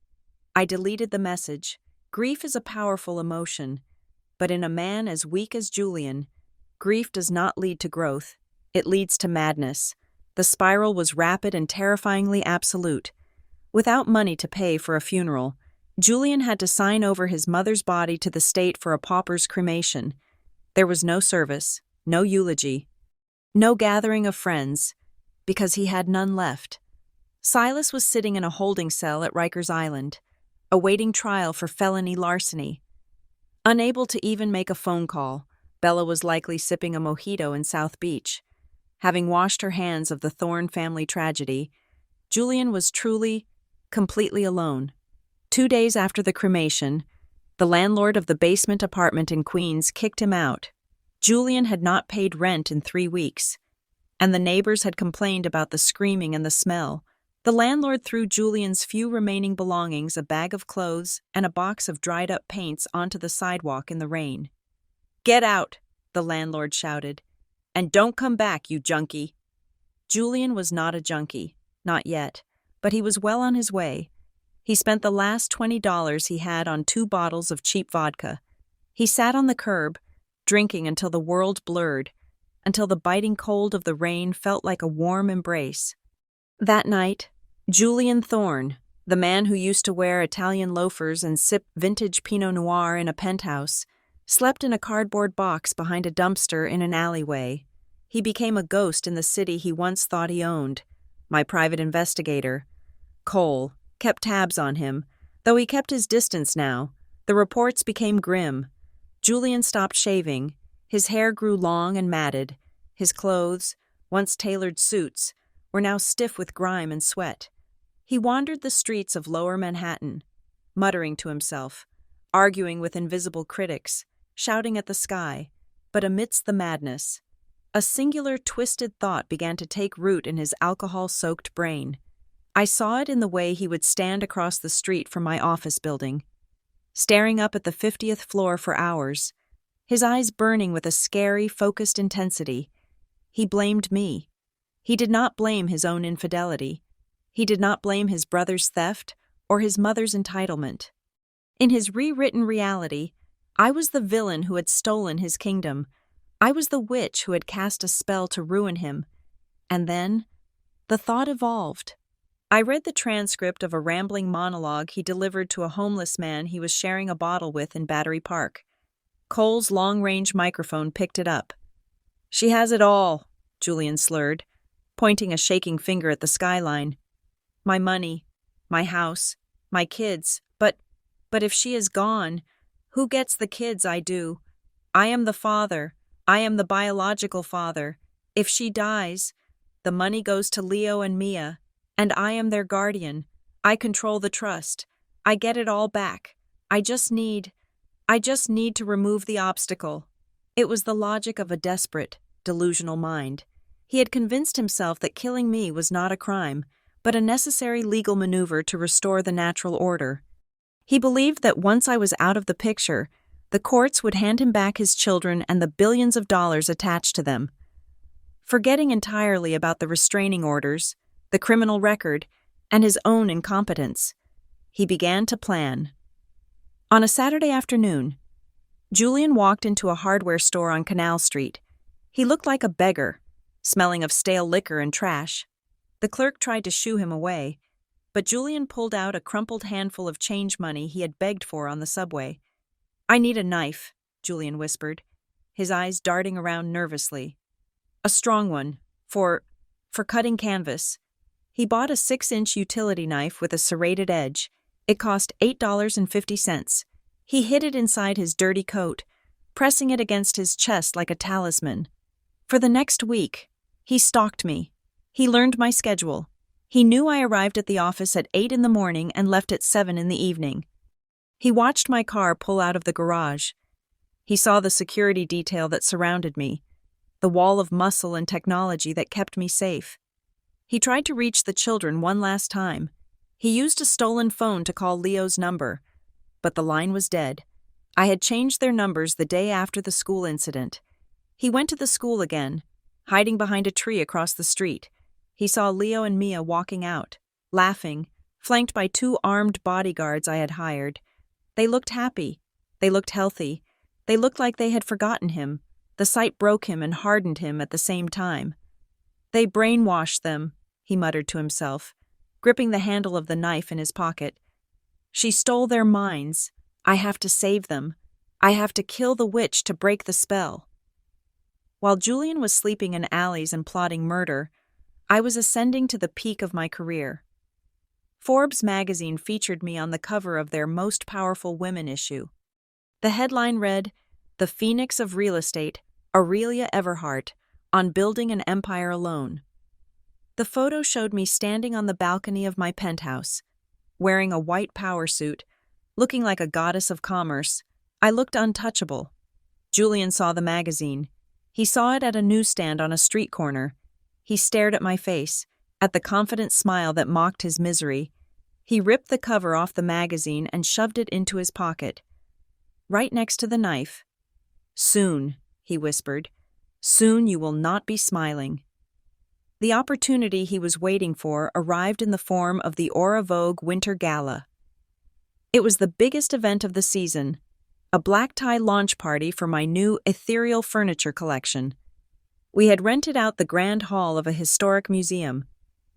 I deleted the message. Grief is a powerful emotion, but in a man as weak as Julian, grief does not lead to growth. It leads to madness. The spiral was rapid and terrifyingly absolute. Without money to pay for a funeral, Julian had to sign over his mother's body to the state for a pauper's cremation. There was no service, no eulogy, no gathering of friends, because he had none left. Silas was sitting in a holding cell at Rikers Island, awaiting trial for felony larceny. Unable to even make a phone call, Bella was likely sipping a mojito in South Beach. Having washed her hands of the Thorne family tragedy, Julian was truly, completely alone. 2 days after the cremation, the landlord of the basement apartment in Queens kicked him out. Julian had not paid rent in 3 weeks, and the neighbors had complained about the screaming and the smell. The landlord threw Julian's few remaining belongings, a bag of clothes and a box of dried-up paints, onto the sidewalk in the rain. "Get out," the landlord shouted, "and don't come back, you junkie." Julian was not a junkie, not yet, but he was well on his way. He spent the last $20 he had on 2 bottles of cheap vodka. He sat on the curb, drinking until the world blurred, until the biting cold of the rain felt like a warm embrace. That night, Julian Thorne, the man who used to wear Italian loafers and sip vintage Pinot Noir in a penthouse, slept in a cardboard box behind a dumpster in an alleyway. He became a ghost in the city he once thought he owned. My private investigator, Cole, kept tabs on him, though he kept his distance now. The reports became grim. Julian stopped shaving. His hair grew long and matted. His clothes, once tailored suits, were now stiff with grime and sweat. He wandered the streets of Lower Manhattan, muttering to himself, arguing with invisible critics, shouting at the sky. But amidst the madness, a singular twisted thought began to take root in his alcohol-soaked brain. I saw it in the way he would stand across the street from my office building, staring up at the 50th floor for hours, his eyes burning with a scary, focused intensity. He blamed me. He did not blame his own infidelity. He did not blame his brother's theft or his mother's entitlement. In his rewritten reality, I was the villain who had stolen his kingdom. I was the witch who had cast a spell to ruin him. And then, the thought evolved. I read the transcript of a rambling monologue he delivered to a homeless man he was sharing a bottle with in Battery Park. Cole's long-range microphone picked it up. "She has it all," Julian slurred, pointing a shaking finger at the skyline. "My money, my house, my kids, but if she is gone, who gets the kids? I do. I am the father. I am the biological father. If she dies, the money goes to Leo and Mia, and I am their guardian. I control the trust. I get it all back. I just need..." I just need to remove the obstacle. It was the logic of a desperate, delusional mind. He had convinced himself that killing me was not a crime, but a necessary legal maneuver to restore the natural order. He believed that once I was out of the picture, the courts would hand him back his children and the billions of dollars attached to them. Forgetting entirely about the restraining orders, the criminal record, and his own incompetence, he began to plan. On a Saturday afternoon, Julian walked into a hardware store on Canal Street. He looked like a beggar, smelling of stale liquor and trash. The clerk tried to shoo him away, but Julian pulled out a crumpled handful of change money he had begged for on the subway. "I need a knife," Julian whispered, his eyes darting around nervously. "A strong one, for cutting canvas." He bought a 6-inch utility knife with a serrated edge. It cost $8.50. He hid it inside his dirty coat, pressing it against his chest like a talisman. For the next week, he stalked me. He learned my schedule. He knew I arrived at the office at 8 in the morning and left at 7 in the evening. He watched my car pull out of the garage. He saw the security detail that surrounded me, the wall of muscle and technology that kept me safe. He tried to reach the children one last time. He used a stolen phone to call Leo's number, but the line was dead. I had changed their numbers the day after the school incident. He went to the school again, hiding behind a tree across the street. He saw Leo and Mia walking out, laughing, flanked by 2 armed bodyguards I had hired. They looked happy. They looked healthy. They looked like they had forgotten him. The sight broke him and hardened him at the same time. "They brainwashed them," he muttered to himself, gripping the handle of the knife in his pocket. "She stole their minds. I have to save them. I have to kill the witch to break the spell." While Julian was sleeping in alleys and plotting murder, I was ascending to the peak of my career. Forbes magazine featured me on the cover of their Most Powerful Women issue. The headline read, "The Phoenix of Real Estate, Aurelia Everhart, on Building an Empire Alone." The photo showed me standing on the balcony of my penthouse, wearing a white power suit, looking like a goddess of commerce. I looked untouchable. Julian saw the magazine. He saw it at a newsstand on a street corner. He stared at my face, at the confident smile that mocked his misery. He ripped the cover off the magazine and shoved it into his pocket, right next to the knife. "Soon," he whispered, "soon you will not be smiling." The opportunity he was waiting for arrived in the form of the Aura Vogue Winter Gala. It was the biggest event of the season, a black-tie launch party for my new ethereal furniture collection. We had rented out the grand hall of a historic museum.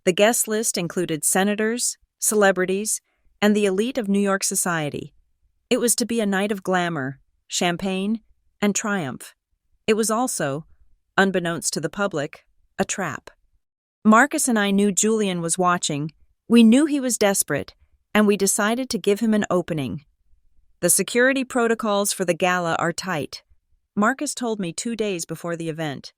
The guest list included senators, celebrities, and the elite of New York society. It was to be a night of glamour, champagne, and triumph. It was also, unbeknownst to the public, a trap. Marcus and I knew Julian was watching. We knew he was desperate, and we decided to give him an opening. "The security protocols for the gala are tight," Marcus told me 2 days before the event.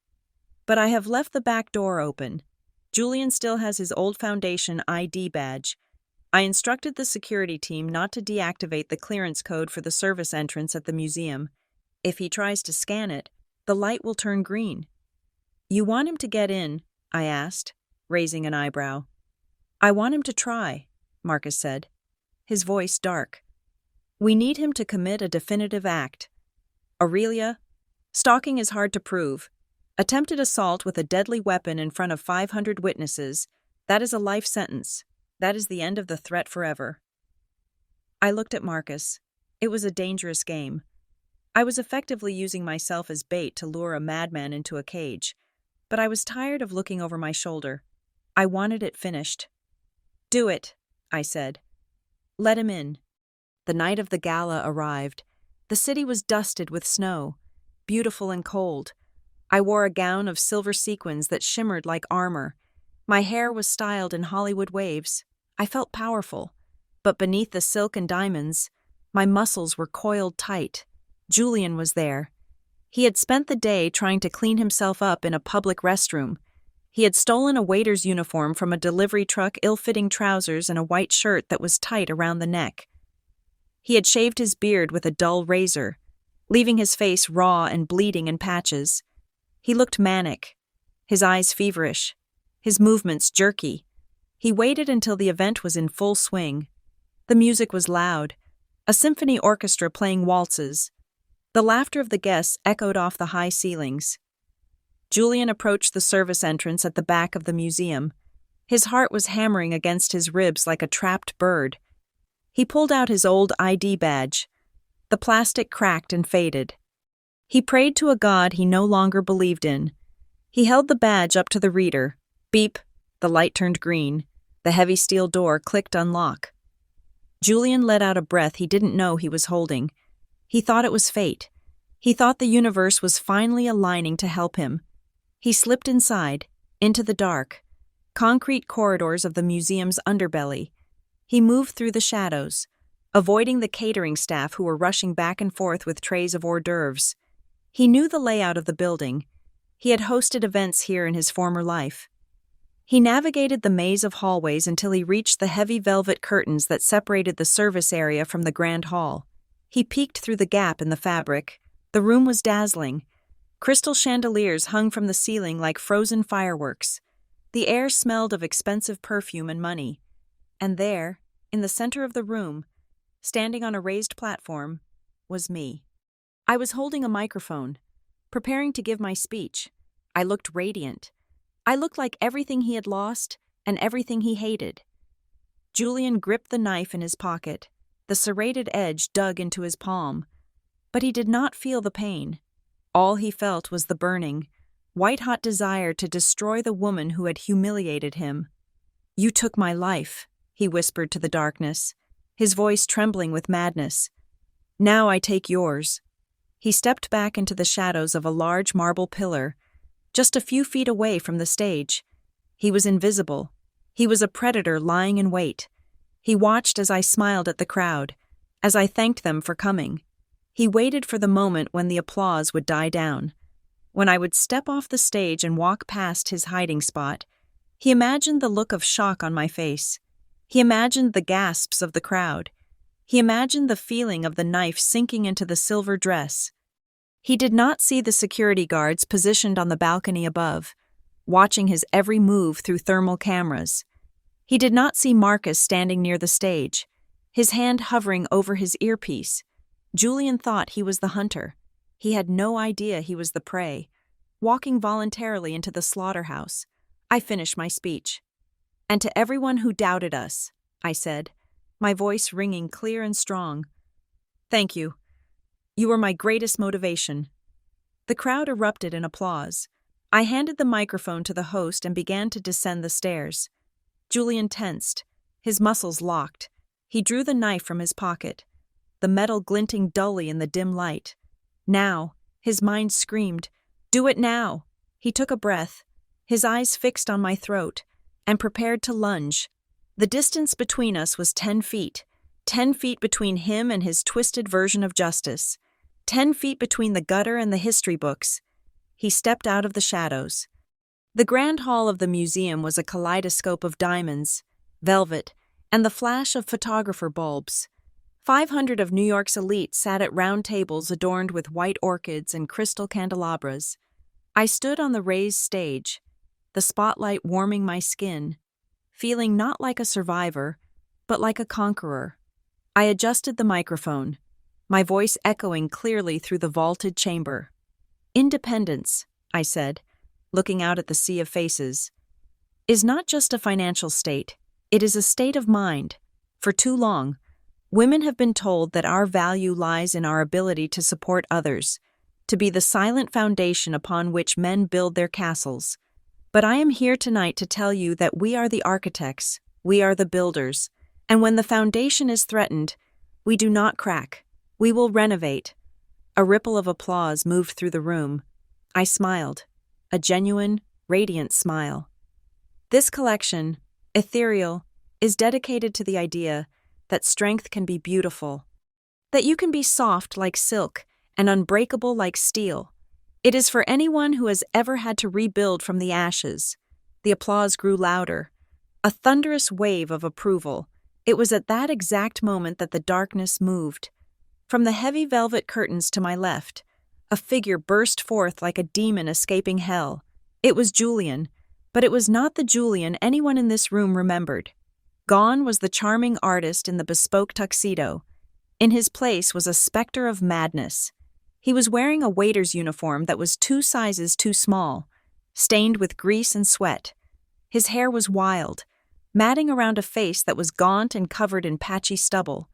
"But I have left the back door open. Julian still has his old Foundation ID badge. I instructed the security team not to deactivate the clearance code for the service entrance at the museum. If he tries to scan it, the light will turn green." "You want him to get in?" I asked, raising an eyebrow. "I want him to try," Marcus said, his voice dark. "We need him to commit a definitive act. Aurelia, stalking is hard to prove. Attempted assault with a deadly weapon in front of 500 witnesses, that is a life sentence. That is the end of the threat forever." I looked at Marcus. It was a dangerous game. I was effectively using myself as bait to lure a madman into a cage, but I was tired of looking over my shoulder. I wanted it finished. "Do it," I said. "Let him in." The night of the gala arrived. The city was dusted with snow, beautiful and cold. I wore a gown of silver sequins that shimmered like armor. My hair was styled in Hollywood waves. I felt powerful, but beneath the silk and diamonds, my muscles were coiled tight. Julian was there. He had spent the day trying to clean himself up in a public restroom. He had stolen a waiter's uniform from a delivery truck, ill-fitting trousers and a white shirt that was tight around the neck. He had shaved his beard with a dull razor, leaving his face raw and bleeding in patches. He looked manic, his eyes feverish, his movements jerky. He waited until the event was in full swing. The music was loud, a symphony orchestra playing waltzes. The laughter of the guests echoed off the high ceilings. Julian approached the service entrance at the back of the museum. His heart was hammering against his ribs like a trapped bird. He pulled out his old ID badge. The plastic cracked and faded. He prayed to a god he no longer believed in. He held the badge up to the reader. Beep, the light turned green. The heavy steel door clicked unlock. Julian let out a breath he didn't know he was holding. He thought it was fate. He thought the universe was finally aligning to help him. He slipped inside, into the dark, concrete corridors of the museum's underbelly. He moved through the shadows, avoiding the catering staff who were rushing back and forth with trays of hors d'oeuvres. He knew the layout of the building. He had hosted events here in his former life. He navigated the maze of hallways until he reached the heavy velvet curtains that separated the service area from the grand hall. He peeked through the gap in the fabric. The room was dazzling. Crystal chandeliers hung from the ceiling like frozen fireworks. The air smelled of expensive perfume and money. And there, in the center of the room, standing on a raised platform, was me. I was holding a microphone, preparing to give my speech. I looked radiant. I looked like everything he had lost and everything he hated. Julian gripped the knife in his pocket. The serrated edge dug into his palm. But he did not feel the pain. All he felt was the burning, white-hot desire to destroy the woman who had humiliated him. "You took my life," he whispered to the darkness, his voice trembling with madness. "Now I take yours." He stepped back into the shadows of a large marble pillar, just a few feet away from the stage. He was invisible. He was a predator lying in wait. He watched as I smiled at the crowd, as I thanked them for coming. He waited for the moment when the applause would die down, when I would step off the stage and walk past his hiding spot. He imagined the look of shock on my face. He imagined the gasps of the crowd. He imagined the feeling of the knife sinking into the silver dress. He did not see the security guards positioned on the balcony above, watching his every move through thermal cameras. He did not see Marcus standing near the stage, his hand hovering over his earpiece. Julian thought he was the hunter. He had no idea he was the prey, walking voluntarily into the slaughterhouse. I finished my speech. "And to everyone who doubted us," I said, my voice ringing clear and strong, "thank you. You were my greatest motivation." The crowd erupted in applause. I handed the microphone to the host and began to descend the stairs. Julian tensed, his muscles locked. He drew the knife from his pocket, the metal glinting dully in the dim light. Now, his mind screamed, "Do it now!" He took a breath, his eyes fixed on my throat, and prepared to lunge. The distance between us was 10 feet. 10 feet between him and his twisted version of justice. 10 feet between the gutter and the history books. He stepped out of the shadows. The grand hall of the museum was a kaleidoscope of diamonds, velvet, and the flash of photographer bulbs. 500 of New York's elite sat at round tables adorned with white orchids and crystal candelabras. I stood on the raised stage, the spotlight warming my skin, feeling not like a survivor, but like a conqueror. I adjusted the microphone, my voice echoing clearly through the vaulted chamber. "Independence," I said, looking out at the sea of faces, "is not just a financial state, it is a state of mind. For too long, women have been told that our value lies in our ability to support others, to be the silent foundation upon which men build their castles. But I am here tonight to tell you that we are the architects, we are the builders, and when the foundation is threatened, we do not crack, we will renovate." A ripple of applause moved through the room. I smiled, a genuine, radiant smile. This collection, ethereal, is dedicated to the idea that strength can be beautiful, that you can be soft like silk and unbreakable like steel. It is for anyone who has ever had to rebuild from the ashes. The applause grew louder, a thunderous wave of approval. It was at that exact moment that the darkness moved. From the heavy velvet curtains to my left, a figure burst forth like a demon escaping hell. It was Julian, but it was not the Julian anyone in this room remembered. Gone was the charming artist in the bespoke tuxedo. In his place was a specter of madness. He was wearing a waiter's uniform that was 2 sizes too small, stained with grease and sweat. His hair was wild, matting around a face that was gaunt and covered in patchy stubble.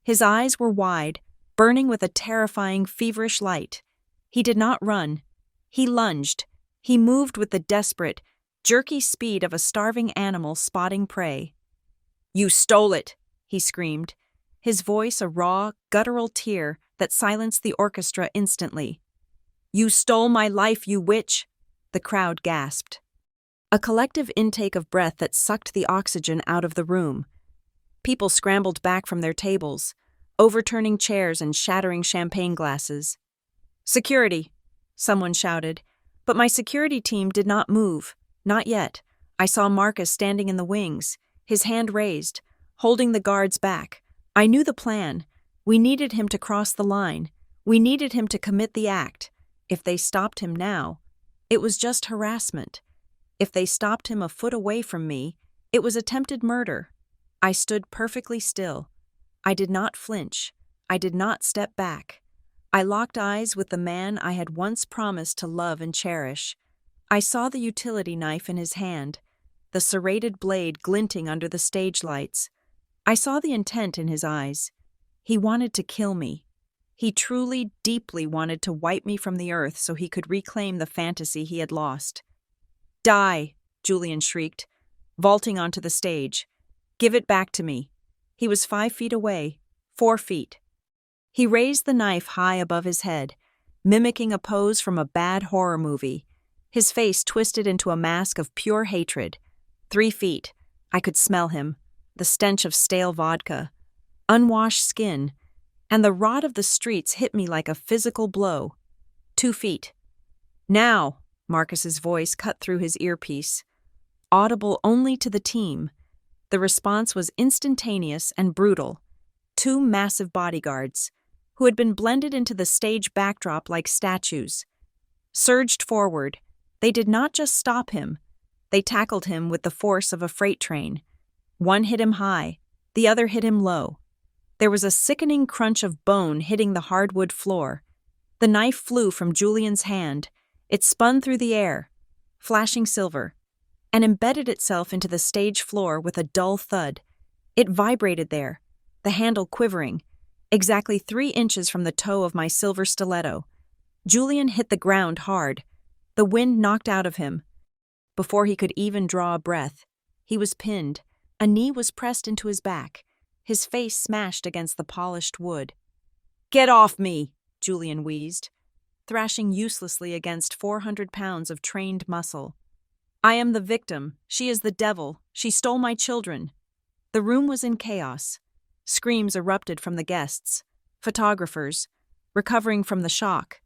His eyes were wide, burning with a terrifying, feverish light. He did not run. He lunged. He moved with the desperate, jerky speed of a starving animal spotting prey. "You stole it!" he screamed, his voice a raw, guttural tear that silenced the orchestra instantly. "You stole my life, you witch!" the crowd gasped. A collective intake of breath that sucked the oxygen out of the room. People scrambled back from their tables, overturning chairs and shattering champagne glasses. "Security!" someone shouted, but my security team did not move. Not yet. I saw Marcus standing in the wings, his hand raised, holding the guards back. I knew the plan. We needed him to cross the line. We needed him to commit the act. If they stopped him now, it was just harassment. If they stopped him a foot away from me, it was attempted murder. I stood perfectly still. I did not flinch. I did not step back. I locked eyes with the man I had once promised to love and cherish. I saw the utility knife in his hand, the serrated blade glinting under the stage lights. I saw the intent in his eyes. He wanted to kill me. He truly, deeply wanted to wipe me from the earth so he could reclaim the fantasy he had lost. "Die!" Julian shrieked, vaulting onto the stage. "Give it back to me." He was 5 feet away, 4 feet. He raised the knife high above his head, mimicking a pose from a bad horror movie. His face twisted into a mask of pure hatred. 3 feet. I could smell him, the stench of stale vodka, unwashed skin, and the rot of the streets hit me like a physical blow. 2 feet. "Now!" Marcus's voice cut through his earpiece, audible only to the team. The response was instantaneous and brutal. 2 massive bodyguards, who had been blended into the stage backdrop like statues, surged forward. They did not just stop him. They tackled him with the force of a freight train. One hit him high, the other hit him low. There was a sickening crunch of bone hitting the hardwood floor. The knife flew from Julian's hand. It spun through the air, flashing silver, and embedded itself into the stage floor with a dull thud. It vibrated there, the handle quivering, exactly 3 inches from the toe of my silver stiletto. Julian hit the ground hard. The wind knocked out of him. Before he could even draw a breath, he was pinned. A knee was pressed into his back, his face smashed against the polished wood. "Get off me!" Julian wheezed, thrashing uselessly against 400 pounds of trained muscle. "I am the victim. She is the devil. She stole my children." The room was in chaos. Screams erupted from the guests. Photographers, recovering from the shock,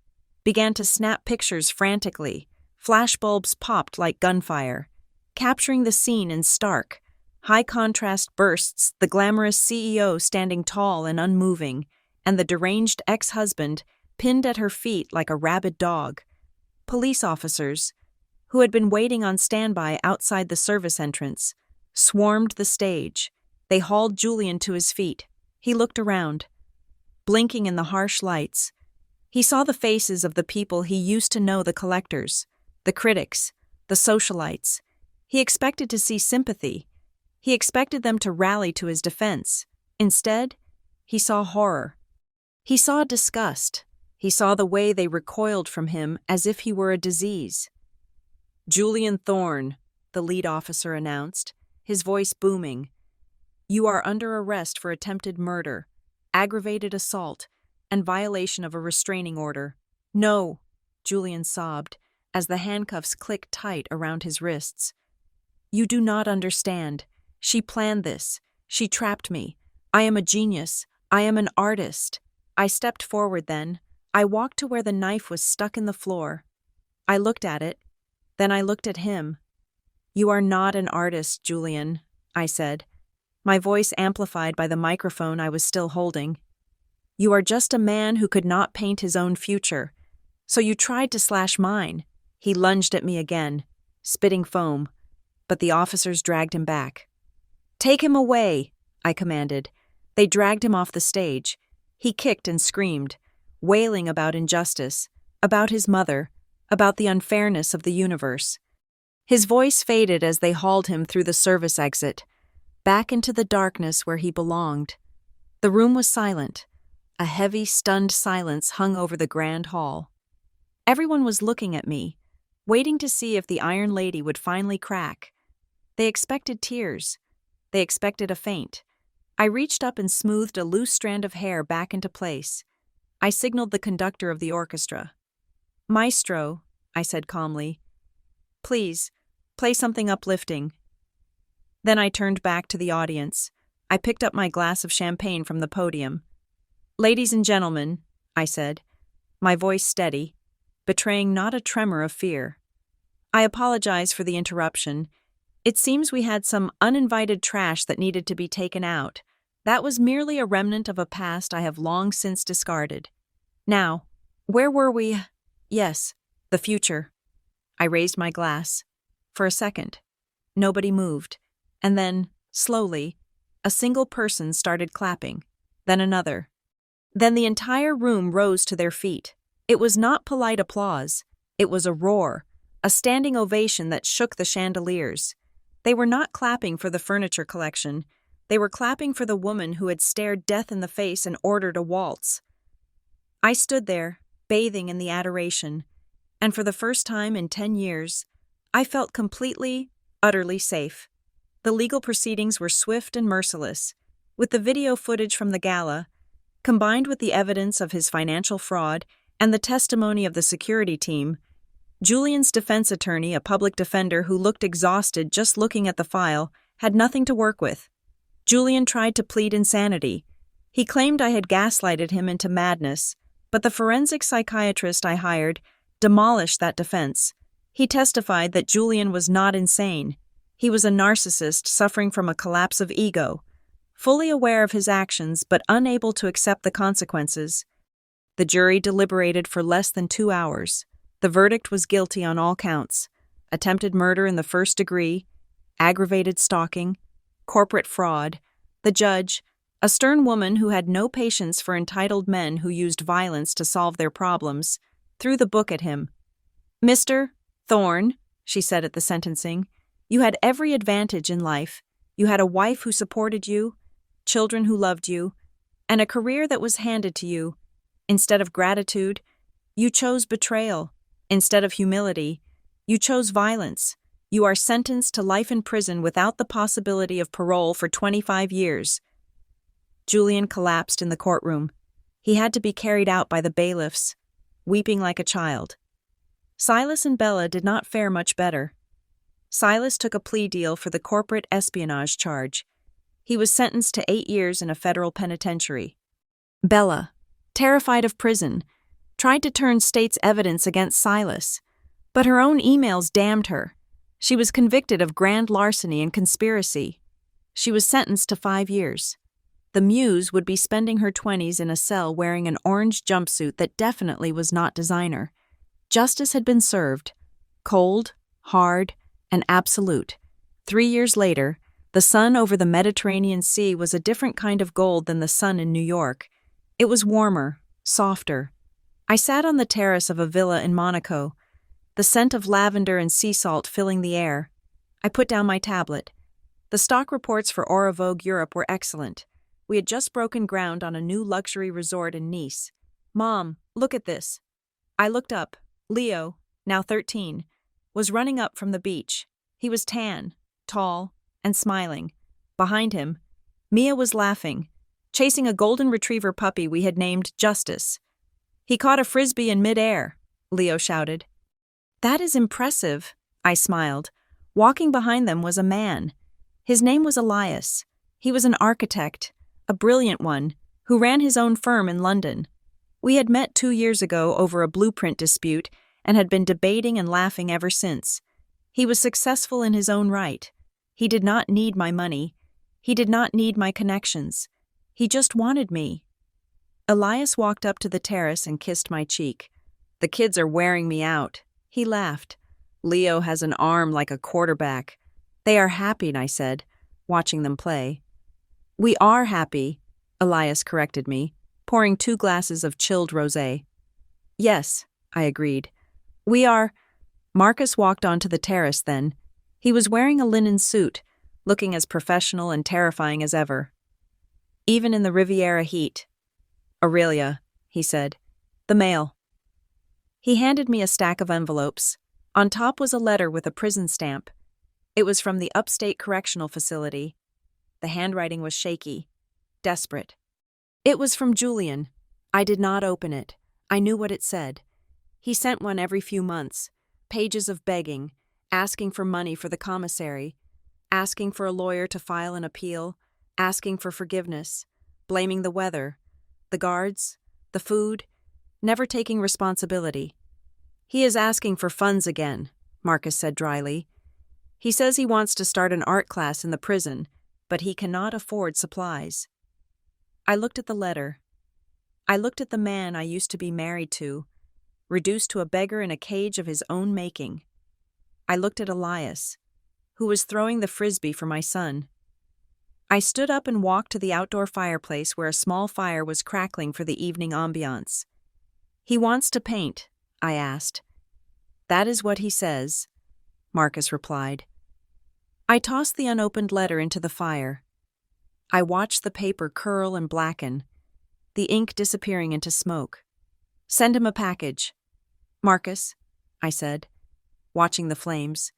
began to snap pictures frantically. Flashbulbs popped like gunfire, capturing the scene in stark, high-contrast bursts, the glamorous CEO standing tall and unmoving, and the deranged ex-husband pinned at her feet like a rabid dog. Police officers, who had been waiting on standby outside the service entrance, swarmed the stage. They hauled Julian to his feet. He looked around, blinking in the harsh lights. He saw the faces of the people he used to know, the collectors, the critics, the socialites. He expected to see sympathy. He expected them to rally to his defense. Instead, he saw horror. He saw disgust. He saw the way they recoiled from him as if he were a disease. "Julian Thorne," the lead officer announced, his voice booming. "You are under arrest for attempted murder, aggravated assault, and violation of a restraining order." "No," Julian sobbed, as the handcuffs clicked tight around his wrists. "You do not understand. She planned this. She trapped me. I am a genius. I am an artist." I stepped forward then. I walked to where the knife was stuck in the floor. I looked at it. Then I looked at him. "You are not an artist, Julian," I said. my voice amplified by the microphone I was still holding. "You are just a man who could not paint his own future. So you tried to slash mine." He lunged at me again, spitting foam, but the officers dragged him back. "Take him away," I commanded. They dragged him off the stage. He kicked and screamed, wailing about injustice, about his mother, about the unfairness of the universe. His voice faded as they hauled him through the service exit, back into the darkness where he belonged. The room was silent. A heavy, stunned silence hung over the grand hall. Everyone was looking at me, waiting to see if the Iron Lady would finally crack. They expected tears. They expected a faint. I reached up and smoothed a loose strand of hair back into place. I signaled the conductor of the orchestra. "Maestro," I said calmly, "please, play something uplifting." Then I turned back to the audience. I picked up my glass of champagne from the podium. "Ladies and gentlemen," I said, my voice steady, betraying not a tremor of fear. "I apologize for the interruption. It seems we had some uninvited trash that needed to be taken out. That was merely a remnant of a past I have long since discarded. Now, where were we? Yes, the future." I raised my glass. For a second, nobody moved, and then, slowly, a single person started clapping, then another. Then the entire room rose to their feet. It was not polite applause. It was a roar, a standing ovation that shook the chandeliers. They were not clapping for the furniture collection. They were clapping for the woman who had stared death in the face and ordered a waltz. I stood there, bathing in the adoration, and for the first time in 10 years, I felt completely, utterly safe. The legal proceedings were swift and merciless. With the video footage from the gala, combined with the evidence of his financial fraud and the testimony of the security team, Julian's defense attorney, a public defender who looked exhausted just looking at the file, had nothing to work with. Julian tried to plead insanity. He claimed I had gaslighted him into madness, but the forensic psychiatrist I hired demolished that defense. He testified that Julian was not insane. He was a narcissist suffering from a collapse of ego, fully aware of his actions but unable to accept the consequences. The jury deliberated for less than 2 hours. The verdict was guilty on all counts: attempted murder in the first degree, aggravated stalking, corporate fraud. The judge, a stern woman who had no patience for entitled men who used violence to solve their problems, threw the book at him. "Mr. Thorne," she said at the sentencing, "you had every advantage in life. You had a wife who supported you, children who loved you, and a career that was handed to you. Instead of gratitude, you chose betrayal. Instead of humility, you chose violence. You are sentenced to life in prison without the possibility of parole for 25 years. Julian collapsed in the courtroom. He had to be carried out by the bailiffs, weeping like a child. Silas and Bella did not fare much better. Silas took a plea deal for the corporate espionage charge. He was sentenced to 8 years in a federal penitentiary. Bella, terrified of prison, tried to turn state's evidence against Silas, but her own emails damned her. She was convicted of grand larceny and conspiracy. She was sentenced to 5 years. The Muse would be spending her 20s in a cell wearing an orange jumpsuit that definitely was not designer. Justice had been served. Cold, hard, and absolute. 3 years later, the sun over the Mediterranean Sea was a different kind of gold than the sun in New York. It was warmer, softer. I sat on the terrace of a villa in Monaco, the scent of lavender and sea salt filling the air. I put down my tablet. The stock reports for Aura Vogue Europe were excellent. We had just broken ground on a new luxury resort in Nice. "Mom, look at this." I looked up. Leo, now 13, was running up from the beach. He was tan, tall, and smiling. Behind him, Mia was laughing, chasing a golden retriever puppy we had named Justice. "He caught a frisbee in midair," Leo shouted. "That is impressive," I smiled. Walking behind them was a man. His name was Elias. He was an architect, a brilliant one, who ran his own firm in London. We had met 2 years ago over a blueprint dispute and had been debating and laughing ever since. He was successful in his own right. He did not need my money. He did not need my connections. He just wanted me. Elias walked up to the terrace and kissed my cheek. The kids are wearing me out. He laughed. Leo has an arm like a quarterback. They are happy, I said, watching them play. We are happy, Elias corrected me, pouring 2 glasses of chilled rosé. Yes, I agreed. We are. Marcus walked onto the terrace then. He was wearing a linen suit, looking as professional and terrifying as ever. Even in the Riviera heat. Aurelia, he said. The mail. He handed me a stack of envelopes. On top was a letter with a prison stamp. It was from the upstate correctional facility. The handwriting was shaky, desperate. It was from Julian. I did not open it. I knew what it said. He sent one every few months, pages of begging, asking for money for the commissary, asking for a lawyer to file an appeal, asking for forgiveness, blaming the weather, the guards, the food, never taking responsibility. He is asking for funds again, Marcus said dryly. He says he wants to start an art class in the prison, but he cannot afford supplies. I looked at the letter. I looked at the man I used to be married to, reduced to a beggar in a cage of his own making. I looked at Elias, who was throwing the frisbee for my son. I stood up and walked to the outdoor fireplace where a small fire was crackling for the evening ambiance. He wants to paint, I asked. That is what he says, Marcus replied. I tossed the unopened letter into the fire. I watched the paper curl and blacken, the ink disappearing into smoke. Send him a package. Marcus, I said, watching the flames.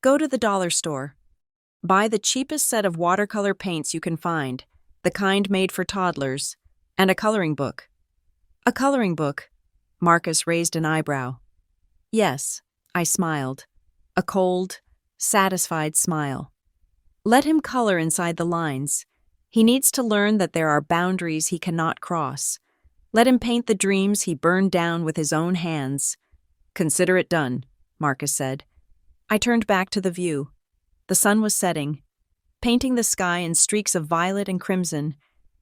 Go to the dollar store. Buy the cheapest set of watercolor paints you can find, the kind made for toddlers, and a coloring book. A coloring book. Marcus raised an eyebrow. Yes, I smiled. A cold, satisfied smile. Let him color inside the lines. He needs to learn that there are boundaries he cannot cross. Let him paint the dreams he burned down with his own hands. Consider it done, Marcus said. I turned back to the view. The sun was setting, painting the sky in streaks of violet and crimson.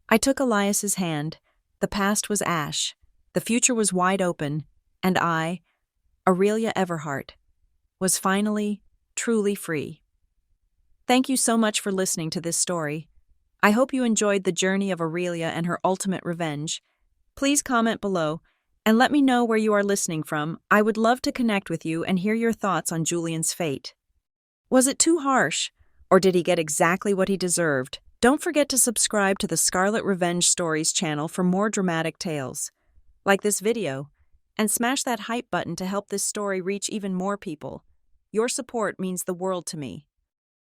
I took Elias's hand. The past was ash. The future was wide open. And I, Aurelia Everhart, was finally, truly free. Thank you so much for listening to this story. I hope you enjoyed the journey of Aurelia and her ultimate revenge. Please comment below and let me know where you are listening from. I would love to connect with you and hear your thoughts on Julian's fate. Was it too harsh, or did he get exactly what he deserved? Don't forget to subscribe to the Scarlet Revenge Stories channel for more dramatic tales. Like this video, and smash that hype button to help this story reach even more people. Your support means the world to me.